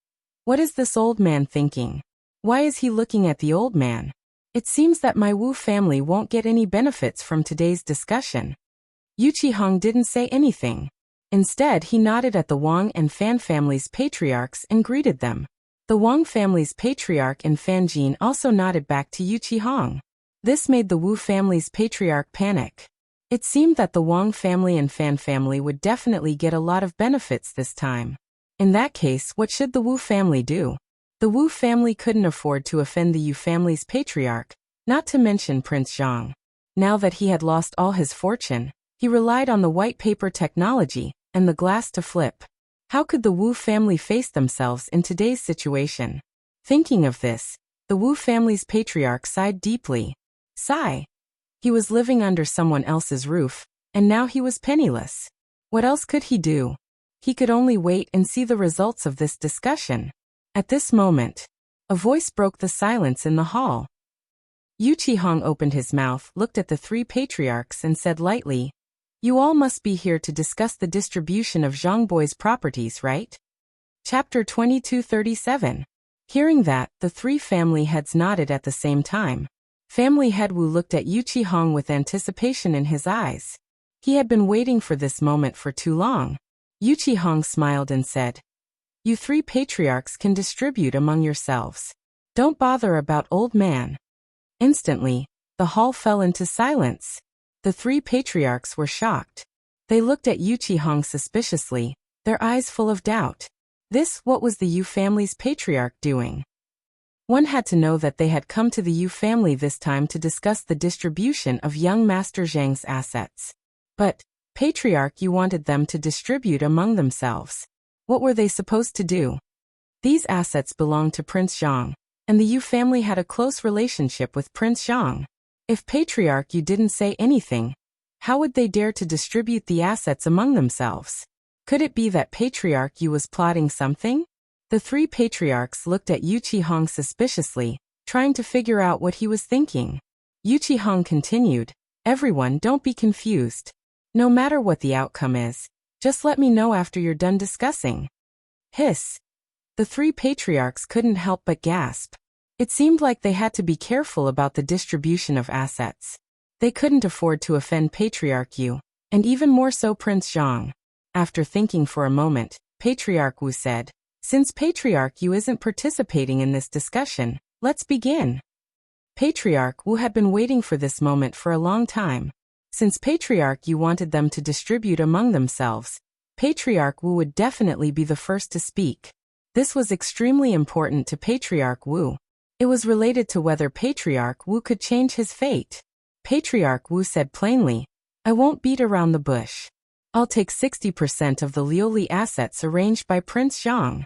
[SPEAKER 1] "What is this old man thinking? Why is he looking at the old man? It seems that my Wu family won't get any benefits from today's discussion." Yu Qihong didn't say anything. Instead, he nodded at the Wang and Fan family's patriarchs and greeted them. The Wang family's patriarch and Fan Jin also nodded back to Yu Qihong. This made the Wu family's patriarch panic. It seemed that the Wang family and Fan family would definitely get a lot of benefits this time. In that case, what should the Wu family do? The Wu family couldn't afford to offend the Yu family's patriarch, not to mention Prince Zhang. Now that he had lost all his fortune, he relied on the white paper technology and the glass to flip. How could the Wu family face themselves in today's situation? Thinking of this, the Wu family's patriarch sighed deeply. Sigh. He was living under someone else's roof, and now he was penniless. What else could he do? He could only wait and see the results of this discussion. At this moment, a voice broke the silence in the hall. Yu Qihong opened his mouth, looked at the three patriarchs and said lightly, "You all must be here to discuss the distribution of Zhang Boi's properties, right?" Chapter 2237. Hearing that, the three family heads nodded at the same time. Family head Wu looked at Yu Qihong with anticipation in his eyes. He had been waiting for this moment for too long. Yu Qihong smiled and said, "You three patriarchs can distribute among yourselves. Don't bother about old man." Instantly, the hall fell into silence. The three patriarchs were shocked. They looked at Yu Qihong suspiciously, their eyes full of doubt. What was the Yu family's patriarch doing? One had to know that they had come to the Yu family this time to discuss the distribution of young Master Zhang's assets. But, Patriarch Yu wanted them to distribute among themselves. What were they supposed to do? These assets belonged to Prince Zhang, and the Yu family had a close relationship with Prince Zhang. If Patriarch Yu didn't say anything, how would they dare to distribute the assets among themselves? Could it be that Patriarch Yu was plotting something? The three patriarchs looked at Yu Qihong suspiciously, trying to figure out what he was thinking. Yu Qihong continued, "Everyone, don't be confused. No matter what the outcome is, just let me know after you're done discussing." Hiss. The three patriarchs couldn't help but gasp. It seemed like they had to be careful about the distribution of assets. They couldn't afford to offend Patriarch Yu, and even more so Prince Zhang. After thinking for a moment, Patriarch Wu said, "Since Patriarch Yu isn't participating in this discussion, let's begin." Patriarch Wu had been waiting for this moment for a long time. Since Patriarch Yu wanted them to distribute among themselves, Patriarch Wu would definitely be the first to speak. This was extremely important to Patriarch Wu. It was related to whether Patriarch Wu could change his fate. Patriarch Wu said plainly, "I won't beat around the bush. I'll take 60% of the Liuli assets arranged by Prince Zhang."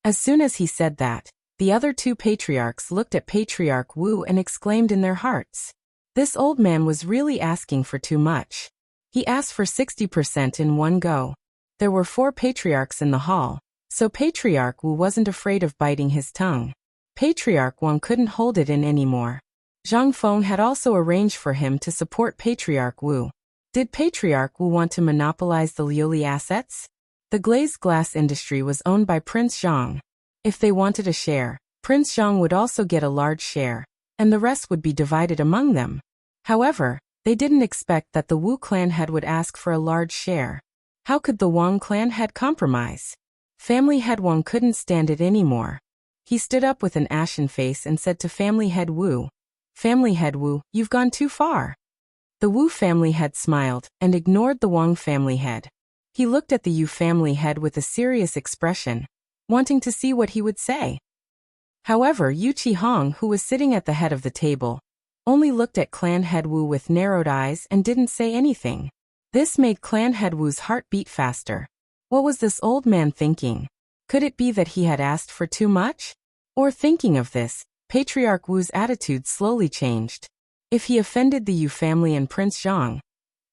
[SPEAKER 1] As soon as he said that, the other two patriarchs looked at Patriarch Wu and exclaimed in their hearts, "This old man was really asking for too much." He asked for 60% in one go. There were 4 patriarchs in the hall, so Patriarch Wu wasn't afraid of biting his tongue. Patriarch Wang couldn't hold it in anymore. Zhang Feng had also arranged for him to support Patriarch Wu. Did Patriarch Wu want to monopolize the Liuli assets? The glazed glass industry was owned by Prince Zhang. If they wanted a share, Prince Zhang would also get a large share, and the rest would be divided among them. However, they didn't expect that the Wu clan head would ask for a large share. How could the Wang clan head compromise? Family head Wang couldn't stand it anymore. He stood up with an ashen face and said to family head Wu, "Family head Wu, you've gone too far." The Wu family head smiled and ignored the Wang family head. He looked at the Yu family head with a serious expression, wanting to see what he would say. However, Yu Qihong, who was sitting at the head of the table, only looked at clan head Wu with narrowed eyes and didn't say anything. This made clan head Wu's heart beat faster. What was this old man thinking? Could it be that he had asked for too much? Or thinking of this, Patriarch Wu's attitude slowly changed. If he offended the Yu family and Prince Zhang,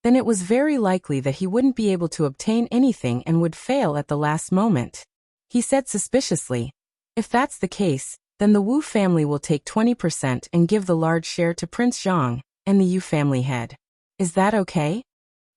[SPEAKER 1] then it was very likely that he wouldn't be able to obtain anything and would fail at the last moment. He said suspiciously, "If that's the case, then the Wu family will take 20% and give the large share to Prince Zhang and the Yu family head. Is that okay?"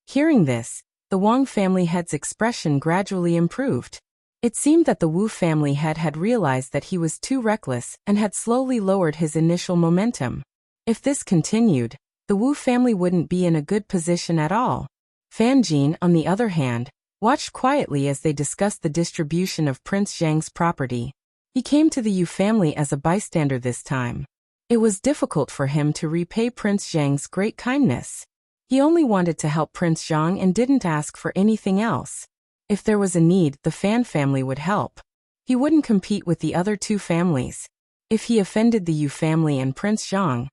[SPEAKER 1] Hearing this, the Wang family head's expression gradually improved. It seemed that the Wu family head had realized that he was too reckless and had slowly lowered his initial momentum. If this continued, the Wu family wouldn't be in a good position at all. Fan Jin, on the other hand, watched quietly as they discussed the distribution of Prince Zhang's property. He came to the Yu family as a bystander this time. It was difficult for him to repay Prince Zhang's great kindness. He only wanted to help Prince Zhang and didn't ask for anything else. If there was a need, the Fan family would help. He wouldn't compete with the other two families. If he offended the Yu family and Prince Zhang,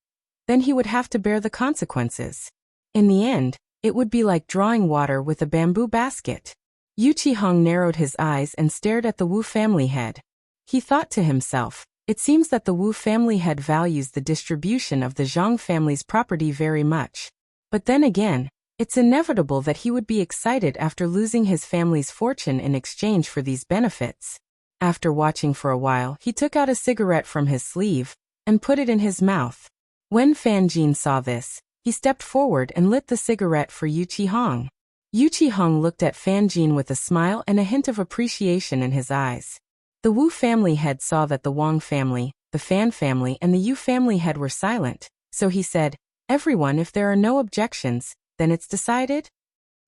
[SPEAKER 1] then he would have to bear the consequences. In the end, it would be like drawing water with a bamboo basket. Yu Qihong narrowed his eyes and stared at the Wu family head. He thought to himself, it seems that the Wu family head values the distribution of the Zhang family's property very much. But then again, it's inevitable that he would be excited after losing his family's fortune in exchange for these benefits. After watching for a while, he took out a cigarette from his sleeve and put it in his mouth. When Fan Jin saw this, he stepped forward and lit the cigarette for Yu Qihong. Yu Qihong looked at Fan Jin with a smile and a hint of appreciation in his eyes. The Wu family head saw that the Wang family, the Fan family and the Yu family head were silent, so he said, "Everyone, if there are no objections, then it's decided?"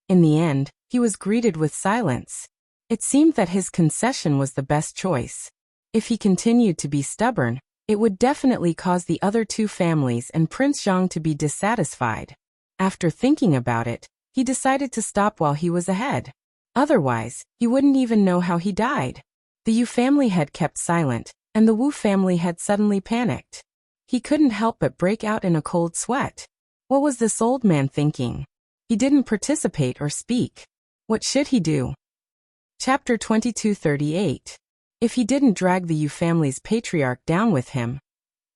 [SPEAKER 1] In the end, he was greeted with silence. It seemed that his concession was the best choice. If he continued to be stubborn, it would definitely cause the other two families and Prince Zhang to be dissatisfied. After thinking about it, he decided to stop while he was ahead. Otherwise, he wouldn't even know how he died. The Yu family head kept silent, and the Wu family had suddenly panicked. He couldn't help but break out in a cold sweat. What was this old man thinking? He didn't participate or speak. What should he do? Chapter 2238. If he didn't drag the Yu family's patriarch down with him,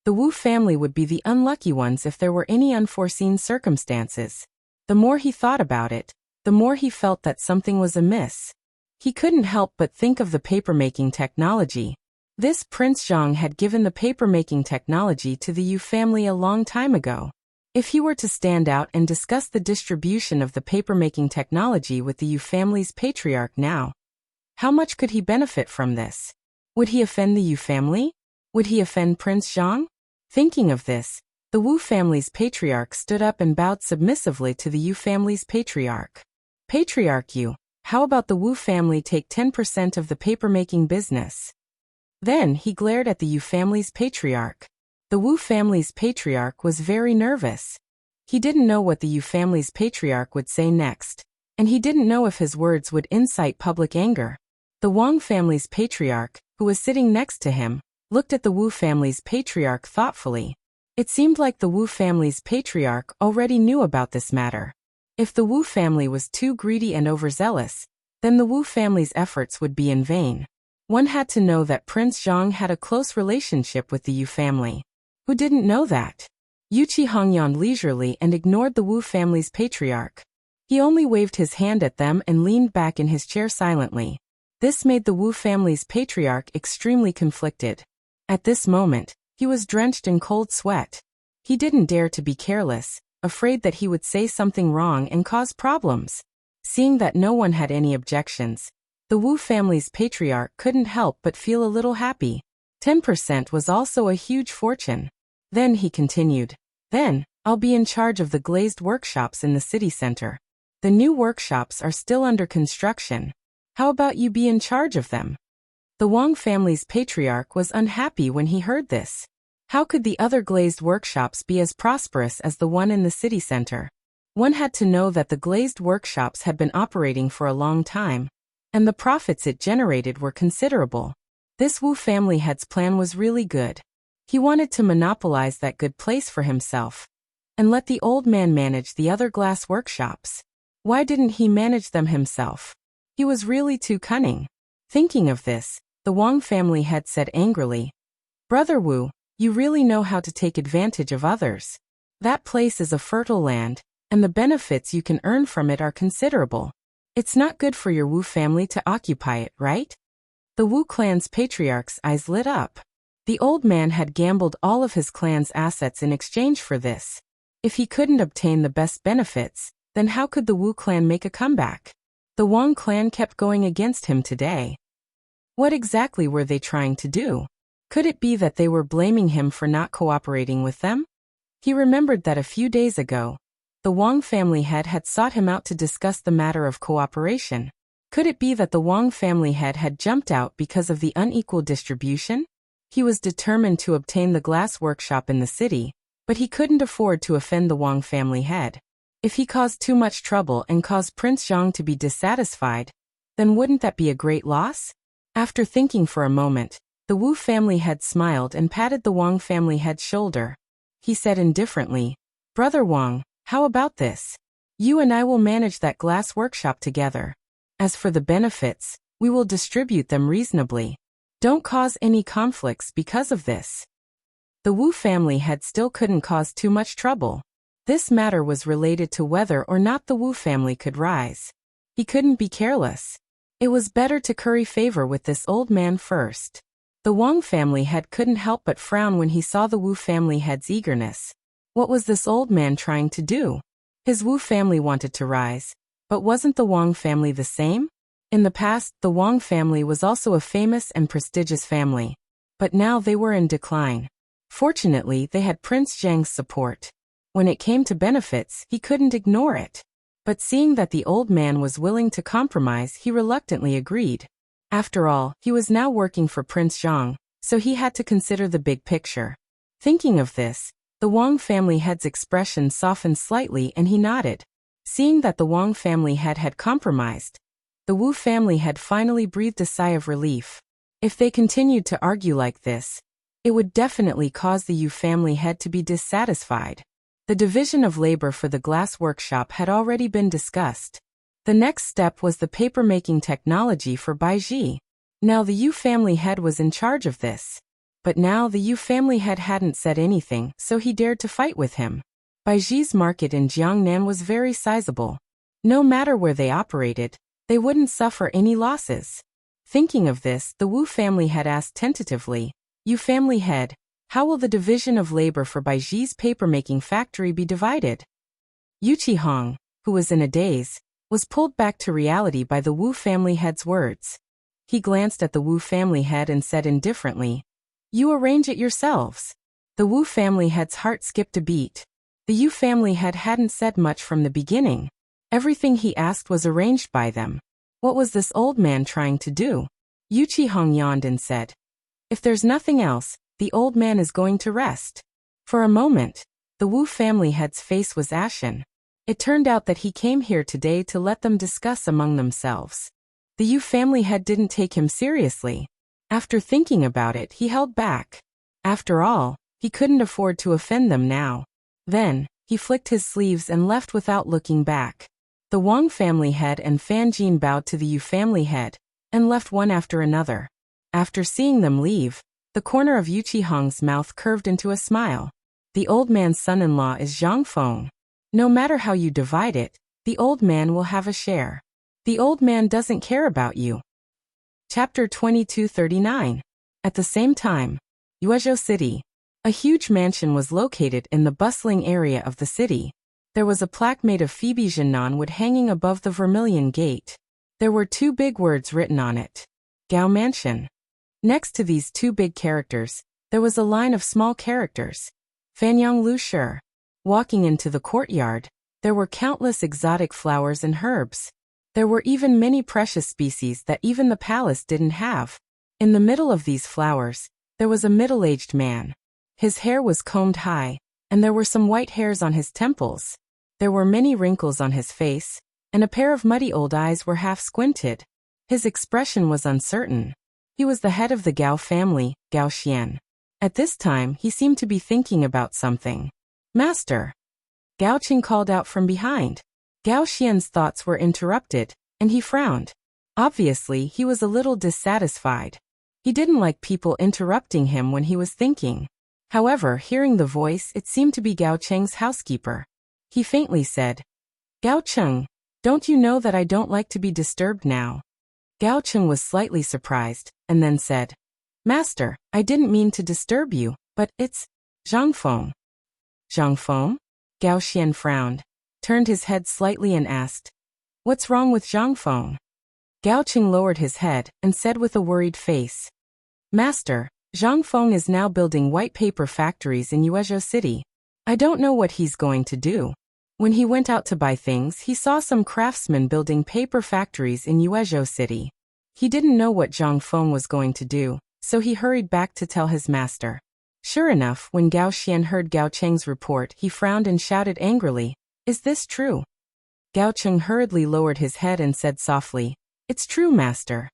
[SPEAKER 1] the Wu family would be the unlucky ones if there were any unforeseen circumstances. The more he thought about it, the more he felt that something was amiss. He couldn't help but think of the papermaking technology. This Prince Zhang had given the papermaking technology to the Yu family a long time ago. If he were to stand out and discuss the distribution of the papermaking technology with the Yu family's patriarch now, how much could he benefit from this? Would he offend the Yu family? Would he offend Prince Zhang? Thinking of this, the Wu family's patriarch stood up and bowed submissively to the Yu family's patriarch. Patriarch Yu, how about the Wu family take 10% of the papermaking business? Then he glared at the Yu family's patriarch. The Wu family's patriarch was very nervous. He didn't know what the Yu family's patriarch would say next, and he didn't know if his words would incite public anger. The Wang family's patriarch, who was sitting next to him, looked at the Wu family's patriarch thoughtfully. It seemed like the Wu family's patriarch already knew about this matter. If the Wu family was too greedy and overzealous, then the Wu family's efforts would be in vain. One had to know that Prince Zhang had a close relationship with the Yu family. Who didn't know that? Yuqi Hong yawned leisurely and ignored the Wu family's patriarch. He only waved his hand at them and leaned back in his chair silently. This made the Wu family's patriarch extremely conflicted. At this moment, he was drenched in cold sweat. He didn't dare to be careless, afraid that he would say something wrong and cause problems. Seeing that no one had any objections, the Wu family's patriarch couldn't help but feel a little happy. 10% was also a huge fortune. Then he continued, "Then, I'll be in charge of the glazed workshops in the city center. The new workshops are still under construction. How about you be in charge of them?" The Wang family's patriarch was unhappy when he heard this. How could the other glazed workshops be as prosperous as the one in the city center? One had to know that the glazed workshops had been operating for a long time, and the profits it generated were considerable. This Wu family head's plan was really good. He wanted to monopolize that good place for himself, and let the old man manage the other glass workshops. Why didn't he manage them himself? He was really too cunning. Thinking of this, the Wang family head said angrily, "Brother Wu, you really know how to take advantage of others. That place is a fertile land, and the benefits you can earn from it are considerable. It's not good for your Wu family to occupy it, right?" The Wu clan's patriarch's eyes lit up. The old man had gambled all of his clan's assets in exchange for this. If he couldn't obtain the best benefits, then how could the Wu clan make a comeback? The Wang clan kept going against him today. What exactly were they trying to do? Could it be that they were blaming him for not cooperating with them? He remembered that a few days ago, the Wang family head had sought him out to discuss the matter of cooperation. Could it be that the Wang family head had jumped out because of the unequal distribution? He was determined to obtain the glass workshop in the city, but he couldn't afford to offend the Wang family head. If he caused too much trouble and caused Prince Zhang to be dissatisfied, then wouldn't that be a great loss? After thinking for a moment, the Wu family head smiled and patted the Wang family head's shoulder. He said indifferently, "Brother Wang, how about this? You and I will manage that glass workshop together. As for the benefits, we will distribute them reasonably. Don't cause any conflicts because of this." The Wu family head still couldn't cause too much trouble. This matter was related to whether or not the Wu family could rise. He couldn't be careless. It was better to curry favor with this old man first. The Wang family head couldn't help but frown when he saw the Wu family head's eagerness. What was this old man trying to do? His Wu family wanted to rise, but wasn't the Wang family the same? In the past, the Wang family was also a famous and prestigious family, but now they were in decline. Fortunately, they had Prince Zhang's support. When it came to benefits, he couldn't ignore it. But seeing that the old man was willing to compromise, he reluctantly agreed. After all, he was now working for Prince Zhang, so he had to consider the big picture. Thinking of this, the Wang family head's expression softened slightly and he nodded. Seeing that the Wang family head had compromised, the Wu family had finally breathed a sigh of relief. If they continued to argue like this, it would definitely cause the Yu family head to be dissatisfied. The division of labor for the glass workshop had already been discussed. The next step was the paper-making technology for Baiji. Now the Yu family head was in charge of this. But now the Yu family head hadn't said anything, so he dared to fight with him. Baiji's market in Jiangnan was very sizable. No matter where they operated, they wouldn't suffer any losses. Thinking of this, the Wu family head asked tentatively, "Yu family head, how will the division of labor for Baiji's paper-making factory be divided?" Yu Qihong, who was in a daze, was pulled back to reality by the Wu family head's words. He glanced at the Wu family head and said indifferently, "You arrange it yourselves." The Wu family head's heart skipped a beat. The Yu family head hadn't said much from the beginning. Everything he asked was arranged by them. What was this old man trying to do? Yu Qihong yawned and said, "If there's nothing else, the old man is going to rest." For a moment, the Wu family head's face was ashen. It turned out that he came here today to let them discuss among themselves. The Yu family head didn't take him seriously. After thinking about it, he held back. After all, he couldn't afford to offend them now. Then, he flicked his sleeves and left without looking back. The Wang family head and Fan Jin bowed to the Yu family head, and left one after another. After seeing them leave, the corner of Yu Qihong's mouth curved into a smile. The old man's son-in-law is Zhang Feng. No matter how you divide it, the old man will have a share. The old man doesn't care about you. Chapter 2239. At the same time, Yuezhou City. A huge mansion was located in the bustling area of the city. There was a plaque made of Phoebe Jinan wood hanging above the Vermilion Gate. There were two big words written on it. Gao Mansion. Next to these two big characters, there was a line of small characters. Fanyang Lu Shi. Walking into the courtyard, there were countless exotic flowers and herbs. There were even many precious species that even the palace didn't have. In the middle of these flowers, there was a middle-aged man. His hair was combed high, and there were some white hairs on his temples. There were many wrinkles on his face, and a pair of muddy old eyes were half squinted. His expression was uncertain. He was the head of the Gao family, Gao Xian. At this time, he seemed to be thinking about something. "Master!" Gao Qing called out from behind. Gao Xian's thoughts were interrupted, and he frowned. Obviously, he was a little dissatisfied. He didn't like people interrupting him when he was thinking. However, hearing the voice, it seemed to be Gao Cheng's housekeeper. He faintly said, "Gao Cheng, don't you know that I don't like to be disturbed now?" Gao Cheng was slightly surprised, and then said, "Master, I didn't mean to disturb you, but it's Zhang Feng." "Zhang Feng?" Gao Xian frowned, turned his head slightly and asked, "What's wrong with Zhang Feng?" Gao Cheng lowered his head and said with a worried face, "Master, Zhang Feng is now building white paper factories in Yuezhou City. I don't know what he's going to do." When he went out to buy things, he saw some craftsmen building paper factories in Yuezhou City. He didn't know what Zhang Feng was going to do, so he hurried back to tell his master. Sure enough, when Gao Xian heard Gao Cheng's report, he frowned and shouted angrily, "Is this true?" Gao Cheng hurriedly lowered his head and said softly, "It's true, master."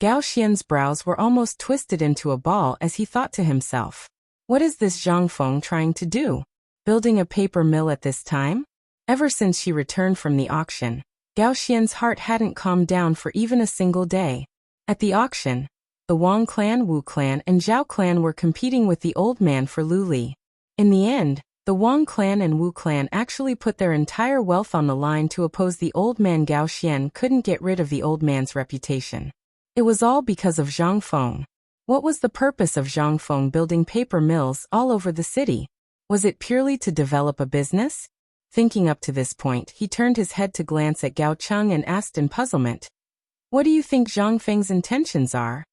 [SPEAKER 1] Gao Xian's brows were almost twisted into a ball as he thought to himself, "What is this Zhang Feng trying to do? Building a paper mill at this time?" Ever since she returned from the auction, Gao Xian's heart hadn't calmed down for even a single day. At the auction, the Wang clan, Wu clan, and Zhao clan were competing with the old man for Lu Li. In the end, the Wang clan and Wu clan actually put their entire wealth on the line to oppose the old man. Gao Xian couldn't get rid of the old man's reputation. It was all because of Zhang Feng. What was the purpose of Zhang Feng building paper mills all over the city? Was it purely to develop a business? Thinking up to this point, he turned his head to glance at Gao Cheng and asked in puzzlement, "What do you think Zhang Feng's intentions are?"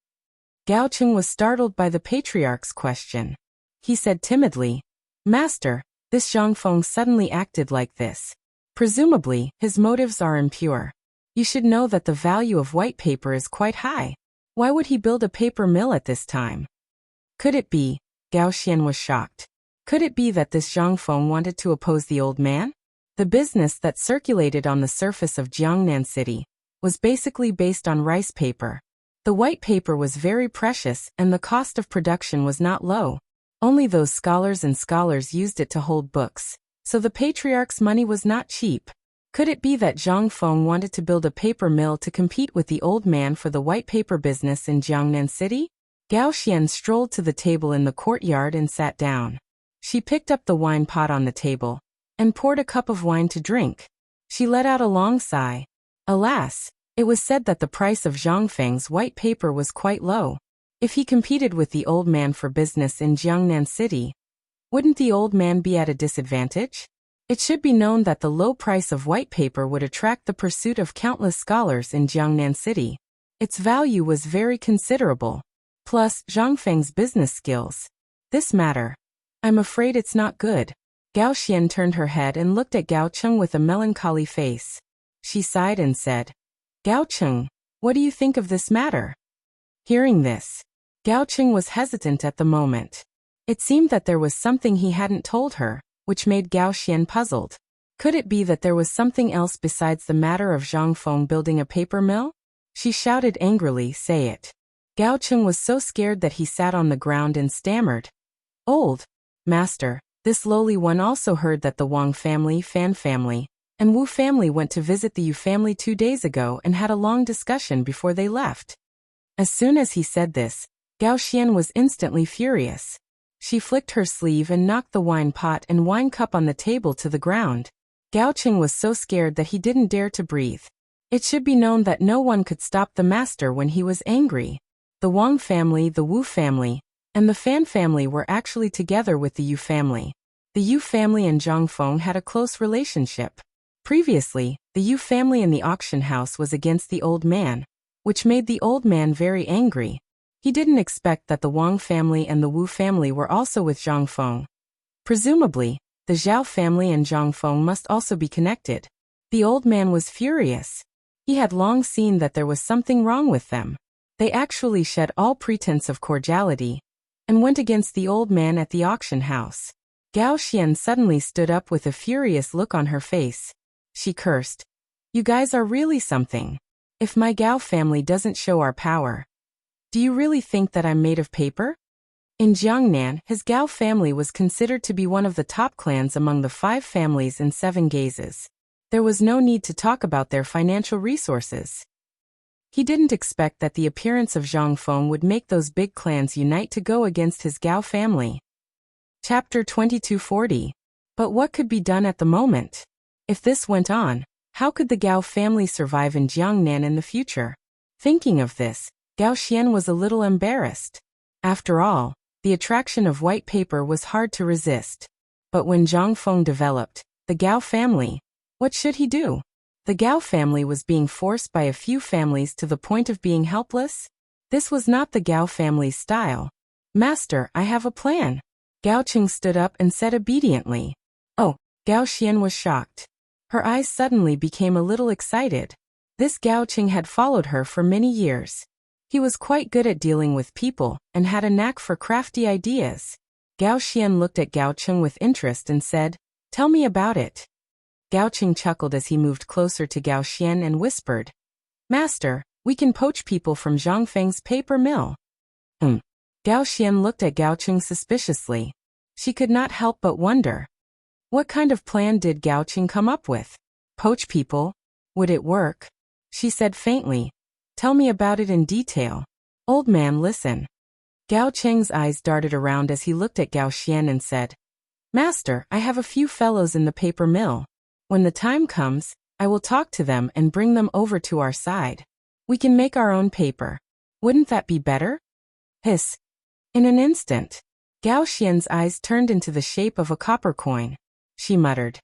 [SPEAKER 1] Gao Cheng was startled by the patriarch's question. He said timidly, "Master, this Zhang Feng suddenly acted like this. Presumably, his motives are impure. You should know that the value of white paper is quite high. Why would he build a paper mill at this time?" Could it be? Gao Xian was shocked. Could it be that this Zhang Feng wanted to oppose the old man? The business that circulated on the surface of Jiangnan City was basically based on rice paper. The white paper was very precious and the cost of production was not low. Only those scholars and scholars used it to hold books, so the patriarch's money was not cheap. Could it be that Zhang Feng wanted to build a paper mill to compete with the old man for the white paper business in Jiangnan City? Gao Xian strolled to the table in the courtyard and sat down. She picked up the wine pot on the table and poured a cup of wine to drink. She let out a long sigh. Alas, it was said that the price of Zhang Feng's white paper was quite low. If he competed with the old man for business in Jiangnan City, wouldn't the old man be at a disadvantage? It should be known that the low price of white paper would attract the pursuit of countless scholars in Jiangnan City. Its value was very considerable. Plus, Zhang Feng's business skills. This matter. I'm afraid it's not good. Gao Xian turned her head and looked at Gao Cheng with a melancholy face. She sighed and said, Gao Cheng, what do you think of this matter? Hearing this, Gao Cheng was hesitant at the moment. It seemed that there was something he hadn't told her, which made Gao Xian puzzled. Could it be that there was something else besides the matter of Zhang Feng building a paper mill? She shouted angrily, say it. Gao Cheng was so scared that he sat on the ground and stammered. Old master, this lowly one also heard that the Wang family, Fan family, and Wu family went to visit the Yu family 2 days ago and had a long discussion before they left. As soon as he said this, Gao Xian was instantly furious. She flicked her sleeve and knocked the wine pot and wine cup on the table to the ground. Gao Cheng was so scared that he didn't dare to breathe. It should be known that no one could stop the master when he was angry. The Wang family, the Wu family, and the Fan family were actually together with the Yu family. The Yu family and Zhang Feng had a close relationship. Previously, the Yu family in the auction house was against the old man, which made the old man very angry. He didn't expect that the Wang family and the Wu family were also with Zhang Feng. Presumably, the Zhao family and Zhang Feng must also be connected. The old man was furious. He had long seen that there was something wrong with them. They actually shed all pretense of cordiality and went against the old man at the auction house. Gao Xian suddenly stood up with a furious look on her face. She cursed. You guys are really something. If my Gao family doesn't show our power, do you really think that I'm made of paper? In Jiangnan, his Gao family was considered to be one of the top clans among the 5 families in 7 gazes. There was no need to talk about their financial resources. He didn't expect that the appearance of Zhang Feng would make those big clans unite to go against his Gao family. Chapter 2240. But what could be done at the moment? If this went on, how could the Gao family survive in Jiangnan in the future? Thinking of this, Gao Xian was a little embarrassed. After all, the attraction of white paper was hard to resist. But when Zhang Feng developed the Gao family, what should he do? The Gao family was being forced by a few families to the point of being helpless. This was not the Gao family's style. Master, I have a plan. Gao Cheng stood up and said obediently. Oh, Gao Xian was shocked. Her eyes suddenly became a little excited. This Gao Cheng had followed her for many years. He was quite good at dealing with people and had a knack for crafty ideas. Gao Xian looked at Gao Cheng with interest and said, Tell me about it. Gao Cheng chuckled as he moved closer to Gao Xian and whispered, Master, we can poach people from Zhang Feng's paper mill. Gao Xian looked at Gao Cheng suspiciously. She could not help but wonder. What kind of plan did Gao Cheng come up with? Poach people? Would it work? She said faintly, Tell me about it in detail. Old man, listen. Gao Cheng's eyes darted around as he looked at Gao Xian and said, Master, I have a few fellows in the paper mill. When the time comes, I will talk to them and bring them over to our side. We can make our own paper. Wouldn't that be better? Hiss. In an instant, Gao Xian's eyes turned into the shape of a copper coin. She muttered,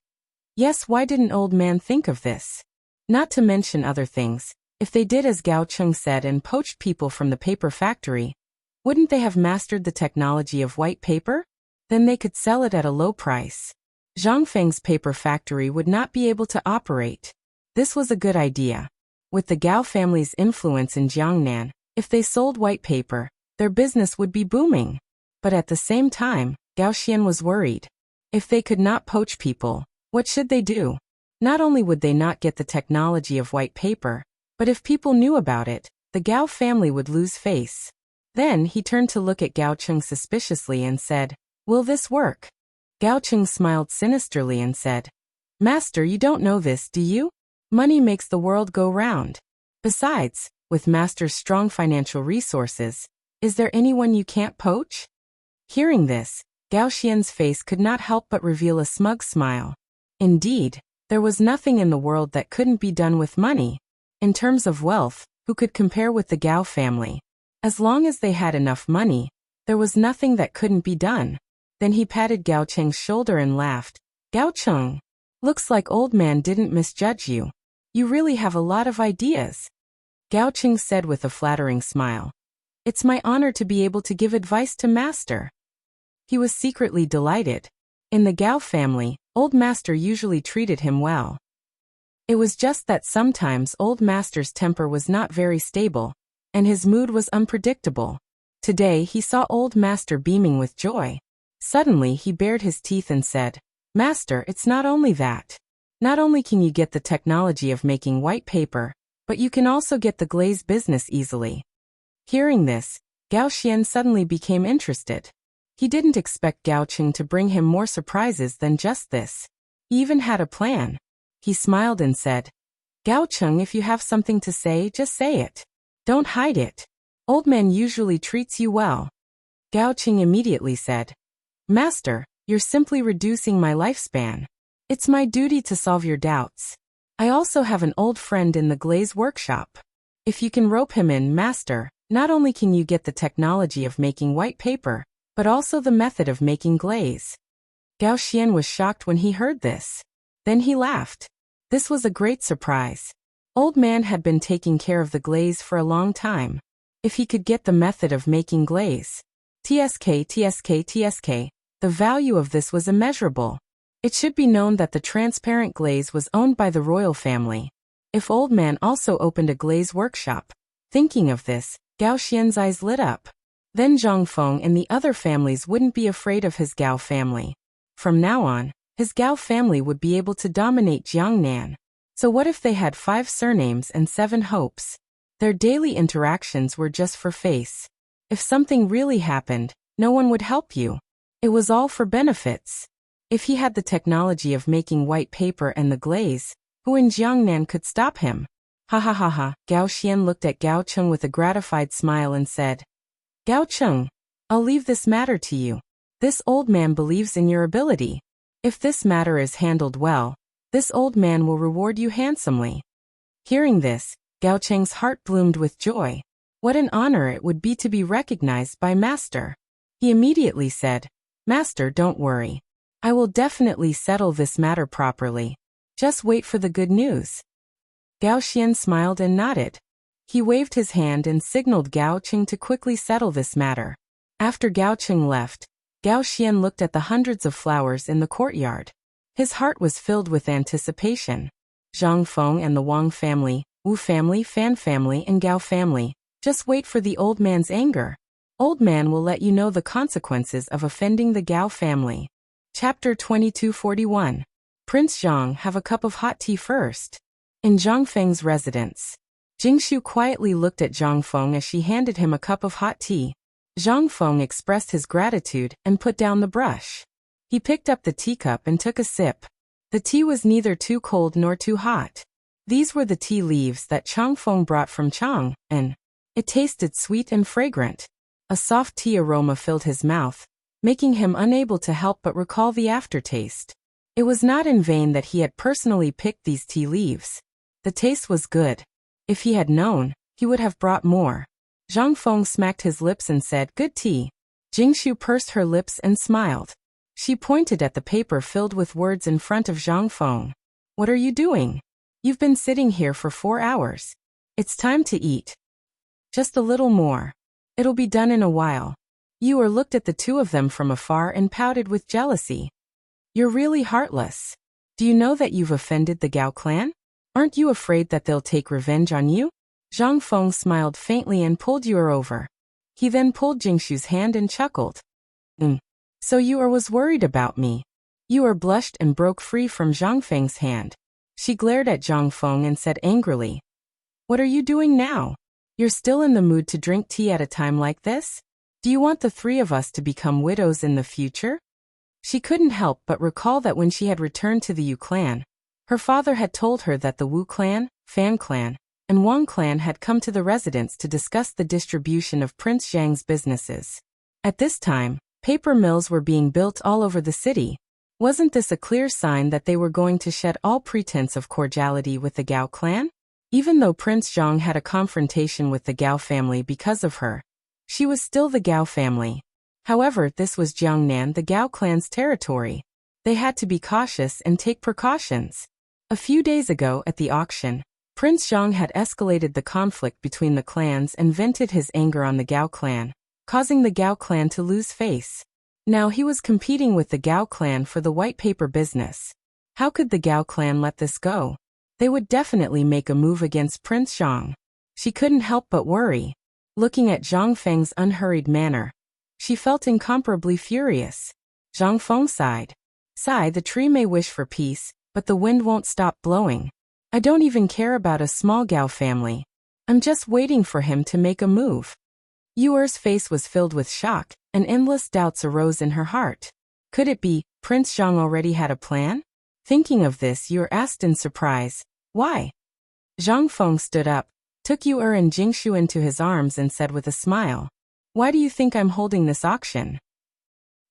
[SPEAKER 1] Yes, why didn't old man think of this? Not to mention other things, if they did as Gao Cheng said and poached people from the paper factory, wouldn't they have mastered the technology of white paper? Then they could sell it at a low price. Zhang Feng's paper factory would not be able to operate. This was a good idea. With the Gao family's influence in Jiangnan, if they sold white paper, their business would be booming. But at the same time, Gao Xian was worried. If they could not poach people, what should they do? Not only would they not get the technology of white paper, but if people knew about it, the Gao family would lose face. Then he turned to look at Gao Cheng suspiciously and said, "Will this work?" Gao Cheng smiled sinisterly and said, "Master, you don't know this, do you? Money makes the world go round. Besides, with Master's strong financial resources, is there anyone you can't poach?" Hearing this, Gao Xian's face could not help but reveal a smug smile. Indeed, there was nothing in the world that couldn't be done with money. In terms of wealth, who could compare with the Gao family? As long as they had enough money, there was nothing that couldn't be done. Then he patted Gao Cheng's shoulder and laughed. "Gao Cheng, looks like old man didn't misjudge you. You really have a lot of ideas." Gao Cheng said with a flattering smile, "It's my honor to be able to give advice to Master." He was secretly delighted. In the Gao family, old Master usually treated him well. It was just that sometimes old Master's temper was not very stable, and his mood was unpredictable. Today he saw old Master beaming with joy. Suddenly he bared his teeth and said, "Master, it's not only that. Not only can you get the technology of making white paper, but you can also get the glaze business easily." Hearing this, Gao Xian suddenly became interested. He didn't expect Gao Cheng to bring him more surprises than just this. He even had a plan. He smiled and said, "Gao Cheng, if you have something to say, just say it. Don't hide it. Old man usually treats you well." Gao Cheng immediately said, "Master, you're simply reducing my lifespan. It's my duty to solve your doubts. I also have an old friend in the glaze workshop. If you can rope him in, Master, not only can you get the technology of making white paper, but also the method of making glaze." Gao Xian was shocked when he heard this. Then he laughed. This was a great surprise. Old man had been taking care of the glaze for a long time. If he could get the method of making glaze, TSK, the value of this was immeasurable. It should be known that the transparent glaze was owned by the royal family. If old man also opened a glaze workshop. Thinking of this, Gao Xian's eyes lit up. Then Zhang Feng and the other families wouldn't be afraid of his Gao family. From now on, his Gao family would be able to dominate Jiangnan. So what if they had 5 surnames and 7 hopes? Their daily interactions were just for face. If something really happened, no one would help you. It was all for benefits. If he had the technology of making white paper and the glaze, who in Jiangnan could stop him? Ha ha ha ha. Gao Xian looked at Gao Cheng with a gratified smile and said, "Gao Cheng, I'll leave this matter to you. This old man believes in your ability. If this matter is handled well, this old man will reward you handsomely." Hearing this, Gao Cheng's heart bloomed with joy. What an honor it would be to be recognized by Master. He immediately said, "Master, don't worry. I will definitely settle this matter properly. Just wait for the good news." Gao Xian smiled and nodded. He waved his hand and signaled Gao Cheng to quickly settle this matter. After Gao Cheng left, Gao Xian looked at the hundreds of flowers in the courtyard. His heart was filled with anticipation. Zhang Feng and the Wang family, Wu family, Fan family, and Gao family. Just wait for the old man's anger. Old man will let you know the consequences of offending the Gao family. Chapter 2241. Prince Zhang, have a cup of hot tea first. In Zhang Feng's residence, Jingshu quietly looked at Zhang Feng as she handed him a cup of hot tea. Zhang Feng expressed his gratitude and put down the brush. He picked up the teacup and took a sip. The tea was neither too cold nor too hot. These were the tea leaves that Chang Feng brought from Chang, and it tasted sweet and fragrant. A soft tea aroma filled his mouth, making him unable to help but recall the aftertaste. It was not in vain that he had personally picked these tea leaves. The taste was good. If he had known, he would have brought more. Zhang Feng smacked his lips and said, "Good tea." Jingshu pursed her lips and smiled. She pointed at the paper filled with words in front of Zhang Feng. "What are you doing? You've been sitting here for 4 hours. It's time to eat. Just a little more. It'll be done in a while." Yuer looked at the two of them from afar and pouted with jealousy. "You're really heartless. Do you know that you've offended the Gao clan? Aren't you afraid that they'll take revenge on you?" Zhang Feng smiled faintly and pulled Yuer over. He then pulled Jingshu's hand and chuckled. So Yuer was worried about me." Yuer blushed and broke free from Zhang Feng's hand. She glared at Zhang Feng and said angrily, "What are you doing now? You're still in the mood to drink tea at a time like this? Do you want the three of us to become widows in the future? She couldn't help but recall that when she had returned to the Yu clan, her father had told her that the Wu clan, Fan clan, and Wang clan had come to the residence to discuss the distribution of Prince Zhang's businesses. At this time, paper mills were being built all over the city. Wasn't this a clear sign that they were going to shed all pretense of cordiality with the Gao clan? Even though Prince Zhang had a confrontation with the Gao family because of her, she was still the Gao family. However, this was Jiangnan, the Gao clan's territory. They had to be cautious and take precautions. A few days ago at the auction, Prince Zhang had escalated the conflict between the clans and vented his anger on the Gao clan, causing the Gao clan to lose face. Now he was competing with the Gao clan for the white paper business. How could the Gao clan let this go? They would definitely make a move against Prince Zhang. She couldn't help but worry. Looking at Zhang Feng's unhurried manner, she felt incomparably furious. Zhang Feng sighed. Sigh, the tree may wish for peace, but the wind won't stop blowing. I don't even care about a small Gao family. I'm just waiting for him to make a move. Yuer's face was filled with shock, and endless doubts arose in her heart. Could it be, Prince Zhang already had a plan? Thinking of this, Yuer asked in surprise, why? Zhang Feng stood up, took Yuer and Jingshu into his arms and said with a smile, why do you think I'm holding this auction?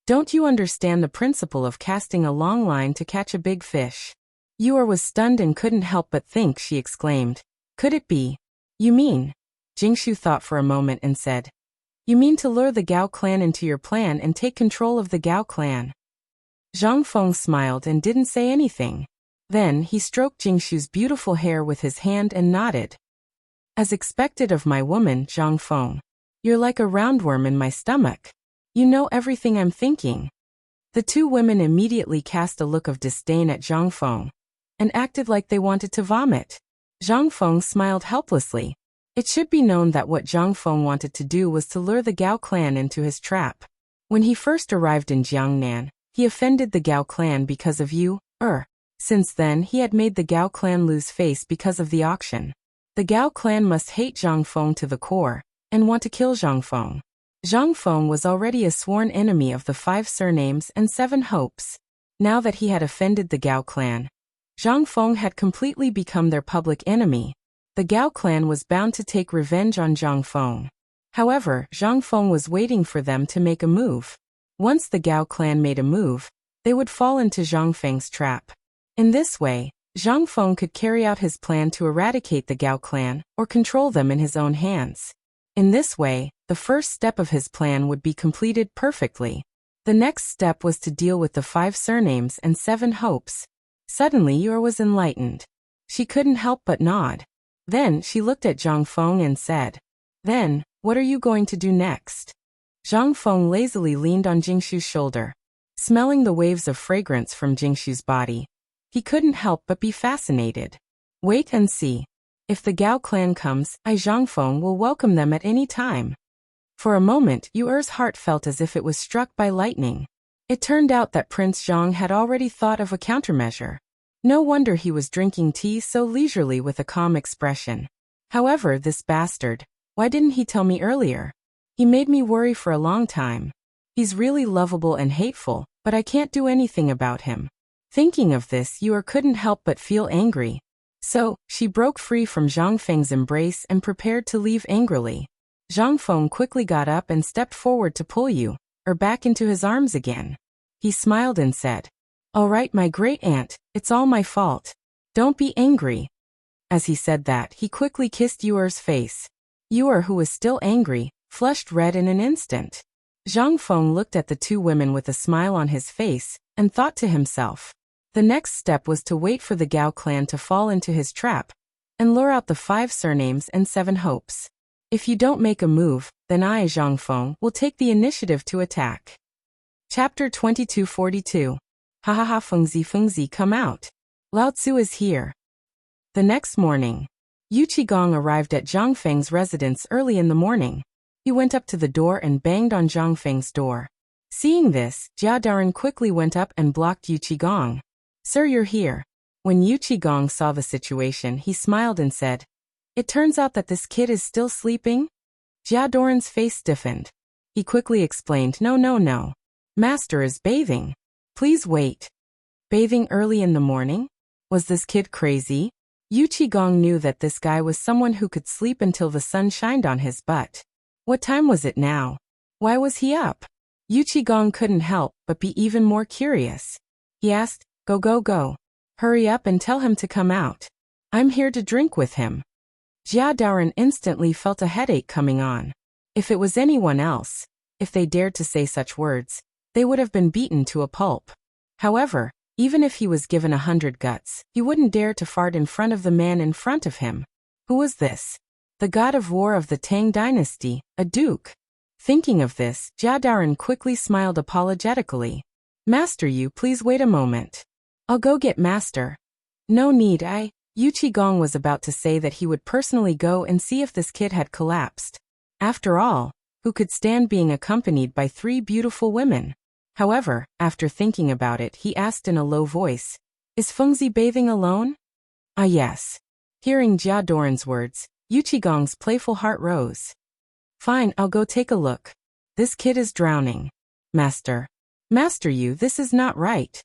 [SPEAKER 1] Don't you understand the principle of casting a long line to catch a big fish? Yuer was stunned and couldn't help but think. She exclaimed, could it be? You mean? Jingshu thought for a moment and said, you mean to lure the Gao clan into your plan and take control of the Gao clan? Zhang Feng smiled and didn't say anything. Then he stroked Jingshu's beautiful hair with his hand and nodded. As expected of my woman, Zhang Feng. You're like a roundworm in my stomach. You know everything I'm thinking. The two women immediately cast a look of disdain at Zhang Feng and acted like they wanted to vomit. Zhang Feng smiled helplessly. It should be known that what Zhang Feng wanted to do was to lure the Gao clan into his trap. When he first arrived in Jiangnan, he offended the Gao clan because of you, Since then, he had made the Gao clan lose face because of the auction. The Gao clan must hate Zhang Feng to the core and want to kill Zhang Feng. Zhang Feng was already a sworn enemy of the 5 surnames and 7 hopes. Now that he had offended the Gao clan, Zhang Feng had completely become their public enemy. The Gao clan was bound to take revenge on Zhang Feng. However, Zhang Feng was waiting for them to make a move. Once the Gao clan made a move, they would fall into Zhang Feng's trap. In this way, Zhang Feng could carry out his plan to eradicate the Gao clan or control them in his own hands. In this way, the first step of his plan would be completed perfectly. The next step was to deal with the 5 surnames and 7 hopes. Suddenly Yuer was enlightened. She couldn't help but nod. Then she looked at Zhang Feng and said, then, what are you going to do next? Zhang Feng lazily leaned on Jingshu's shoulder. Smelling the waves of fragrance from Jingshu's body, he couldn't help but be fascinated. Wait and see. If the Gao clan comes, Zhang Feng will welcome them at any time. For a moment, Yuer's heart felt as if it was struck by lightning. It turned out that Prince Zhang had already thought of a countermeasure. No wonder he was drinking tea so leisurely with a calm expression. However, this bastard, why didn't he tell me earlier? He made me worry for a long time. He's really lovable and hateful, but I can't do anything about him. Thinking of this, Yuer couldn't help but feel angry. So, she broke free from Zhang Feng's embrace and prepared to leave angrily. Zhang Feng quickly got up and stepped forward to pull Yuer back into his arms again. He smiled and said, all right, my great aunt, it's all my fault. Don't be angry. As he said that, he quickly kissed Yuer's face. Yuer, who was still angry, flushed red in an instant. Zhang Feng looked at the two women with a smile on his face and thought to himself. The next step was to wait for the Gao clan to fall into his trap and lure out the 5 surnames and 7 hopes. If you don't make a move, then I, Zhang Feng, will take the initiative to attack. Chapter 2242. Ha ha ha, Fengzi, come out. Lao Tzu is here. The next morning, Yu Qigong arrived at Zhang Feng's residence early in the morning. He went up to the door and banged on Zhang Feng's door. Seeing this, Jia Daren quickly went up and blocked Yu Qigong. Sir, you're here. When Yu Qigong saw the situation, he smiled and said, It turns out that this kid is still sleeping? Jia Doran's face stiffened. He quickly explained, no. Master is bathing. Please wait. Bathing early in the morning? Was this kid crazy? Yu Qigong knew that this guy was someone who could sleep until the sun shined on his butt. What time was it now? Why was he up? Yu Qigong couldn't help but be even more curious. He asked, Go. Hurry up and tell him to come out. I'm here to drink with him. Jia Daoran instantly felt a headache coming on. If it was anyone else, if they dared to say such words, they would have been beaten to a pulp. However, even if he was given 100 guts, he wouldn't dare to fart in front of the man in front of him. Who was this? The god of war of the Tang dynasty, a duke. Thinking of this, Jia Daoran quickly smiled apologetically. Master, you please wait a moment. I'll go get Master. No need, Yu Qigong was about to say that he would personally go and see if this kid had collapsed. After all, who could stand being accompanied by 3 beautiful women? However, after thinking about it, he asked in a low voice, Is Fengzi bathing alone? Ah yes. Hearing Jia Doran's words, Yu Qigong's playful heart rose. Fine, I'll go take a look. This kid is drowning. Master, you, this is not right.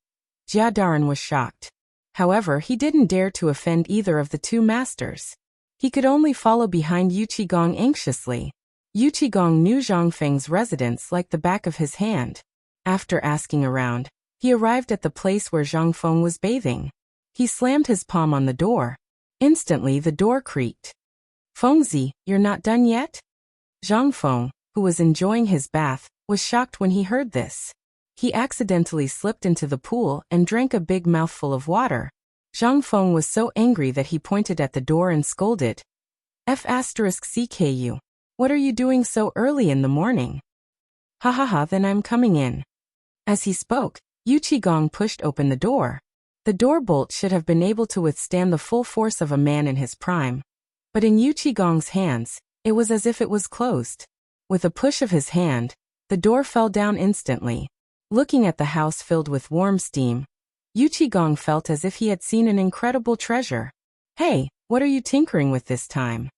[SPEAKER 1] Jia Daoran was shocked. However, he didn't dare to offend either of the 2 masters. He could only follow behind Yu Qigong anxiously. Yu Qigong knew Zhang Feng's residence like the back of his hand. After asking around, he arrived at the place where Zhang Feng was bathing. He slammed his palm on the door. Instantly the door creaked. Fengzi, you're not done yet? Zhang Feng, who was enjoying his bath, was shocked when he heard this. He accidentally slipped into the pool and drank a big mouthful of water. Zhang Feng was so angry that he pointed at the door and scolded. F***CKU. What are you doing so early in the morning? Ha, then I'm coming in. As he spoke, Yu Qigong pushed open the door. The door bolt should have been able to withstand the full force of a man in his prime. But in Yu Qigong's hands, it was as if it was closed. With a push of his hand, the door fell down instantly. Looking at the house filled with warm steam, Yu Qigong felt as if he had seen an incredible treasure. Hey, what are you tinkering with this time?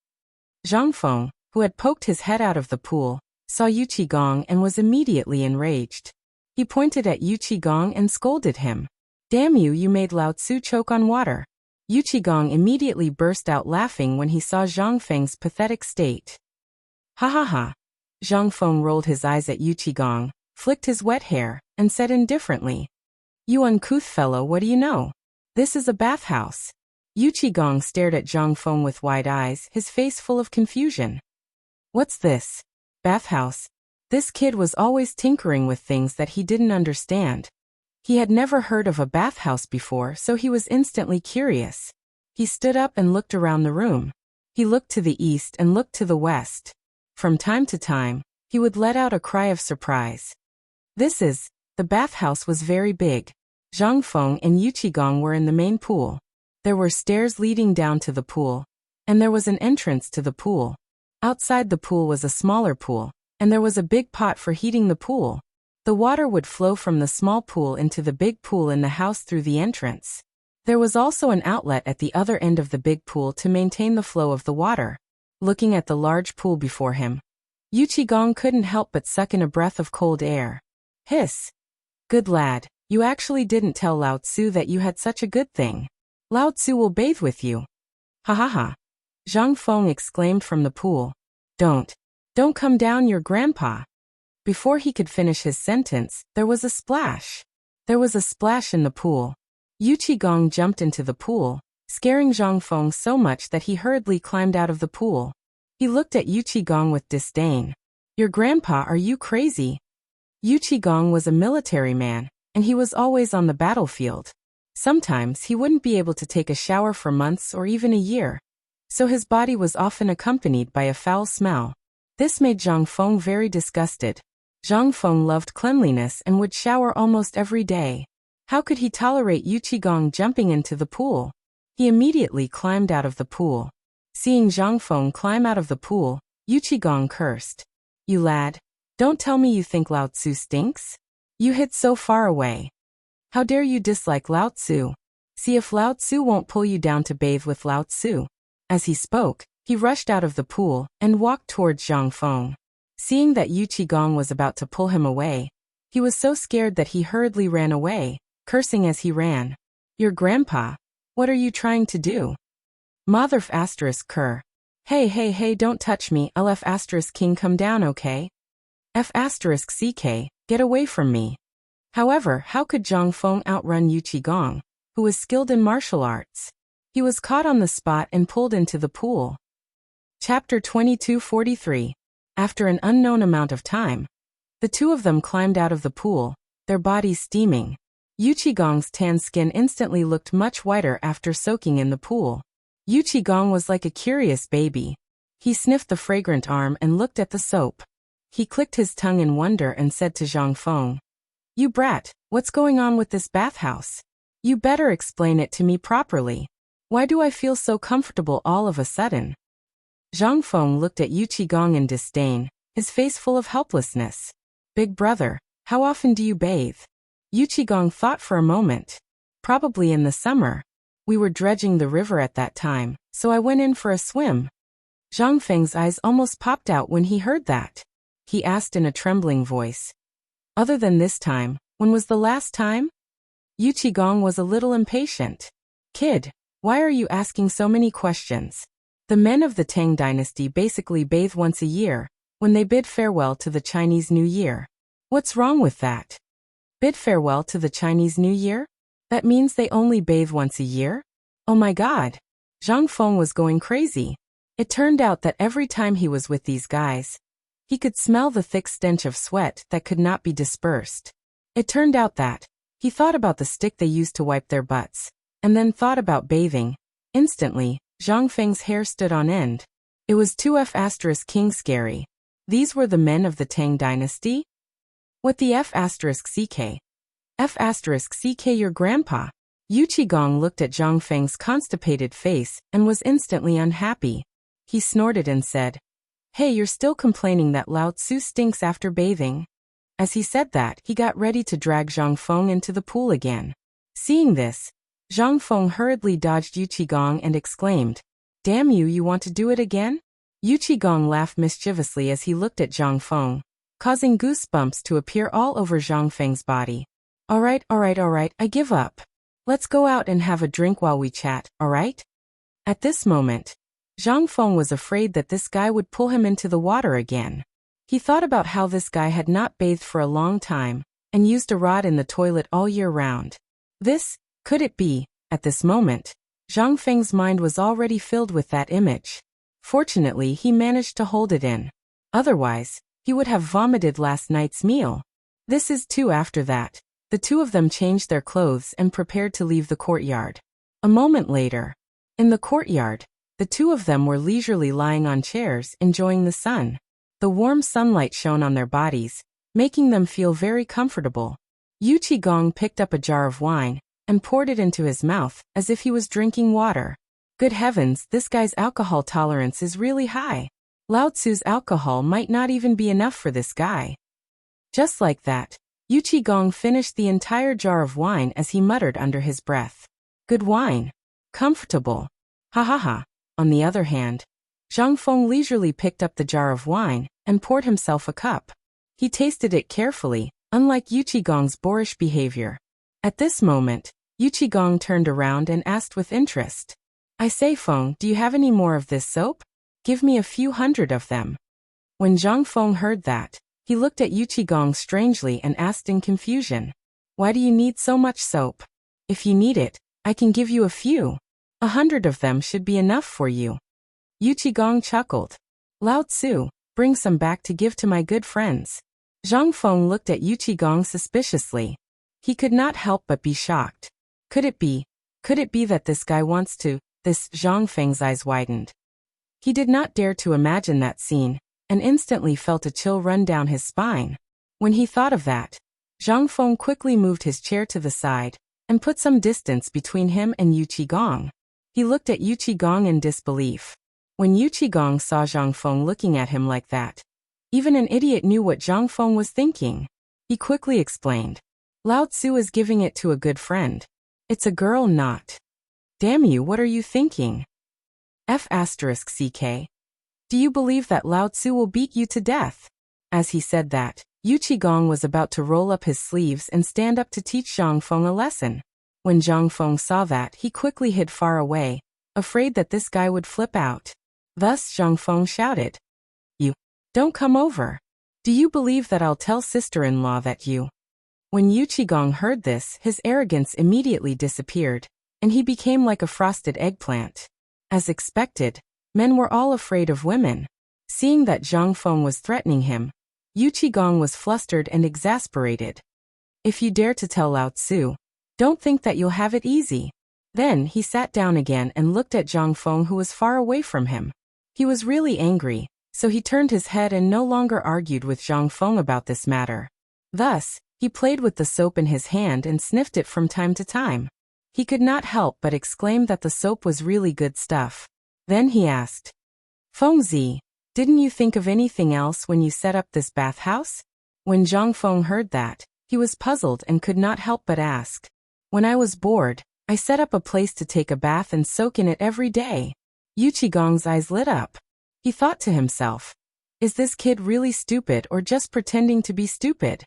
[SPEAKER 1] Zhang Feng, who had poked his head out of the pool, saw Yu Qigong and was immediately enraged. He pointed at Yu Qigong and scolded him. Damn you, you made Lao Tzu choke on water. Yu Qigong immediately burst out laughing when he saw Zhang Feng's pathetic state. Ha. Zhang Feng rolled his eyes at Yu Qigong, flicked his wet hair, and said indifferently, You uncouth fellow, what do you know? This is a bathhouse. Yu Qigong stared at Zhang Feng with wide eyes, his face full of confusion. What's this? Bathhouse? This kid was always tinkering with things that he didn't understand. He had never heard of a bathhouse before, so he was instantly curious. He stood up and looked around the room. He looked to the east and looked to the west. From time to time, he would let out a cry of surprise. The bathhouse was very big. Zhang Feng and Yu Qigong were in the main pool. There were stairs leading down to the pool, and there was an entrance to the pool. Outside the pool was a smaller pool, and there was a big pot for heating the pool. The water would flow from the small pool into the big pool in the house through the entrance. There was also an outlet at the other end of the big pool to maintain the flow of the water. Looking at the large pool before him, Yu Qigong couldn't help but suck in a breath of cold air. Hiss. Good lad, you actually didn't tell Lao Tzu that you had such a good thing. Lao Tzu will bathe with you. Ha. Zhang Feng exclaimed from the pool. Don't come down, your grandpa. Before he could finish his sentence, there was a splash. There was a splash in the pool. Yu Qigong jumped into the pool, scaring Zhang Feng so much that he hurriedly climbed out of the pool. He looked at Yu Qigong with disdain. Your grandpa, are you crazy? Yu Qigong was a military man, and he was always on the battlefield. Sometimes he wouldn't be able to take a shower for months or even a year. So his body was often accompanied by a foul smell. This made Zhang Feng very disgusted. Zhang Feng loved cleanliness and would shower almost every day. How could he tolerate Yu Qigong jumping into the pool? He immediately climbed out of the pool. Seeing Zhang Feng climb out of the pool, Yu Qigong cursed. You lad, don't tell me you think Lao Tzu stinks? You hid so far away. How dare you dislike Lao Tzu? See if Lao Tzu won't pull you down to bathe with Lao Tzu. As he spoke, He rushed out of the pool and walked towards Zhang Feng. Seeing that Yu Qigong was about to pull him away, he was so scared that he hurriedly ran away, cursing as he ran. Your grandpa? What are you trying to do? Motherf asterisk cur. Hey, don't touch me, LF asterisk king, come down, okay? F asterisk CK, get away from me. However, how could Zhang Feng outrun Yu Qigong, who was skilled in martial arts? He was caught on the spot and pulled into the pool. Chapter 2243. After an unknown amount of time, the two of them climbed out of the pool, their bodies steaming. Yu Qigong's tan skin instantly looked much whiter after soaking in the pool. Yu Qigong was like a curious baby. He sniffed the fragrant arm and looked at the soap. He clicked his tongue in wonder and said to Zhang Feng, "You brat, what's going on with this bathhouse? You better explain it to me properly. Why do I feel so comfortable all of a sudden?" Zhang Feng looked at Yu Qigong in disdain, his face full of helplessness. "Big brother, how often do you bathe?" Yu Qigong thought for a moment. "Probably in the summer. We were dredging the river at that time, so I went in for a swim." Zhang Feng's eyes almost popped out when he heard that. He asked in a trembling voice, "Other than this time, when was the last time?" Yu Qigong was a little impatient. "Kid, why are you asking so many questions? The men of the Tang dynasty basically bathe once a year, when they bid farewell to the Chinese New Year. What's wrong with that?" Bid farewell to the Chinese New Year? That means they only bathe once a year? Oh my god. Zhang Feng was going crazy. It turned out that every time he was with these guys, he could smell the thick stench of sweat that could not be dispersed. It turned out that he thought about the stick they used to wipe their butts, and then thought about bathing. Instantly, Zhang Feng's hair stood on end. It was 2F asterisk king scary. These were the men of the Tang dynasty? What the F asterisk CK? F asterisk CK, your grandpa? Yu Qigong looked at Zhang Feng's constipated face and was instantly unhappy. He snorted and said, "Hey, you're still complaining that Lao Tzu stinks after bathing?" As he said that, he got ready to drag Zhang Feng into the pool again. Seeing this, Zhang Feng hurriedly dodged Yu Qigong and exclaimed, "Damn you, you want to do it again?" Yu Qigong laughed mischievously as he looked at Zhang Feng, causing goosebumps to appear all over Zhang Feng's body. Alright, I give up. Let's go out and have a drink while we chat, alright?" At this moment, Zhang Feng was afraid that this guy would pull him into the water again. He thought about how this guy had not bathed for a long time, and used a rod in the toilet all year round. Could it be? At this moment, Zhang Feng's mind was already filled with that image. Fortunately, he managed to hold it in. Otherwise, he would have vomited last night's meal. After that, the two of them changed their clothes and prepared to leave the courtyard. A moment later, in the courtyard, the two of them were leisurely lying on chairs enjoying the sun. The warm sunlight shone on their bodies, making them feel very comfortable. Yu Qigong picked up a jar of wine and poured it into his mouth as if he was drinking water. Good heavens, this guy's alcohol tolerance is really high. Lao Tzu's alcohol might not even be enough for this guy. Just like that, Yu Qigong finished the entire jar of wine as he muttered under his breath. Good wine. Comfortable. Ha ha ha. On the other hand, Zhang Feng leisurely picked up the jar of wine and poured himself a cup. He tasted it carefully, unlike Yu Qigong's boorish behavior. At this moment, Yu Qigong turned around and asked with interest, "I say, Feng, do you have any more of this soap? Give me a few hundred of them." When Zhang Feng heard that, he looked at Yu Qigong strangely and asked in confusion, "Why do you need so much soap? If you need it, I can give you a few. 100 of them should be enough for you." Yu Qigong chuckled. "Lao Tzu, bring some back to give to my good friends." Zhang Feng looked at Yu Qigong suspiciously. He could not help but be shocked. Could it be that this guy wants to? Zhang Feng's eyes widened. He did not dare to imagine that scene, and instantly felt a chill run down his spine. When he thought of that, Zhang Feng quickly moved his chair to the side, and put some distance between him and Yu Qigong. He looked at Yu Qigong in disbelief. When Yu Qigong saw Zhang Feng looking at him like that, even an idiot knew what Zhang Feng was thinking. He quickly explained, "Lao Tzu is giving it to a good friend. It's a girl, not." "Damn you, what are you thinking?" F***ck. Do you believe that Lao Tzu will beat you to death? As he said that, Yu Qigong was about to roll up his sleeves and stand up to teach Zhang Feng a lesson. When Zhang Feng saw that, he quickly hid far away, afraid that this guy would flip out. Thus Zhang Feng shouted, "You don't come over. Do you believe that I'll tell sister-in-law that you?" When Yu Qigong heard this, his arrogance immediately disappeared, and he became like a frosted eggplant. As expected, men were all afraid of women. Seeing that Zhang Feng was threatening him, Yu Qigong was flustered and exasperated. "If you dare to tell Lao Tzu, don't think that you'll have it easy." Then he sat down again and looked at Zhang Feng, who was far away from him. He was really angry, so he turned his head and no longer argued with Zhang Feng about this matter. Thus, he played with the soap in his hand and sniffed it from time to time. He could not help but exclaim that the soap was really good stuff. Then he asked, "Fengzi, didn't you think of anything else when you set up this bathhouse?" When Zhang Feng heard that, he was puzzled and could not help but ask, "When I was bored, I set up a place to take a bath and soak in it every day." Yu Qigong's eyes lit up. He thought to himself, "Is this kid really stupid or just pretending to be stupid?"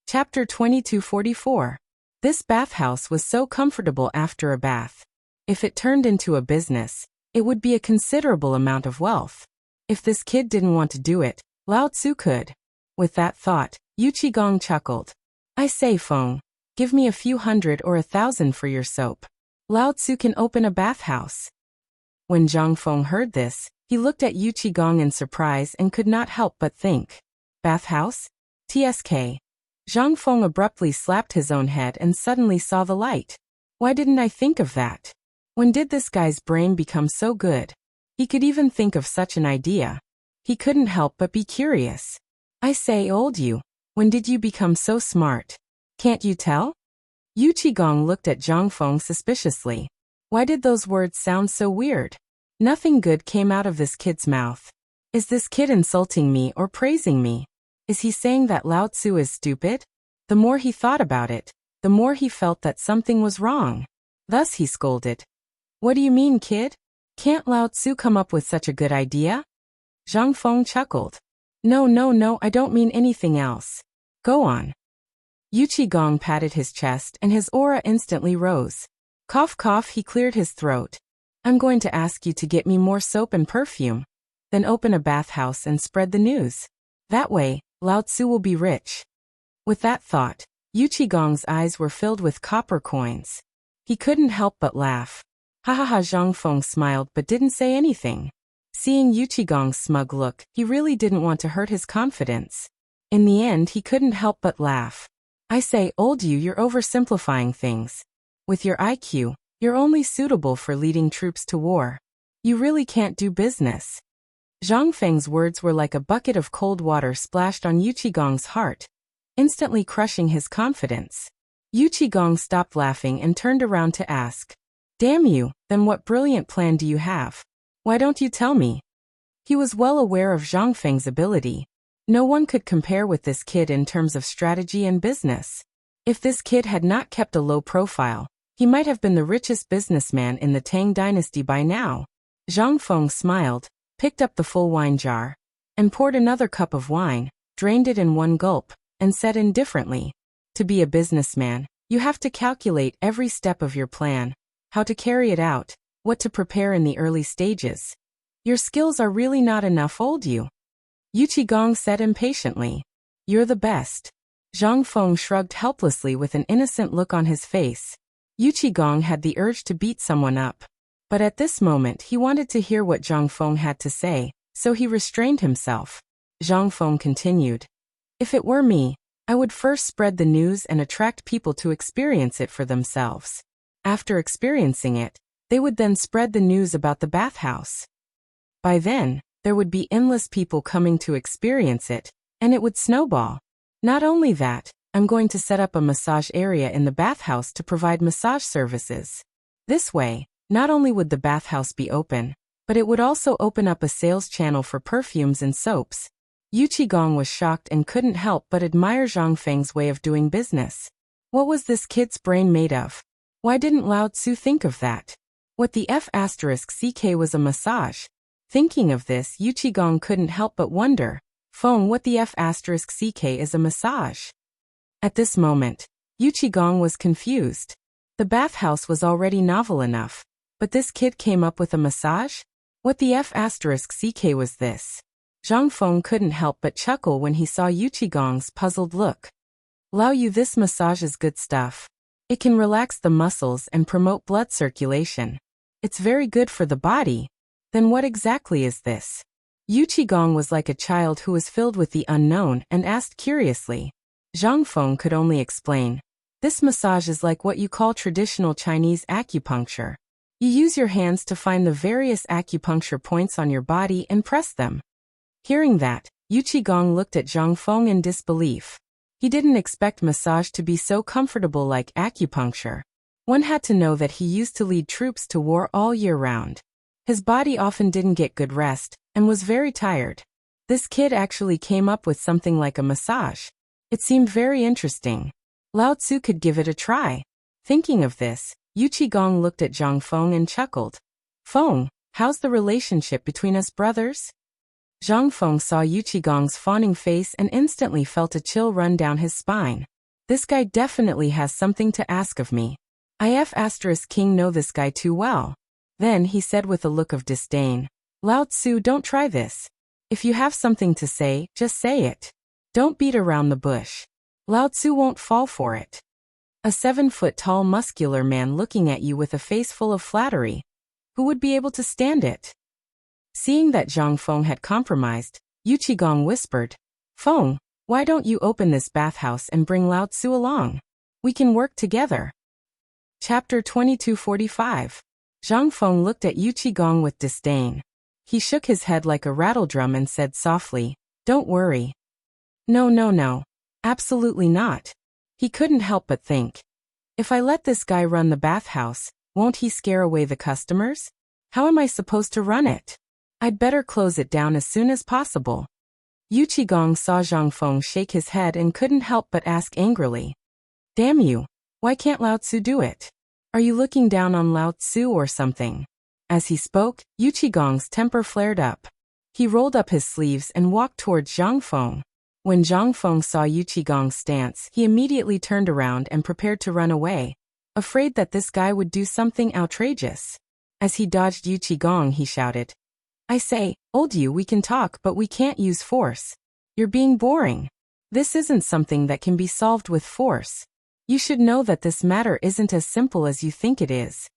[SPEAKER 1] Chapter 2244. This bathhouse was so comfortable after a bath. If it turned into a business, it would be a considerable amount of wealth. If this kid didn't want to do it, Lao Tzu could. With that thought, Yu Qigong chuckled. "I say, Feng, give me a few hundred or 1,000 for your soap. Lao Tzu can open a bathhouse." When Zhang Feng heard this, he looked at Yu Qigong in surprise and could not help but think, "Bathhouse? TSK. Zhang Feng abruptly slapped his own head and suddenly saw the light. Why didn't I think of that? When did this guy's brain become so good? He could even think of such an idea. He couldn't help but be curious. "I say, old you, when did you become so smart? Can't you tell?" Yu Qigong looked at Zhang Feng suspiciously. Why did those words sound so weird? Nothing good came out of this kid's mouth. Is this kid insulting me or praising me? Is he saying that Lao Tzu is stupid? The more he thought about it, the more he felt that something was wrong. Thus he scolded. "What do you mean, kid? Can't Lao Tzu come up with such a good idea?" Zhang Feng chuckled. No, I don't mean anything else. Go on." Yu Qigong patted his chest and his aura instantly rose. Cough cough, he cleared his throat. "I'm going to ask you to get me more soap and perfume. Then open a bathhouse and spread the news. That way, Lao Tzu will be rich." With that thought, Yu Qigong's eyes were filled with copper coins. He couldn't help but laugh. Ha ha ha. Zhang Feng smiled but didn't say anything. Seeing Yu Qigong's smug look, he really didn't want to hurt his confidence. In the end, he couldn't help but laugh. "I say, old you, you're oversimplifying things. With your IQ, you're only suitable for leading troops to war. You really can't do business." Zhang Feng's words were like a bucket of cold water splashed on Yu Qigong's heart, instantly crushing his confidence. Yu Qigong stopped laughing and turned around to ask, "Damn you, then what brilliant plan do you have? Why don't you tell me?" He was well aware of Zhang Feng's ability. No one could compare with this kid in terms of strategy and business. If this kid had not kept a low profile, he might have been the richest businessman in the Tang dynasty by now. Zhang Feng smiled, picked up the full wine jar, and poured another cup of wine, drained it in one gulp, and said indifferently, "To be a businessman, you have to calculate every step of your plan, how to carry it out, what to prepare in the early stages. Your skills are really not enough, old you." Yu Qigong said impatiently, "You're the best." Zhang Feng shrugged helplessly with an innocent look on his face. Yu Qigong had the urge to beat someone up. But at this moment he wanted to hear what Zhang Feng had to say, so he restrained himself. Zhang Feng continued, "If it were me, I would first spread the news and attract people to experience it for themselves. After experiencing it, they would then spread the news about the bathhouse. By then, there would be endless people coming to experience it, and it would snowball. Not only that, I'm going to set up a massage area in the bathhouse to provide massage services. This way, not only would the bathhouse be open, but it would also open up a sales channel for perfumes and soaps." Yu Qigong was shocked and couldn't help but admire Zhang Feng's way of doing business. What was this kid's brain made of? Why didn't Lao Tzu think of that? What the F***ck was a massage. Thinking of this, Yuchigong couldn't help but wonder, Feng, what the F***ck is a massage? At this moment, Yuchigong was confused. The bathhouse was already novel enough, but this kid came up with a massage? What the F***ck was this? Zhang Feng couldn't help but chuckle when he saw Yuchigong's puzzled look. Lao Yu, this massage is good stuff. It can relax the muscles and promote blood circulation. It's very good for the body. Then what exactly is this? Yuchigong was like a child who was filled with the unknown and asked curiously. Zhang Feng could only explain. This massage is like what you call traditional Chinese acupuncture. You use your hands to find the various acupuncture points on your body and press them. Hearing that, Yuchigong looked at Zhang Feng in disbelief. He didn't expect massage to be so comfortable like acupuncture. One had to know that he used to lead troops to war all year round. His body often didn't get good rest, and was very tired. This kid actually came up with something like a massage. It seemed very interesting. Lao Tzu could give it a try. Thinking of this, Yuchigong looked at Zhang Feng and chuckled. Feng, how's the relationship between us brothers? Zhang Feng saw Yuchigong's fawning face and instantly felt a chill run down his spine. This guy definitely has something to ask of me. King know this guy too well. Then he said with a look of disdain, Lao Tzu, don't try this. If you have something to say, just say it. Don't beat around the bush. Lao Tzu won't fall for it. A 7-foot-tall muscular man looking at you with a face full of flattery. Who would be able to stand it? Seeing that Zhang Feng had compromised, Yuchigong whispered, Feng, why don't you open this bathhouse and bring Lao Tzu along? We can work together. Chapter 2245. Zhang Feng looked at Yuchigong with disdain. He shook his head like a rattledrum and said softly, Don't worry. No. Absolutely not. He couldn't help but think. If I let this guy run the bathhouse, won't he scare away the customers? How am I supposed to run it? I'd better close it down as soon as possible. Yuchigong saw Zhang Feng shake his head and couldn't help but ask angrily. Damn you, why can't Lao Tzu do it? Are you looking down on Lao Tzu or something? As he spoke, Yuchigong's temper flared up. He rolled up his sleeves and walked towards Zhang Feng. When Zhang Feng saw Yuchigong's stance, he immediately turned around and prepared to run away, afraid that this guy would do something outrageous. As he dodged Yuchigong, he shouted, I say, old you, we can talk but we can't use force. You're being boring. This isn't something that can be solved with force. You should know that this matter isn't as simple as you think it is.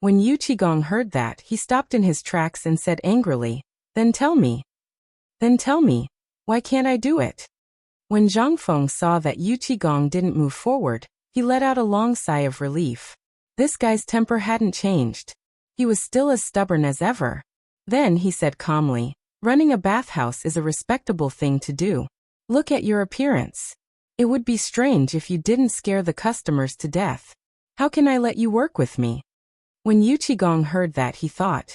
[SPEAKER 1] When Yuchigong heard that, he stopped in his tracks and said angrily, Then tell me, why can't I do it? When Zhang Feng saw that Yuchigong didn't move forward, he let out a long sigh of relief. This guy's temper hadn't changed. He was still as stubborn as ever. Then he said calmly, Running a bathhouse is a respectable thing to do. Look at your appearance. It would be strange if you didn't scare the customers to death. How can I let you work with me? When Yuchigong heard that, he thought,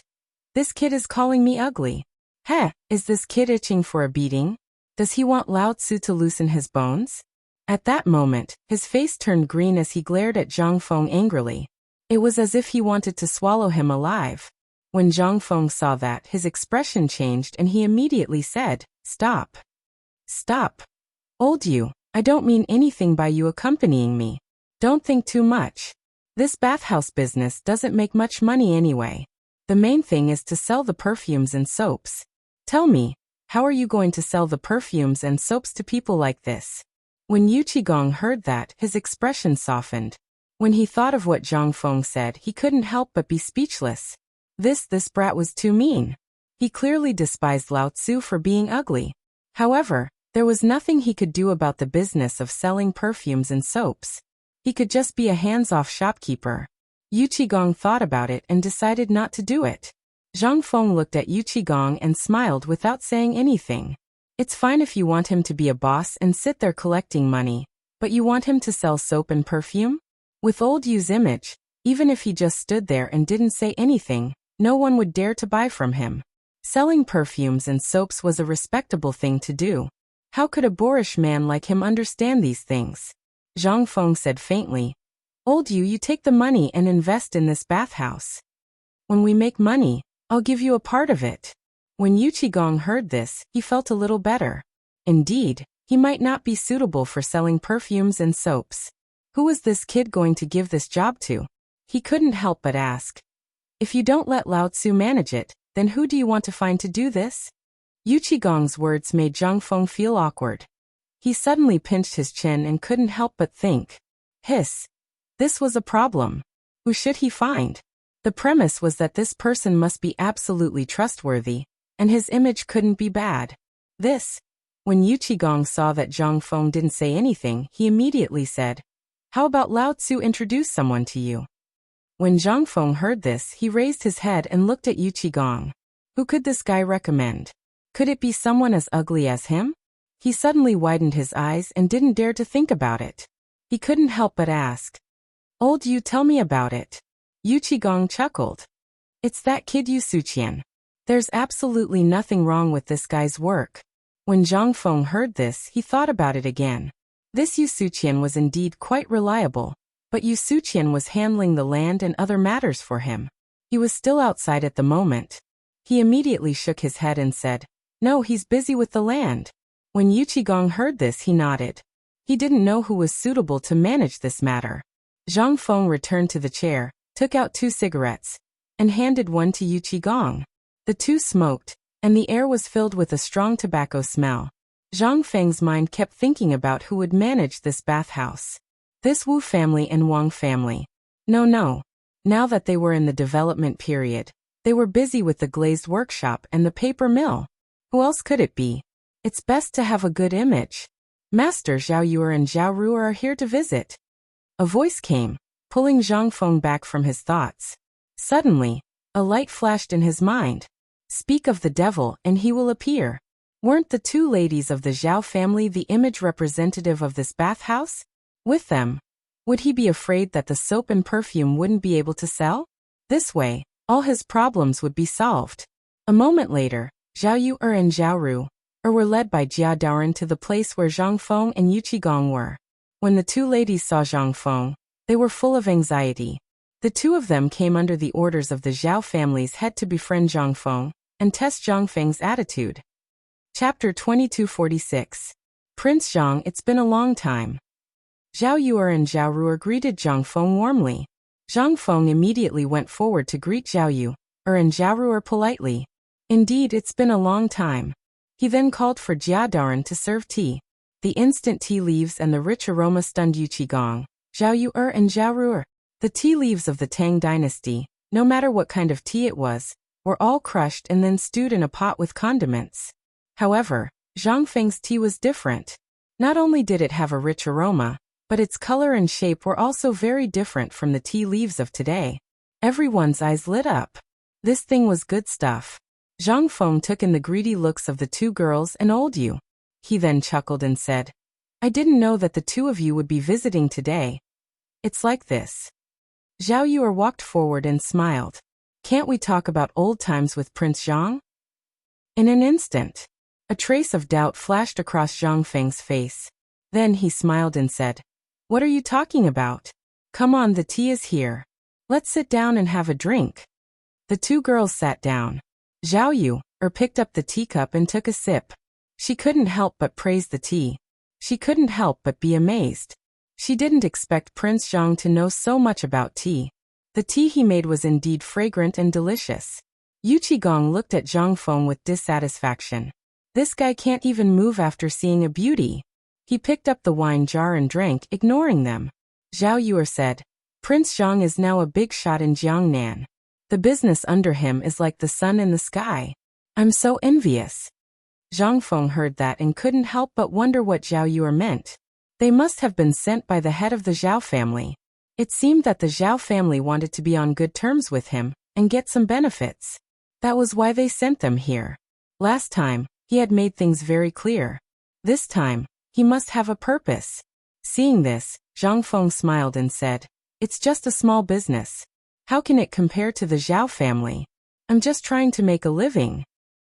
[SPEAKER 1] This kid is calling me ugly. Heh, is this kid itching for a beating? Does he want Lao Tzu to loosen his bones? At that moment, his face turned green as he glared at Zhang Feng angrily. It was as if he wanted to swallow him alive. When Zhang Feng saw that, his expression changed and he immediately said, Stop. Stop. Old you, I don't mean anything by you accompanying me. Don't think too much. This bathhouse business doesn't make much money anyway. The main thing is to sell the perfumes and soaps. Tell me, how are you going to sell the perfumes and soaps to people like this? When Yuchigong heard that, his expression softened. When he thought of what Zhang Feng said, he couldn't help but be speechless. This brat was too mean. He clearly despised Lao Tzu for being ugly. However, there was nothing he could do about the business of selling perfumes and soaps. He could just be a hands-off shopkeeper. Yuchigong thought about it and decided not to do it. Zhang Feng looked at Yuchigong and smiled without saying anything. It's fine if you want him to be a boss and sit there collecting money, but you want him to sell soap and perfume? With old Yu's image, even if he just stood there and didn't say anything, no one would dare to buy from him. Selling perfumes and soaps was a respectable thing to do. How could a boorish man like him understand these things? Zhang Feng said faintly, Old you take the money and invest in this bathhouse. When we make money, I'll give you a part of it. When Yuqigong heard this, he felt a little better. Indeed, he might not be suitable for selling perfumes and soaps. Who was this kid going to give this job to? He couldn't help but ask. If you don't let Lao Tzu manage it, then who do you want to find to do this? Yuqigong's words made Zhang Feng feel awkward. He suddenly pinched his chin and couldn't help but think. Hiss. This was a problem. Who should he find? The premise was that this person must be absolutely trustworthy, and his image couldn't be bad. When Yuqigong saw that Zhang Feng didn't say anything, he immediately said, How about Lao Tzu introduce someone to you? When Zhang Feng heard this, he raised his head and looked at Yuqigong. Who could this guy recommend? Could it be someone as ugly as him? He suddenly widened his eyes and didn't dare to think about it. He couldn't help but ask. Old Yu, tell me about it. Yuqigong chuckled. It's that kid Yu Suqian. There's absolutely nothing wrong with this guy's work. When Zhang Feng heard this, he thought about it again. This Yu Suqian was indeed quite reliable, but Yu Suqian was handling the land and other matters for him. He was still outside at the moment. He immediately shook his head and said, No, he's busy with the land. When Yuqigong heard this, he nodded. He didn't know who was suitable to manage this matter. Zhang Feng returned to the chair, took out 2 cigarettes, and handed one to Yuqigong. The two smoked, and the air was filled with a strong tobacco smell. Zhang Feng's mind kept thinking about who would manage this bathhouse. This Wu family and Wang family. No. Now that they were in the development period, they were busy with the glazed workshop and the paper mill. Who else could it be? It's best to have a good image. Master Zhao Yuer and Zhao Ruer are here to visit. A voice came, pulling Zhang Feng back from his thoughts. Suddenly, a light flashed in his mind. Speak of the devil and he will appear. Weren't the 2 ladies of the Zhao family the image representative of this bathhouse? With them, would he be afraid that the soap and perfume wouldn't be able to sell? This way, all his problems would be solved. A moment later, Zhao Yuer and Zhao Ruer were led by Jia Daoren to the place where Zhang Feng and Yuqigong were. When the 2 ladies saw Zhang Feng, they were full of anxiety. The 2 of them came under the orders of the Zhao family's head to befriend Zhang Feng and test Zhang Feng's attitude. Chapter 2246. Prince Zhang, it's been a long time. Zhao Yuer and Zhao Ruer greeted Zhang Feng warmly. Zhang Feng immediately went forward to greet Zhao Yuer and Zhao Ruer politely. Indeed, it's been a long time. He then called for Jia Daoren to serve tea. The instant tea leaves and the rich aroma stunned Yuqigong, Zhao Yuer and Zhao Ruer. The tea leaves of the Tang dynasty, no matter what kind of tea it was, were all crushed and then stewed in a pot with condiments. However, Zhang Feng's tea was different. Not only did it have a rich aroma, but its color and shape were also very different from the tea leaves of today. Everyone's eyes lit up. This thing was good stuff. Zhang Feng took in the greedy looks of the 2 girls and old Yu. He then chuckled and said, I didn't know that the 2 of you would be visiting today. It's like this. Zhao Yuer walked forward and smiled. Can't we talk about old times with Prince Zhang? In an instant, a trace of doubt flashed across Zhang Feng's face. Then he smiled and said, What are you talking about? Come on, the tea is here. Let's sit down and have a drink. The 2 girls sat down. Zhao Yuer picked up the teacup and took a sip. She couldn't help but praise the tea. She couldn't help but be amazed. She didn't expect Prince Zhang to know so much about tea. The tea he made was indeed fragrant and delicious. Yuqigong looked at Zhang Feng with dissatisfaction. This guy can't even move after seeing a beauty. He picked up the wine jar and drank, ignoring them. Zhao Yuer said, Prince Zhang is now a big shot in Jiangnan. The business under him is like the sun in the sky. I'm so envious. Zhang Feng heard that and couldn't help but wonder what Zhao Yuer meant. They must have been sent by the head of the Zhao family. It seemed that the Zhao family wanted to be on good terms with him and get some benefits. That was why they sent them here. Last time, he had made things very clear. This time, he must have a purpose. Seeing this, Zhang Feng smiled and said, It's just a small business. How can it compare to the Zhao family? I'm just trying to make a living.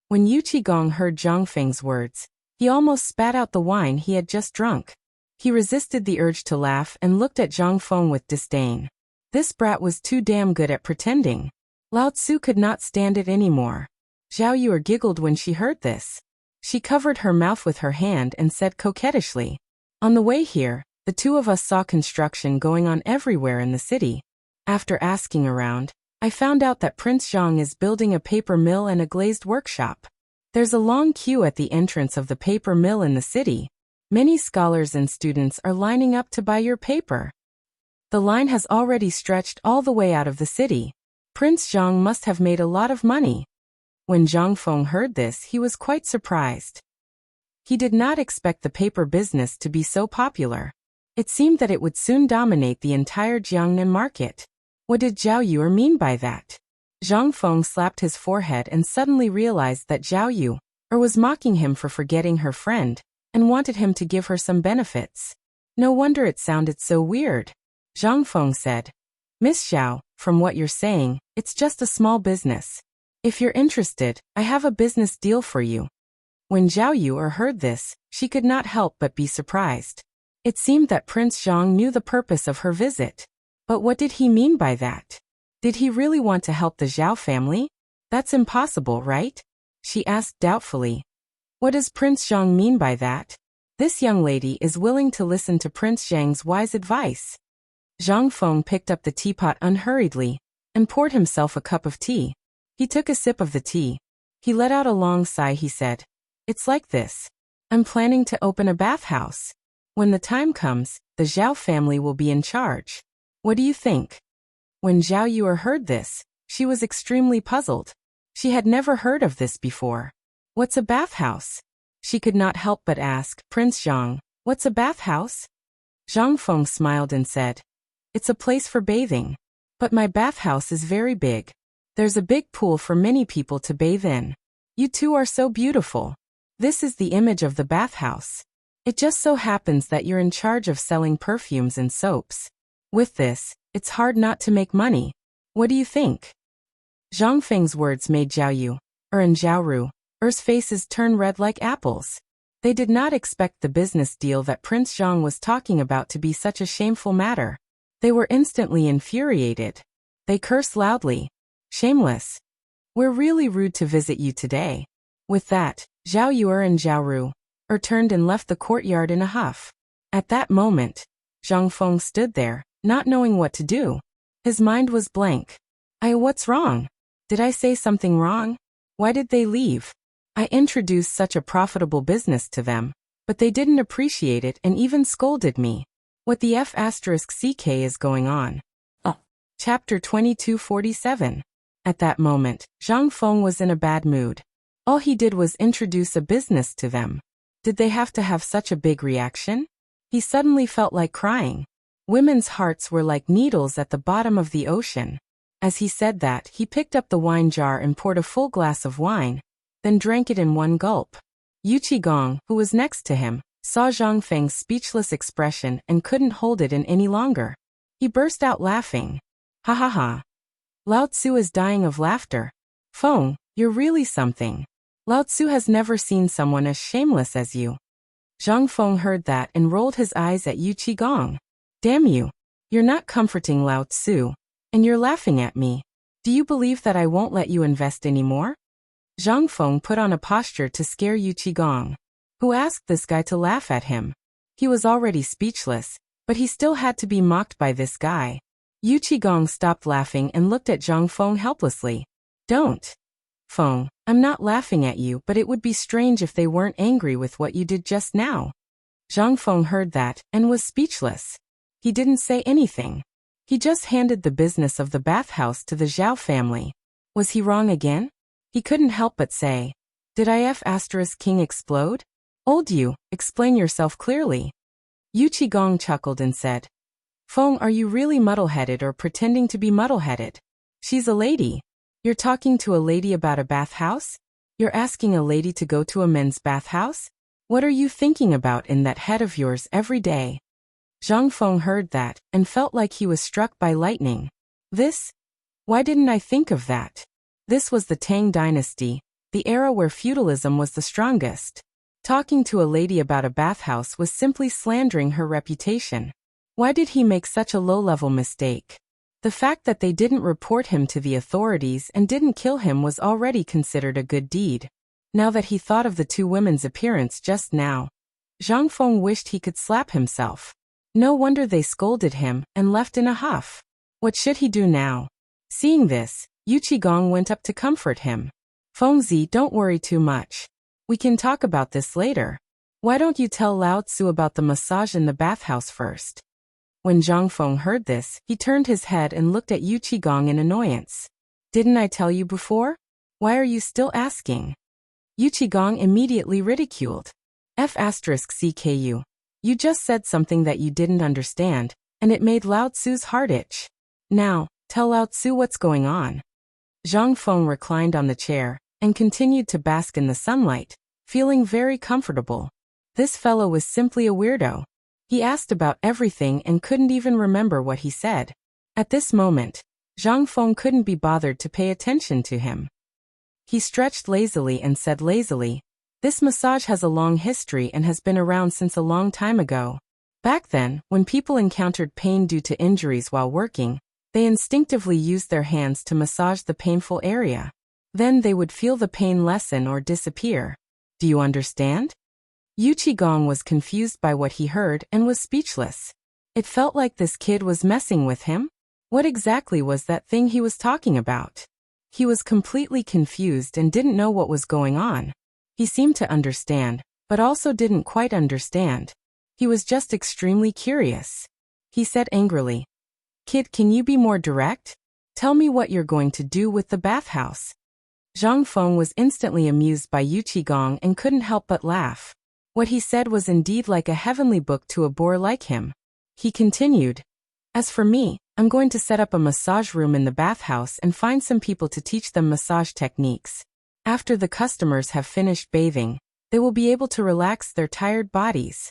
[SPEAKER 1] When Yuqigong heard Zhang Feng's words, he almost spat out the wine he had just drunk. He resisted the urge to laugh and looked at Zhang Feng with disdain. This brat was too damn good at pretending. Lao Tzu could not stand it anymore. Zhao Yue giggled when she heard this. She covered her mouth with her hand and said coquettishly, "On the way here, the two of us saw construction going on everywhere in the city. After asking around, I found out that Prince Zhang is building a paper mill and a glazed workshop. There's a long queue at the entrance of the paper mill in the city. Many scholars and students are lining up to buy your paper. The line has already stretched all the way out of the city. Prince Zhang must have made a lot of money." When Zhang Feng heard this, he was quite surprised. He did not expect the paper business to be so popular. It seemed that it would soon dominate the entire Jiangnan market. What did Zhao Yue mean by that? Zhang Feng slapped his forehead and suddenly realized that Zhao Yue was mocking him for forgetting her friend and wanted him to give her some benefits. No wonder it sounded so weird. Zhang Feng said, "Miss Zhao, from what you're saying, it's just a small business. If you're interested, I have a business deal for you." When Zhao Yue heard this, she could not help but be surprised. It seemed that Prince Zhang knew the purpose of her visit. But what did he mean by that? Did he really want to help the Zhao family? That's impossible, right? She asked doubtfully. What does Prince Zhang mean by that? This young lady is willing to listen to Prince Zhang's wise advice. Zhang Feng picked up the teapot unhurriedly and poured himself a cup of tea. He took a sip of the tea. He let out a long sigh. He said, "It's like this. I'm planning to open a bathhouse. When the time comes, the Zhao family will be in charge. What do you think?" When Zhao Yue heard this, she was extremely puzzled. She had never heard of this before. What's a bathhouse? She could not help but ask, "Prince Zhang, what's a bathhouse?" Zhang Feng smiled and said, "It's a place for bathing. But my bathhouse is very big. There's a big pool for many people to bathe in. You two are so beautiful. This is the image of the bathhouse. It just so happens that you're in charge of selling perfumes and soaps. With this, it's hard not to make money. What do you think?" Zhang Feng's words made Zhao Yue and Zhao Ru's faces turn red like apples. They did not expect the business deal that Prince Zhang was talking about to be such a shameful matter. They were instantly infuriated. They cursed loudly. "Shameless. We're really rude to visit you today." With that, Zhao Yue and Zhao Ru turned and left the courtyard in a huff. At that moment, Zhang Feng stood there, not knowing what to do. His mind was blank. What's wrong? Did I say something wrong? Why did they leave? I introduced such a profitable business to them, but they didn't appreciate it and even scolded me. What the F***ck is going on? Chapter 2247. At that moment, Zhang Feng was in a bad mood. All he did was introduce a business to them. Did they have to have such a big reaction? He suddenly felt like crying. Women's hearts were like needles at the bottom of the ocean. As he said that, he picked up the wine jar and poured a full glass of wine, then drank it in one gulp. Yu Qigong, who was next to him, saw Zhang Feng's speechless expression and couldn't hold it in any longer. He burst out laughing. "Ha ha ha. Lao Tzu is dying of laughter. Feng, you're really something. Lao Tzu has never seen someone as shameless as you." Zhang Feng heard that and rolled his eyes at Yu Qigong. "Damn you. You're not comforting Lao Tzu. And you're laughing at me. Do you believe that I won't let you invest anymore?" Zhang Feng put on a posture to scare Yu Qigong, who asked this guy to laugh at him. He was already speechless, but he still had to be mocked by this guy. Yu Qigong stopped laughing and looked at Zhang Feng helplessly. "Don't. Feng, I'm not laughing at you, but it would be strange if they weren't angry with what you did just now." Zhang Feng heard that and was speechless. He didn't say anything. He just handed the business of the bathhouse to the Zhao family. Was he wrong again? He couldn't help but say, "Did King explode? Old you, explain yourself clearly." Yu Qigong chuckled and said, "Feng, are you really muddle-headed or pretending to be muddle-headed? She's a lady. You're talking to a lady about a bathhouse? You're asking a lady to go to a men's bathhouse? What are you thinking about in that head of yours every day?" Zhang Feng heard that and felt like he was struck by lightning. Why didn't I think of that? This was the Tang dynasty, the era where feudalism was the strongest. Talking to a lady about a bathhouse was simply slandering her reputation. Why did he make such a low-level mistake? The fact that they didn't report him to the authorities and didn't kill him was already considered a good deed. Now that he thought of the two women's appearance just now, Zhang Feng wished he could slap himself. No wonder they scolded him and left in a huff. What should he do now? Seeing this, Yu Qigong went up to comfort him. Fengzi, don't worry too much. We can talk about this later. Why don't you tell Lao Tzu about the massage in the bathhouse first? When Zhang Feng heard this, he turned his head and looked at Yu Qigong in annoyance. Didn't I tell you before? Why are you still asking? Yu Qigong immediately ridiculed. F*CKU. You just said something that you didn't understand, and it made Lao Tzu's heart itch. Now, tell Lao Tzu what's going on. Zhang Feng reclined on the chair and continued to bask in the sunlight, feeling very comfortable. This fellow was simply a weirdo. He asked about everything and couldn't even remember what he said. At this moment, Zhang Feng couldn't be bothered to pay attention to him. He stretched lazily and said lazily, "This massage has a long history and has been around since a long time ago. Back then, when people encountered pain due to injuries while working, they instinctively used their hands to massage the painful area. Then they would feel the pain lessen or disappear. Do you understand?" Yu Qigong was confused by what he heard and was speechless. It felt like this kid was messing with him. What exactly was that thing he was talking about? He was completely confused and didn't know what was going on. He seemed to understand, but also didn't quite understand. He was just extremely curious. He said angrily, "Kid, can you be more direct? Tell me what you're going to do with the bathhouse." Zhang Feng was instantly amused by Yu Qigong and couldn't help but laugh. What he said was indeed like a heavenly book to a boor like him. He continued, "As for me, I'm going to set up a massage room in the bathhouse and find some people to teach them massage techniques. After the customers have finished bathing, they will be able to relax their tired bodies."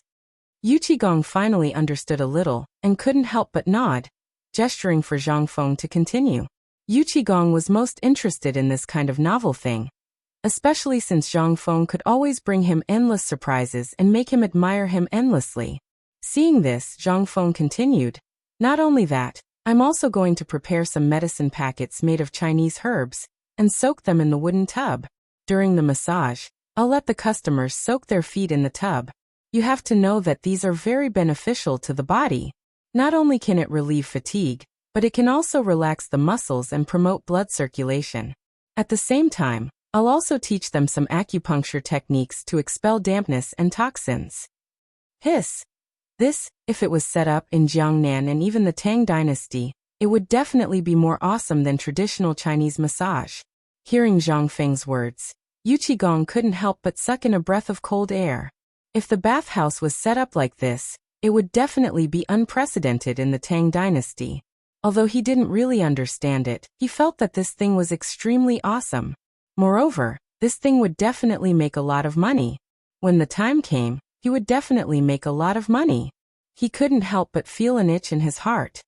[SPEAKER 1] Yu Qigong finally understood a little and couldn't help but nod, gesturing for Zhang Feng to continue. Yu Qigong was most interested in this kind of novel thing, especially since Zhang Feng could always bring him endless surprises and make him admire him endlessly. Seeing this, Zhang Feng continued, "Not only that, I'm also going to prepare some medicine packets made of Chinese herbs and soak them in the wooden tub. During the massage, I'll let the customers soak their feet in the tub. You have to know that these are very beneficial to the body. Not only can it relieve fatigue, but it can also relax the muscles and promote blood circulation. At the same time, I'll also teach them some acupuncture techniques to expel dampness and toxins." Hiss. This, if it was set up in Jiangnan and even the Tang dynasty, it would definitely be more awesome than traditional Chinese massage. Hearing Zhang Feng's words, Yu Qigong couldn't help but suck in a breath of cold air. If the bathhouse was set up like this, it would definitely be unprecedented in the Tang dynasty. Although he didn't really understand it, he felt that this thing was extremely awesome. Moreover, this thing would definitely make a lot of money. When the time came, he would definitely make a lot of money. He couldn't help but feel an itch in his heart.